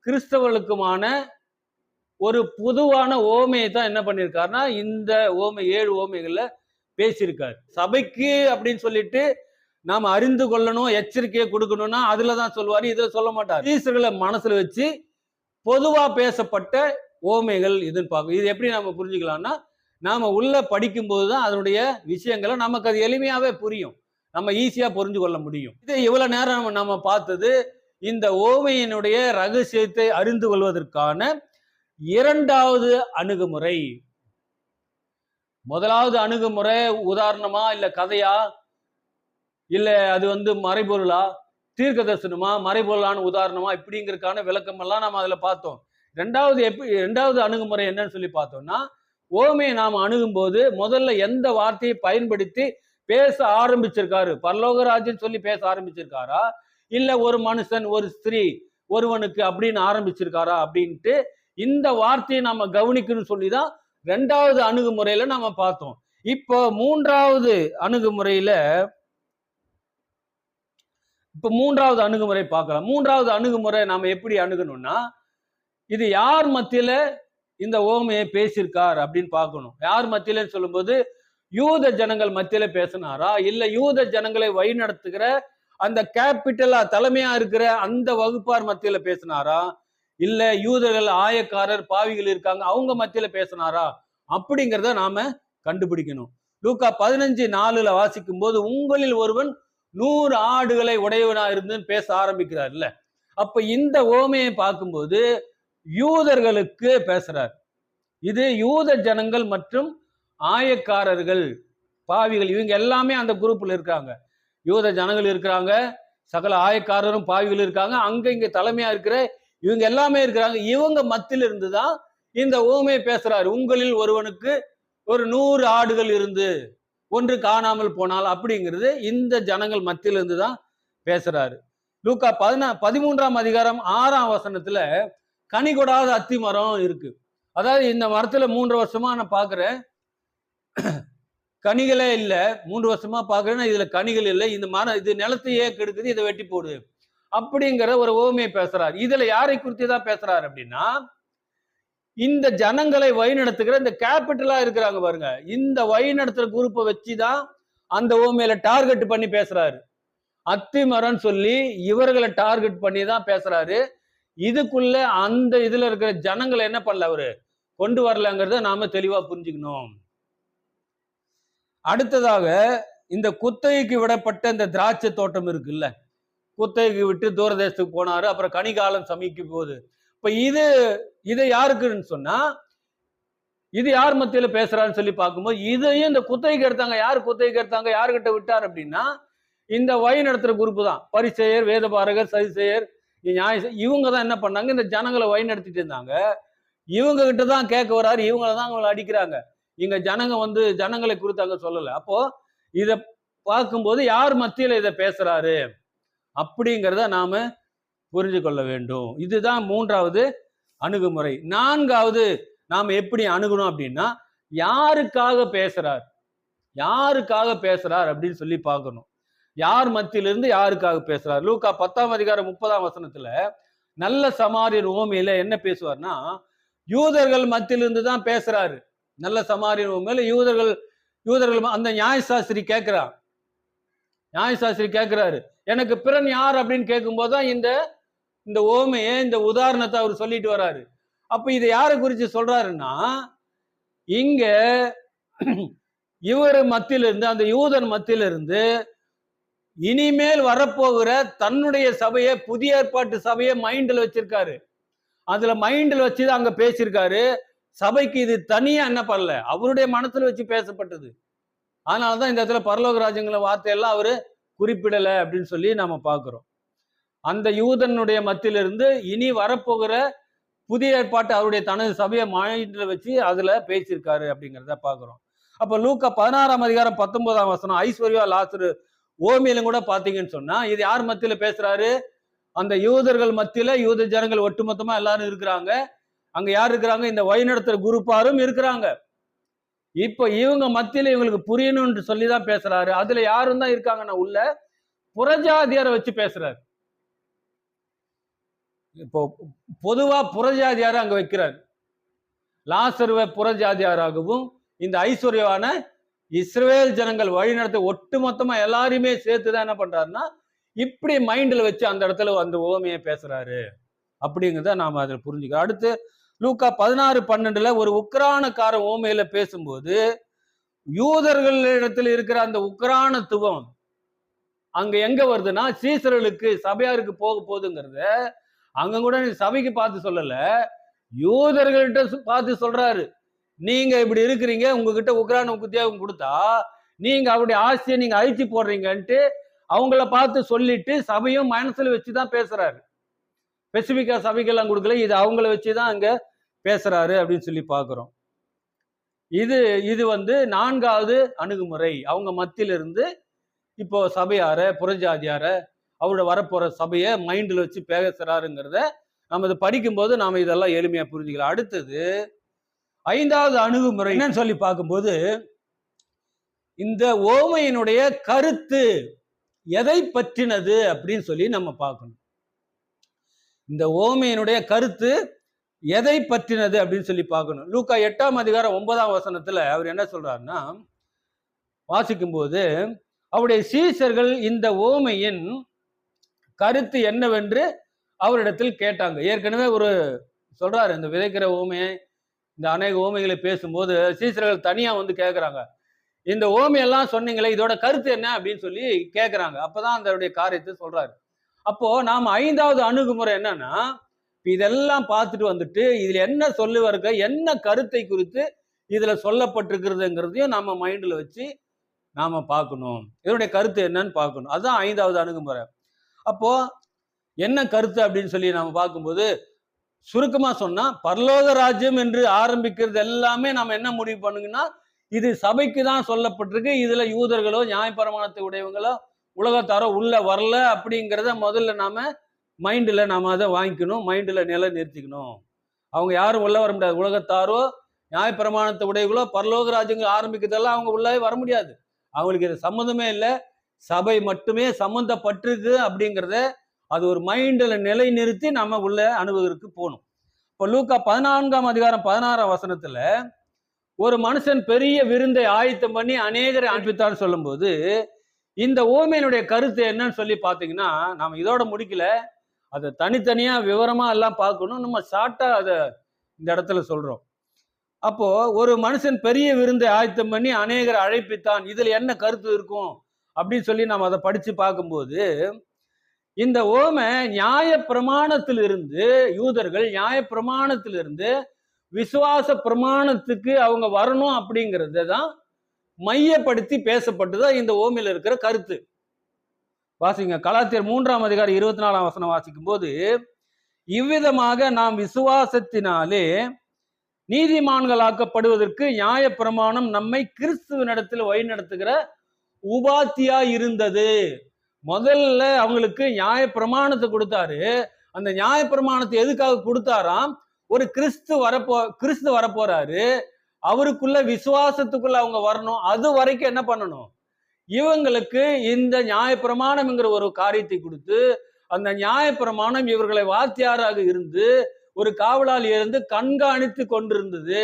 கிறிஸ்தவர்களுக்குமான ஒரு பொதுவான ஓமையை தான் என்ன பண்ணியிருக்காருன்னா இந்த ஓமை 7 ஓமைகள்ல பேசியிருக்காரு. சபைக்கு அப்படின்னு சொல்லிட்டு நாம அறிந்து கொள்ளணும், எச்சரிக்கையை கொடுக்கணும்னா அதுலதான் சொல்லுவாரு, இதுல சொல்ல மாட்டார். சீசர்களை மனசுல வச்சு பொதுவா பேசப்பட்ட ஓமைகள் இதுன்னு பார்க்கும். இது எப்படி நாம புரிஞ்சுக்கலாம்னா நாம உள்ள படிக்கும் போதுதான் அதனுடைய விஷயங்களை நமக்கு அது எளிமையாவே புரியும், நம்ம ஈஸியா புரிஞ்சு கொள்ள முடியும். இது இவ்வளவு நேரம் நம்ம பார்த்தது இந்த ஓமையினுடைய ரகசியத்தை அறிந்து கொள்வதற்கான இரண்டாவது அணுகுமுறை. முதலாவது அணுகுமுறை உதாரணமா, இல்ல கதையா, இல்ல அது மறைபொருளா, தீர்க்க தரிசனமா, மறைபொருளான உதாரணமா, இப்படிங்கிறதுக்கான விளக்கம் எல்லாம் நம்ம அதுல பார்த்தோம். ரெண்டாவது அணுகுமுறை என்னன்னு சொல்லி பார்த்தோம்னா, ஓமையை நாம அணுகும் போது முதல்ல எந்த வார்த்தையை பயன்படுத்தி பேச ஆரம்பிச்சிருக்காரு, பரலோகராஜன் சொல்லி பேச ஆரம்பிச்சிருக்காரா, இல்ல ஒரு மனுஷன் ஒரு ஸ்திரீ ஒருவனுக்கு அப்படின்னு ஆரம்பிச்சிருக்காரா அப்படின்ட்டு இந்த வார்த்தையை நாம கவனிக்கணும்னு சொல்லிதான் ரெண்டாவது அணுகுமுறையில நாம பார்த்தோம். இப்போ மூன்றாவது அணுகுமுறை பார்க்கலாம். மூன்றாவது அணுகுமுறை நாம எப்படி அணுகணும்னா, இது யார் மத்தியில இந்த ஓமையை பேசியிருக்கார் அப்படின்னு பார்க்கணும். யார் மத்தியில சொல்லும்போது யூத ஜனங்கள் மத்தியில பேசினாரா, இல்ல யூத ஜனங்களை வழிநடத்துகிற அந்த கேபிட்டலா தலைமையா இருக்கிற அந்த வகுப்பார் மத்தியில பேசினாரா, இல்ல யூதர்கள் ஆயக்காரர் பாவிகள் இருக்காங்க அவங்க மத்தியில பேசினாரா அப்படிங்கிறத நாம கண்டுபிடிக்கணும். லூக்கா 15:4 வாசிக்கும் போது உங்களில் ஒருவன் 100 ஆடுகளை உடையவனா இருந்துன்னு பேச ஆரம்பிக்கிறார் இல்ல. அப்ப இந்த ஓமையை பார்க்கும்போது யூதர்களுக்கு பேசுறார். இது யூத ஜனங்கள் மற்றும் ஆயக்காரர்கள் பாவிகள் இவங்க எல்லாமே அந்த குரூப்ல இருக்காங்க. யூத ஜனங்கள் இருக்கிறாங்க, சகல ஆயக்காரரும் பாவிகள் இருக்காங்க, அங்க இங்க தலைமையா இருக்கிற இவங்க எல்லாமே இருக்கிறாங்க. இவங்க மத்தியில இருந்துதான் இந்த ஓமையை பேசுறாரு. உங்களில் ஒருவனுக்கு ஒரு 100 ஆடுகள் இருந்து ஒன்று காணாமல் போனால் அப்படிங்கிறது இந்த ஜனங்கள் மத்தியில இருந்துதான் பேசுறாரு. லூக்கா 13ஆம் அதிகாரம் 6ஆம் வசனத்துல கனி கொடாத அத்தி மரம் இருக்கு. அதாவது இந்த மரத்துல 3 வருஷமா நான் பாக்குறேன், கனிகளே இல்ல. 3 வருஷமா பாக்குறேன்னா இதுல கனிகள் இல்லை, இந்த மரம் இது நிலத்தையே கெடுக்குது, இதை வெட்டி போடு அப்படிங்கிற ஒரு ஓமையை பேசுறாரு. இதுல யாரை குறித்து தான் பேசுறாரு அப்படின்னா, இந்த ஜனங்களை வழிநடத்துகிற இந்த கேபிட்டலா இருக்கிறாங்க பாருங்க, இந்த வழிநடத்துற குரூப்பை வச்சுதான் அந்த ஓமையில டார்கெட் பண்ணி பேசுறாரு. அத்தி மரம் சொல்லி இவர்களை டார்கெட் பண்ணி தான் பேசுறாரு. இதுக்குள்ள அந்த இதுல இருக்கிற ஜனங்களை என்ன பண்ணல அவரு கொண்டு வரலங்கிறத நாம தெளிவா புரிஞ்சுக்கணும். அடுத்ததாக இந்த குத்தகைக்கு விடப்பட்ட இந்த திராட்சை தோட்டம் இருக்குல்ல, குத்தகைக்கு விட்டு தூரதேசத்துக்கு போனாரு, அப்புறம் கனிகாலம் சமிக்கும் போது இப்ப இது யாருக்குன்னு சொன்னா இது யார் மத்தியில பேசுறாருன்னு சொல்லி பார்க்கும்போது இதையும் இந்த குத்தகைக்கு எடுத்தாங்க. யார் குத்தகைக்கு எடுத்தாங்க, யாருக்கிட்ட விட்டார் அப்படின்னா இந்த வழி நடத்துற குரூப் தான். பரிசேயர், வேதபாரகர், சதுசேயர், இவங்க தான் என்ன பண்ணாங்க, இந்த ஜனங்களை வழி நடத்திட்டு இருந்தாங்க. இவங்க கிட்ட தான் கேட்க வராரு, இவங்கள தான் அவங்களை அடிக்கிறாங்க. இங்க ஜனங்களை குறித்து அங்க சொல்லல. அப்போ இத பார்க்கும்போது யார் மத்தியில இதை பேசுறாரு அப்படிங்கிறத நாம புரிஞ்சு கொள்ள வேண்டும். இதுதான் மூன்றாவது அணுகுமுறை. நான்காவது நாம எப்படி அணுகணும் அப்படின்னா, யாருக்காக பேசுறார் அப்படின்னு சொல்லி பார்க்கணும். யார் மத்தியிலிருந்து யாருக்காக பேசுறார். லூக்கா 10ஆம் அதிகாரம் 30ஆம் வசனத்துல நல்ல சமாரியன் ஓமையில என்ன பேசுவார்னா, யூதர்கள் மத்தியிலிருந்து தான் பேசுறாரு. நல்ல சமாரியன் ஓமையில யூதர்கள் அந்த நியாயசாஸ்திரி கேட்கிறாரு, எனக்கு பிறன் யார் அப்படின்னு கேட்கும் போதுதான் இந்த ஓமையை, இந்த உதாரணத்தை அவர் சொல்லிட்டு வர்றாரு. அப்ப இதை யாரை குறிச்சு சொல்றாருன்னா, இங்க இவர் மத்தியிலிருந்து, அந்த யூதன் மத்தியிலிருந்து இனிமேல் வரப்போகிற தன்னுடைய சபையை, புதிய ஏற்பாட்டு சபையை மைண்டில் வச்சிருக்காரு. அதுல மைண்டில் வச்சுதான் அங்க பேசியிருக்காரு. சபைக்கு இது தனியா என்ன பண்ணல, அவருடைய மனசுல வச்சு பேசப்பட்டது. அதனாலதான் இந்த இடத்துல பரலோக ராஜ்யங்கள வார்த்தையெல்லாம் அவரு குறிப்பிடலை அப்படின்னு சொல்லி நாம பார்க்கிறோம். அந்த யூதனுடைய மத்தியிலிருந்து இனி வரப்போகிற புதிய ஏற்பாட்டு அவருடைய தனது சபையை மைண்ட்ல வச்சு அதுல பேசியிருக்காரு அப்படிங்கிறத பார்க்கிறோம். அப்ப லூக்கா 16ஆம் அதிகாரம் 19ஆம் வசனம் ஐஸ்வர்யா லாசரு ஓமியிலும் கூட பாத்தீங்கன்னு சொன்னா இது யார் மத்தியில பேசுறாரு, அந்த யூதர்கள் மத்தியில யூத ஜனங்கள் ஒட்டுமொத்தமா எல்லாரும் இருக்கிறாங்க. அங்க யார் இருக்கிறாங்க? இந்த வழிநடத்துற குரூப்பாரும் இருக்கிறாங்க. இப்ப இவங்க மத்தியில இவங்களுக்கு புரியணும்னு சொல்லிதான் பேசுறாரு. அதுல யாரும் தான் இருக்காங்கன்னா உள்ள புறஜாதியாரை வச்சு பேசுறாரு. இப்போ பொதுவா புறஜாதியாரை அங்க வைக்கிறார். லாசருவை புறஜாதியாராகவும் இந்த ஐஸ்வர்யவான இஸ்ரவேல் ஜனங்கள் வழிநடத்த ஒட்டுமொத்தமா எல்லாரையுமே சேர்த்துதான் என்ன பண்றாருன்னா இப்படி மைண்ட்ல வச்சு அந்த இடத்துல அந்த ஓமையை பேசுறாரு அப்படிங்கிறத நாம அதில் புரிஞ்சுக்கிறோம். அடுத்து லூக்கா 16:12 ஒரு உக்ரானக்கார ஓமையில பேசும்போது யூதர்களிடத்தில் இருக்கிற அந்த உக்ரானத்துவம் அங்க எங்க வருதுன்னா சீசர்களுக்கு சபையாருக்கு போக போகுதுங்கிறத அங்க கூட சபைக்கு பார்த்து சொல்லல, யூதர்கள்ட்ட பார்த்து சொல்றாரு. நீங்க இப்படி இருக்கிறீங்க, உங்ககிட்ட உக்ரான உத்தியோகம் கொடுத்தா நீங்க அவருடைய ஆசையை நீங்க அழிச்சு போடுறீங்கன்ட்டு அவங்கள பார்த்து சொல்லிட்டு சபையும் மனசுல வச்சுதான் பேசுறாரு. ஸ்பெசிபிக்கா சபைக்கெல்லாம் கொடுக்கல, இது அவங்கள வச்சுதான் அங்க பேசுறாரு அப்படின்னு சொல்லி பாக்குறோம். இது வந்து 4வது அணுகுமுறை. அவங்க மத்தியிலிருந்து இப்போ சபையார புறஜாதியார அவரோட வரப்போற சபையை மைண்ட்ல வச்சு பேசுறாருங்கிறத நம்ம இதை படிக்கும்போது நாம இதெல்லாம் எளிமையா புரிஞ்சுக்கலாம். அடுத்தது 5வது அணுகுமுறை என்னன்னு சொல்லி பார்க்கும்போது இந்த ஓமையினுடைய கருத்து எதை பற்றினது அப்படின்னு சொல்லி நம்ம பார்க்கணும். இந்த ஓமையினுடைய கருத்து எதை பற்றினது அப்படின்னு சொல்லி பார்க்கணும். லூக்கா 8:9 அவர் என்ன சொல்றாருன்னா, வாசிக்கும் போது அவருடைய சீஷர்கள் இந்த ஓமையின் கருத்து என்னவென்று அவரிடத்தில் கேட்டாங்க. ஏற்கனவே ஒரு சொல்றாரு, இந்த விதைக்கிற ஓமையை இந்த அநேக ஓமைகளை பேசும்போது சீஷர்கள் தனியா வந்து கேட்கிறாங்க, இந்த ஓமையெல்லாம் சொன்னீங்களே இதோட கருத்து என்ன அப்படின்னு சொல்லி கேட்கிறாங்க. அப்பதான் அதனுடைய காரியத்தை சொல்றாரு. அப்போ நாம 5வது அணுகுமுறை என்னன்னா, இதெல்லாம் பார்த்துட்டு வந்துட்டு இதுல என்ன சொல்லுவாருக்க என்ன கருத்தை குறித்து இதுல சொல்லப்பட்டிருக்கிறதுங்கிறதையும் நம்ம மைண்ட்ல வச்சு நாம பார்க்கணும். இதனுடைய கருத்து என்னன்னு பார்க்கணும். அதுதான் 5வது அணுகுமுறை. அப்போ என்ன கருத்து அப்படின்னு சொல்லி நாம பார்க்கும்போது சுருக்கமா சொன்னா பரலோக ராஜ்யம் என்று ஆரம்பிக்கிறது எல்லாமே நம்ம என்ன முடிவு பண்ணுங்கன்னா இது சபைக்கு தான் சொல்லப்பட்டிருக்கு. இதுல யூதர்களோ நியாயப்பிரமாணத்தை உடையவங்களோ உலகத்தாரோ உள்ள வரல அப்படிங்கிறத முதல்ல நாம மைண்ட்ல நாம அதை வாங்கிக்கணும், மைண்ட்ல நிலை நிறுத்திக்கணும். அவங்க யாரும் உள்ள வர முடியாது. உலகத்தாரோ நியாயப்பிரமாணத்தை உடையவங்களோ பரலோக ராஜ்யங்கள் ஆரம்பிக்கிறதெல்லாம் அவங்க உள்ளே வர முடியாது. அவங்களுக்கு இது சம்மந்தமே இல்லை. சபை மட்டுமே சம்மந்தப்பட்டிருக்கு அப்படிங்கிறத அது ஒரு மைண்ட்ல நிலை நிறுத்தி நம்ம உள்ள அனுபவத்திற்கு போகணும். இப்போ லூக்கா 14:16 ஒரு மனுஷன் பெரிய விருந்தை ஆயத்தம் பண்ணி அநேகரை அனுப்பித்தான்னு சொல்லும்போது இந்த ஓமையினுடைய கருத்து என்னன்னு சொல்லி பார்த்தீங்கன்னா, நாம இதோட முடிக்கல, அதை தனித்தனியா விவரமா எல்லாம் பார்க்கணும். நம்ம ஷார்ட்டா அதை இந்த இடத்துல சொல்றோம். அப்போ ஒரு மனுஷன் பெரிய விருந்தை ஆயத்தம் பண்ணி அநேகரை அழைப்பித்தான், இதுல என்ன கருத்து இருக்கும் அப்படின்னு சொல்லி நம்ம அதை படிச்சு பார்க்கும்போது இந்த ஓமை நியாய பிரமாணத்திலிருந்து யூதர்கள் நியாய பிரமாணத்திலிருந்து விசுவாச பிரமாணத்துக்கு அவங்க வரணும் அப்படிங்கிறத தான் மையப்படுத்தி பேசப்பட்டுதான் இந்த ஓமையில இருக்கிற கருத்து. வாசிங்க, கலாத்தியர் 3:24 வாசிக்கும் போது இவ்விதமாக நாம் விசுவாசத்தினாலே நீதிமான்களாக்கப்படுவதற்கு நியாய பிரமாணம் நம்மை கிறிஸ்துவனிடத்தில் வழிநடத்துகிற உபாத்தியா இருந்தது. முதல்ல அவங்களுக்கு நியாய பிரமாணத்தை கொடுத்தாரு. அந்த நியாய பிரமாணத்தை எதுக்காக கொடுத்தாராம்? ஒரு கிறிஸ்து வரப்போறாரு, அவருக்குள்ள விசுவாசத்துக்குள்ள அவங்க வரணும். அது வரைக்கும் என்ன பண்ணணும்? இவங்களுக்கு இந்த நியாய பிரமாணம்ங்கிற ஒரு காரியத்தை கொடுத்து அந்த நியாய பிரமாணம் இவர்களை வாத்தியாராக இருந்து ஒரு காவலாளி இருந்து கண்காணித்து கொண்டிருந்தது.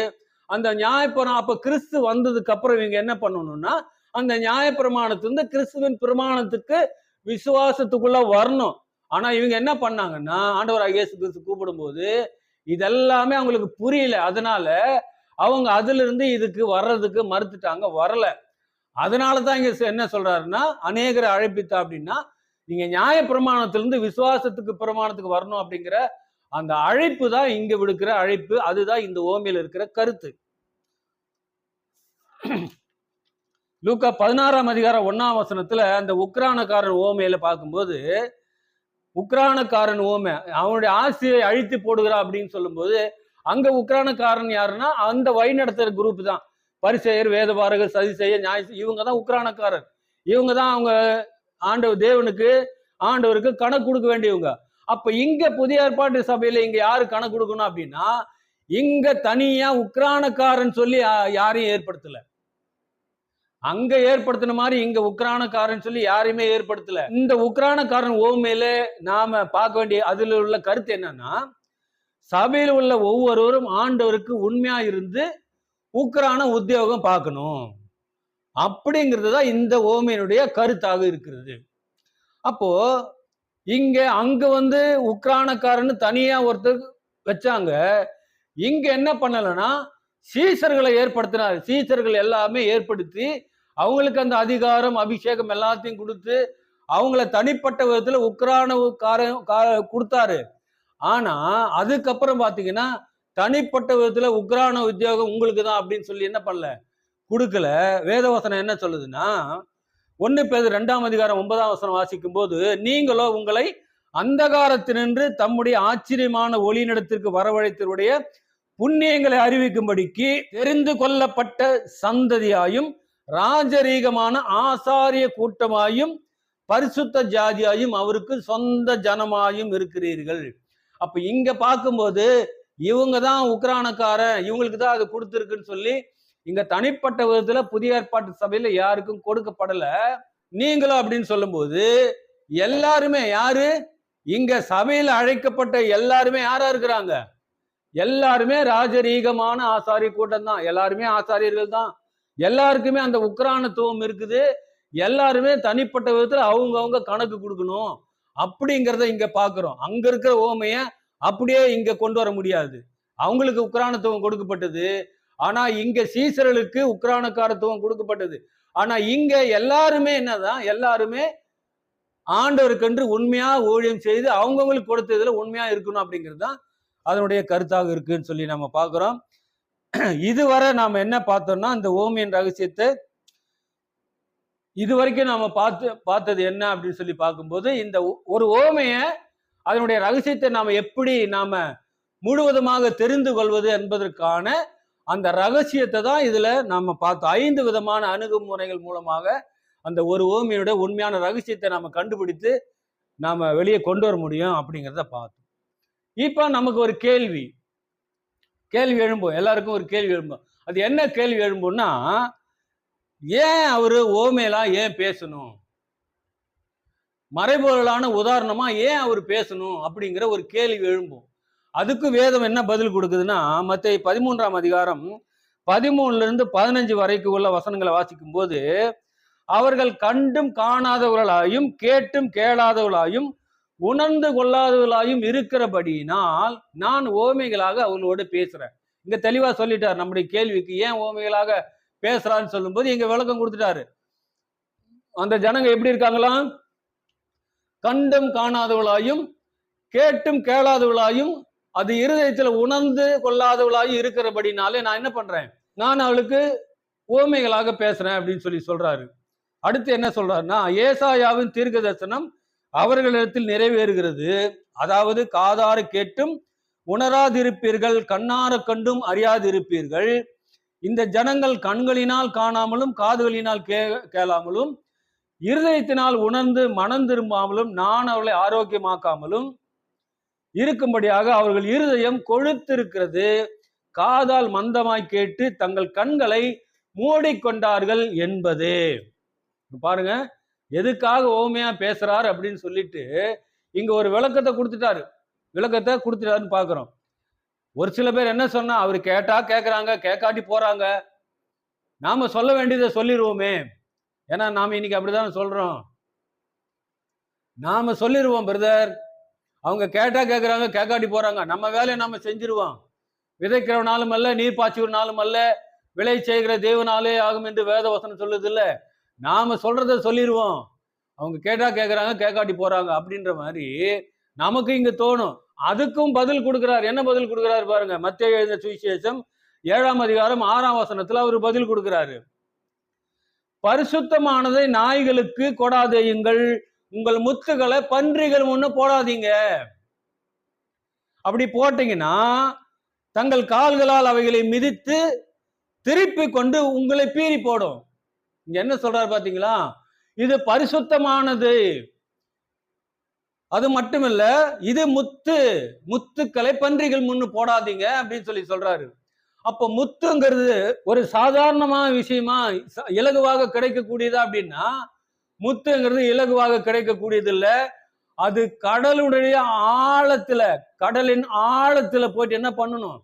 அந்த நியாயப்பிரமாணம் அப்ப கிறிஸ்து வந்ததுக்கு அப்புறம் இவங்க என்ன பண்ணணும்னா அந்த நியாய பிரமாணத்திலிருந்து கிறிஸ்துவின் பிரமாணத்துக்கு விசுவாசத்துக்குள்ள வரணும். ஆனா இவங்க என்ன பண்ணாங்கன்னா ஆண்டவராகிய இயேசு கிறிஸ்து கூப்பிடும் போது இதெல்லாமே அவங்களுக்கு புரியல. அதனால அவங்க அதுல இருந்து இதுக்கு வர்றதுக்கு மறுத்துட்டாங்க, வரல. அதனாலதான் இங்க என்ன சொல்றாருன்னா அநேகரை அழைப்பித்தா அப்படின்னா நீங்க நியாய பிரமாணத்திலிருந்து விசுவாசத்துக்கு பிரமாணத்துக்கு வரணும் அப்படிங்கிற அந்த அழைப்பு தான் இங்க விடுக்கிற அழைப்பு. அதுதான் இந்த ஓமையில இருக்கிற கருத்து. லூக்கா 16:1 அந்த உக்ரானக்காரன் ஓமையில பார்க்கும்போது உக்ரானக்காரன் ஓமை அவனுடைய ஆசையை அழித்து போடுகிறா அப்படின்னு சொல்லும்போது அங்க உக்ரானக்காரன் யாருன்னா அந்த வழிநடத்துற குரூப் தான். பரிசேயர், வேதபாரகர், சதிசேயர், இவங்க தான் உக்ரானக்காரர். இவங்க தான் அவங்க ஆண்டவர் தேவனுக்கு ஆண்டவருக்கு கணக்கு கொடுக்க வேண்டியவங்க. அப்ப இங்க புதிய ஏற்பாட்டு சபையில இங்க யாரு கணக்கு கொடுக்கணும் அப்படின்னா, இங்க தனியா உக்ரானக்காரன் சொல்லி யாரையும் ஏற்படுத்தல. அங்க ஏற்படுத்தின மாதிரி இங்க உக்ரானக்காரன் சொல்லி யாரையுமே ஏற்படுத்தல. இந்த உக்ரானக்காரன் ஓமையில நாம பார்க்க வேண்டிய அதுல உள்ள கருத்து என்னன்னா, சபையில் உள்ள ஒவ்வொருவரும் ஆண்டவருக்கு உண்மையா இருந்து உக்ரான உத்தியோகம் பார்க்கணும் அப்படிங்கிறது தான் இந்த ஓமையினுடைய கருத்தாக இருக்கிறது. அப்போ இங்க அங்க உக்ரானக்காரன்னு தனியா ஒருத்தர் வச்சாங்க. இங்க என்ன பண்ணலன்னா, சீசர்களை ஏற்படுத்தினார். சீசர்கள் எல்லாமே ஏற்படுத்தி அவங்களுக்கு அந்த அதிகாரம் அபிஷேகம் எல்லாத்தையும் கொடுத்து அவங்கள தனிப்பட்ட விதத்துல கொடுத்தாரு. ஆனா அதுக்கப்புறம் பாத்தீங்கன்னா தனிப்பட்ட விதத்துல உக்ரான உத்தியோகம் உங்களுக்கு தான் அப்படின்னு சொல்லி என்ன பண்ணல, கொடுக்கல. வேதவசனம் என்ன சொல்லுதுன்னா, 1 பேதுரு 2ஆம் அதிகாரம் 9ஆம் வசனம் வாசிக்கும் போது, நீங்களோ உங்களை அந்தகாரத்தினின்று தம்முடைய ஆச்சரியமான ஒளியினிடத்திற்கு வரவழைத்தவருடைய புண்ணியங்களை அறிவிக்கும்படிக்கு தெரிந்து கொள்ளப்பட்ட சந்ததியாயும் ராஜரீகமான ஆசாரிய கூட்டமாயும் பரிசுத்த ஜாதியாயும் அவருக்கு சொந்த ஜனமாயும் இருக்கிறீர்கள். அப்ப இங்க பார்க்கும்போது இவங்க தான் உக்ரானக்காரன், இவங்களுக்கு தான் அது கொடுத்துருக்குன்னு சொல்லி இங்க தனிப்பட்ட விதத்துல புதிய ஏற்பாட்டு சபையில யாருக்கும் கொடுக்கப்படல. நீங்களும் அப்படின்னு சொல்லும் போது எல்லாருமே யாரு, இங்க சபையில அழைக்கப்பட்ட எல்லாருமே யாரா இருக்கிறாங்க, எல்லாருமே ராஜரீகமான ஆசாரிய கூட்டம் தான், எல்லாருமே ஆசாரியர்கள் தான், எல்லாருக்குமே அந்த உக்ரானத்துவம் இருக்குது, எல்லாருமே தனிப்பட்ட விதத்துல அவங்க கணக்கு கொடுக்கணும் அப்படிங்கிறத இங்க பாக்குறோம். அங்க இருக்கிற ஓமைய அப்படியே இங்க கொண்டு வர முடியாது. அவங்களுக்கு உக்ரானத்துவம் கொடுக்கப்பட்டது, ஆனா இங்க சீசர்களுக்கு உக்ரானக்காரத்துவம் கொடுக்கப்பட்டது. ஆனா இங்க எல்லாருமே என்னதான், எல்லாருமே ஆண்டவருக்கென்று உண்மையா ஊழியம் செய்து அவங்கவுங்களுக்கு கொடுத்ததுல உண்மையா இருக்கணும் அப்படிங்கிறது தான் அதனுடைய கருத்தாக இருக்குன்னு சொல்லி நம்ம பார்க்கிறோம். இதுவரை நாம என்ன பார்த்தோம்னா, இந்த ஓமியின் ரகசியத்தை இதுவரைக்கும் நாம பார்த்தது என்ன அப்படின்னு சொல்லி பார்க்கும்போது, இந்த ஒரு ஓமைய அதனுடைய ரகசியத்தை நாம எப்படி நாம முழுவதுமாக தெரிந்து கொள்வது என்பதற்கான அந்த ரகசியத்தை தான் இதுல நாம பார்த்தோம். 5 விதமான அணுகுமுறைகள் மூலமாக அந்த ஒரு ஓமையோட உண்மையான ரகசியத்தை நாம கண்டுபிடித்து நாம வெளியே கொண்டு வர முடியும் அப்படிங்கிறத பார்த்தோம். இப்ப நமக்கு ஒரு கேள்வி எழும்பும், எல்லாருக்கும் ஒரு கேள்வி எழும்பும். அது என்ன கேள்வி எழும்பும்னா, ஏன் அவரு ஓமையெல்லாம் ஏன் பேசணும், மறைபொருளான உதாரணமா ஏன் அவர் பேசணும் அப்படிங்கிற ஒரு கேள்வி எழும்பும். அதுக்கு வேதம் என்ன பதில் கொடுக்குதுன்னா, மத்தேயு 13ஆம் அதிகாரம் 13 15 வரைக்கும் உள்ள வசனங்களை வாசிக்கும் போது, அவர்கள் கண்டும் காணாதவர்களாயும் கேட்டும் கேளாதவர்களாயும் உணர்ந்து கொள்ளாதவர்களாயும் இருக்கிறபடியினால் நான் ஓமைகளாக அவர்களோடு பேசுறேன். இங்க தெளிவா சொல்லிட்டார். நம்முடைய கேள்விக்கு ஏன் ஓமைகளாக பேசுறான்னு சொல்லும்போது இங்க விளக்கம் கொடுத்துட்டாரு. அந்த ஜனங்க எப்படி இருக்காங்களாம், கண்டும் காணாதவர்களாயும் கேட்டும் கேளாதவர்களாயும் அது இருதயத்துல உணர்ந்து கொள்ளாதவர்களாயும் இருக்கிறபடினாலே நான் என்ன பண்றேன், நான் அவளுக்கு ஓமைகளாக பேசுறேன் அப்படின்னு சொல்லி சொல்றாரு. அடுத்து என்ன சொல்றாருன்னா, ஏசாயாவின் தீர்க்க தரிசனம் அவர்களிடத்தில் நிறைவேறுகிறது. அதாவது காதார கேட்டும் உணராதிருப்பீர்கள், கண்ணார கண்டும் அறியாதிருப்பீர்கள். இந்த ஜனங்கள் கண்களினால் காணாமலும் காதுகளினால் கேளாமலும் இருதயத்தினால் உணர்ந்து மனம் திரும்பாமலும் நான் அவர்களை ஆரோக்கியமாக்காமலும் இருக்கும்படியாக அவர்கள் இருதயம் கொழுத்திருக்கிறது, காதால் மந்தமாய் கேட்டு தங்கள் கண்களை மூடிக்கொண்டார்கள் என்பதே. பாருங்க, எதுக்காக ஓமையா பேசுறாரு அப்படின்னு சொல்லிட்டு இங்க ஒரு விளக்கத்தை கொடுத்துட்டாருன்னு பாக்குறோம். ஒரு சில பேர் என்ன சொன்னா, அவரு கேட்டா கேட்கறாங்க, கேட்காட்டி போறாங்க, நாம சொல்ல வேண்டியதை சொல்லிடுவோமே, ஏன்னா நாம இன்னைக்கு அப்படிதான் சொல்றோம், நாம சொல்லிடுவோம் பிரதர், அவங்க கேட்டா கேட்கறாங்க, கேட்காட்டி போறாங்க, நம்ம வேலையை நம்ம செஞ்சிருவோம். விதைக்கிறவனாலும் அல்ல, நீர் பாய்ச்சுவனாலும் அல்ல, விளை செய்கிற தேவனாலே ஆகும் என்று வேத வசனம் சொல்லுது இல்ல, நாம சொல்றத சொல்லிடுவோம், அவங்க கேட்டா கேட்கறாங்க, கேட்காட்டி போறாங்க அப்படின்ற மாதிரி நமக்கு இங்க தோணும். அதுக்கும் பதில் கொடுக்கிறார். என்ன பதில் கொடுக்கிறாரு பாருங்க, மத்தேயு எழுதின சுவிசேஷம் 7ஆம் அதிகாரம் 6ஆம் வசனத்துல அவர் பதில் கொடுக்கிறாரு. பரிசுத்தமானதை நாய்களுக்கு கொடாதேயுங்கள், உங்கள் முத்துக்களை பன்றிகள் முன்ன போடாதீங்க. அப்படி போட்டீங்கன்னா தங்கள் கால்களால் அவைகளை மிதித்து திருப்பி கொண்டு உங்களை பீறி போடும். இங்க என்ன சொல்றாரு பாத்தீங்களா, இது பரிசுத்தமானது, அது மட்டுமில்ல, இது முத்துக்களை பன்றிகள் முன்னு போடாதீங்க அப்படின்னு சொல்றாரு. அப்ப முத்துங்கிறது ஒரு சாதாரணமான விஷயமா இலகுவாக கிடைக்கக்கூடியதா அப்படின்னா, முத்துங்கிறது இலகுவாக கிடைக்கக்கூடியது இல்ல. அது கடலுடைய ஆழத்துல, கடலின் ஆழத்துல போயிட்டு என்ன பண்ணணும்,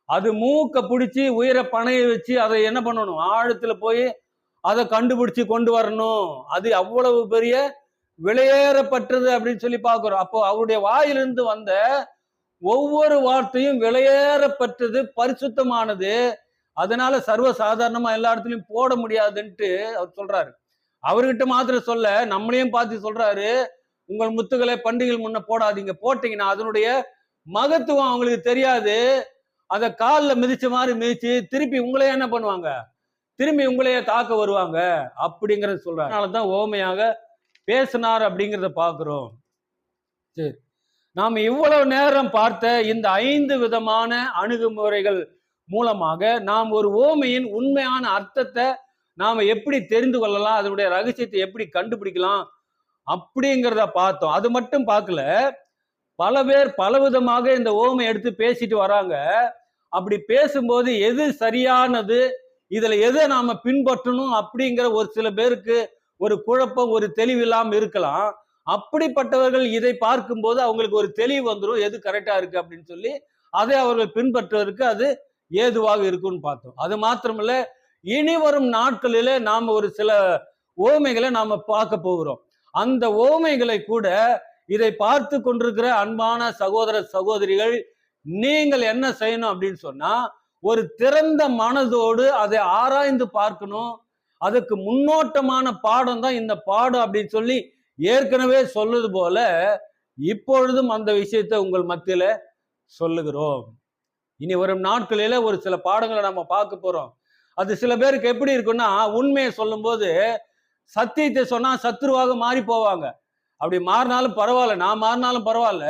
அது மூக்க பிடிச்சி உயிரை பணைய வச்சு அதை என்ன பண்ணணும், ஆழத்துல போய் அதை கண்டுபிடிச்சு கொண்டு வரணும். அது அவ்வளவு பெரிய விலையேறப்பட்டது அப்படின்னு சொல்லி பார்க்கிறோம். அப்போ அவருடைய வாயிலிருந்து வந்த ஒவ்வொரு வார்த்தையும் விலையேறப்பட்டது, பரிசுத்தமானது. அதனால சர்வ சாதாரணமா எல்லா இடத்துலயும் போட முடியாதுன்ட்டு அவர் சொல்றாரு. அவர்கிட்ட மாத்திரம் சொல்ல, நம்மளையும் பார்த்து சொல்றாரு, உங்கள் முத்துக்களை பண்டிகைகள் முன்ன போடாதீங்க. போட்டீங்கன்னா அதனுடைய மகத்துவம் அவங்களுக்கு தெரியாது. அதை காலில் மிதிச்ச மாதிரி மிதிச்சு திருப்பி உங்களையே என்ன பண்ணுவாங்க, திரும்பி உங்களையே தாக்க வருவாங்க அப்படிங்கறத சொல்றாரு. அதனாலதான் ஓமையாக பேசினார் அப்படிங்கிறத பார்க்கிறோம். சரி, நாம் இவ்வளவு நேரம் பார்த்த இந்த 5 விதமான அணுகுமுறைகள் மூலமாக நாம் ஒரு ஓமையின் உண்மையான அர்த்தத்தை நாம எப்படி தெரிந்து கொள்ளலாம், அதனுடைய ரகசியத்தை எப்படி கண்டுபிடிக்கலாம் அப்படிங்கிறத பார்த்தோம். அது மட்டும் பார்க்கல, பல பேர் பலவிதமாக இந்த ஓமை எடுத்து பேசிட்டு வராங்க. அப்படி பேசும்போது எது சரியானது, இதுல எதை நாம பின்பற்றணும் அப்படிங்கிற ஒரு சில பேருக்கு ஒரு குழப்பம், ஒரு தெளிவில்லாம இருக்கலாம். அப்படிப்பட்டவர்கள் இதை பார்க்கும்போது அவங்களுக்கு ஒரு தெளிவு வந்துடும், எது கரெக்டா இருக்கு அப்படின்னு சொல்லி அதை அவர்கள் பின்பற்றுவதற்கு அது ஏதுவாக இருக்கும்னு பார்த்தோம். அது மாத்திரமல்ல, இனி வரும் நாட்களிலே நாம ஒரு சில ஓமைகளை நாம பார்க்க போகிறோம். அந்த ஓமைகளை கூட இதை பார்த்து கொண்டிருக்கிற அன்பான சகோதர சகோதரிகள், நீங்கள் என்ன செய்யணும் அப்படின்னு சொன்னா, ஒரு திறந்த மனதோடு அதை ஆராய்ந்து பார்க்கணும். அதுக்கு முன்னோட்டமான பாடம் தான் இந்த பாடம் அப்படின்னு சொல்லி ஏற்கனவே சொல்லுது போல இப்பொழுதும் அந்த விஷயத்தை உங்கள் மத்தியில சொல்லுகிறோம். இனி வரும் நாட்களில ஒரு சில பாடங்களை நம்ம பார்க்க போறோம். அது சில பேருக்கு எப்படி இருக்குன்னா, உண்மையை சொல்லும் போது சத்தியத்தை சொன்னா சத்துருவாக மாறி போவாங்க. அப்படி மாறினாலும் பரவாயில்ல, நான் மாறினாலும் பரவாயில்ல.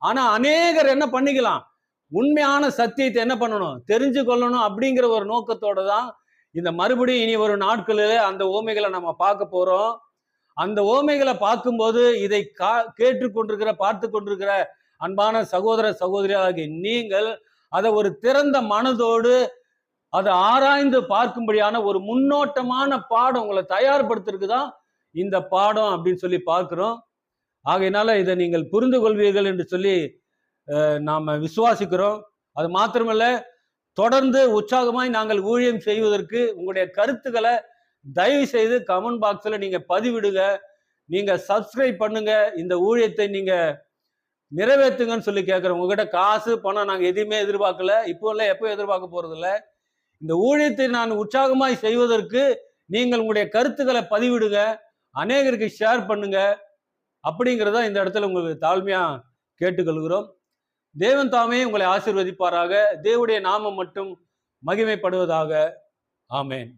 ஆனா அநேகர் என்ன பண்ணிக்கலாம், உண்மையான சத்தியத்தை என்ன பண்ணணும், தெரிஞ்சு கொள்ளணும் அப்படிங்கிற ஒரு நோக்கத்தோட தான் இந்த மறுபடியும் இனி ஒரு நாட்களில் அந்த ஓமைகளை நம்ம பார்க்க போறோம். அந்த ஓமைகளை பார்க்கும்போது இதை கேட்டுக்கொண்டிருக்கிற, பார்த்து கொண்டிருக்கிற அன்பான சகோதர சகோதரியாகிய நீங்கள் அதை ஒரு திறந்த மனதோடு அதை ஆராய்ந்து பார்க்கும்படியான ஒரு முன்னோட்டமான பாடம் உங்களை தயார்படுத்துறதுக்கு தான் இந்த பாடம் அப்படின்னு சொல்லி பார்க்கிறோம். ஆகையினால இதை நீங்கள் புரிந்து கொள்வீர்கள் என்று சொல்லி நாம விசுவாசிக்கிறோம். அது மாத்திரமல்ல, தொடர்ந்து உற்சாகமாய் நாங்கள் ஊழியம் செய்வதற்கு உங்களுடைய கருத்துக்களை தயவு செய்து கமெண்ட் பாக்ஸ்ல நீங்க பதிவிடுங்க. நீங்க சப்ஸ்கிரைப் பண்ணுங்க. இந்த ஊழியத்தை நீங்க நிறைவேற்றுங்கன்னு சொல்லி கேட்கிறோம். உங்ககிட்ட காசு பணம் நாங்க எதுவுமே எதிர்பார்க்கல, இப்போ இல்லை, எப்போ எதிர்பார்க்க போறது இல்லை. இந்த ஊழியத்தை நான் உற்சாகமாய் செய்வதற்கு நீங்கள் உங்களுடைய கருத்துக்களை பதிவிடுங்க, அநேகருக்கு ஷேர் பண்ணுங்க. அப்படிங்கிறத இந்த இடத்துல உங்களுக்கு தாழ்மையா கேட்டுக்கொள்கிறோம். தேவன் தாமே உங்களை ஆசீர்வதிப்பாராக. தேவனுடைய நாமம் மட்டும் மகிமைப்படுவதாக. ஆமேன்.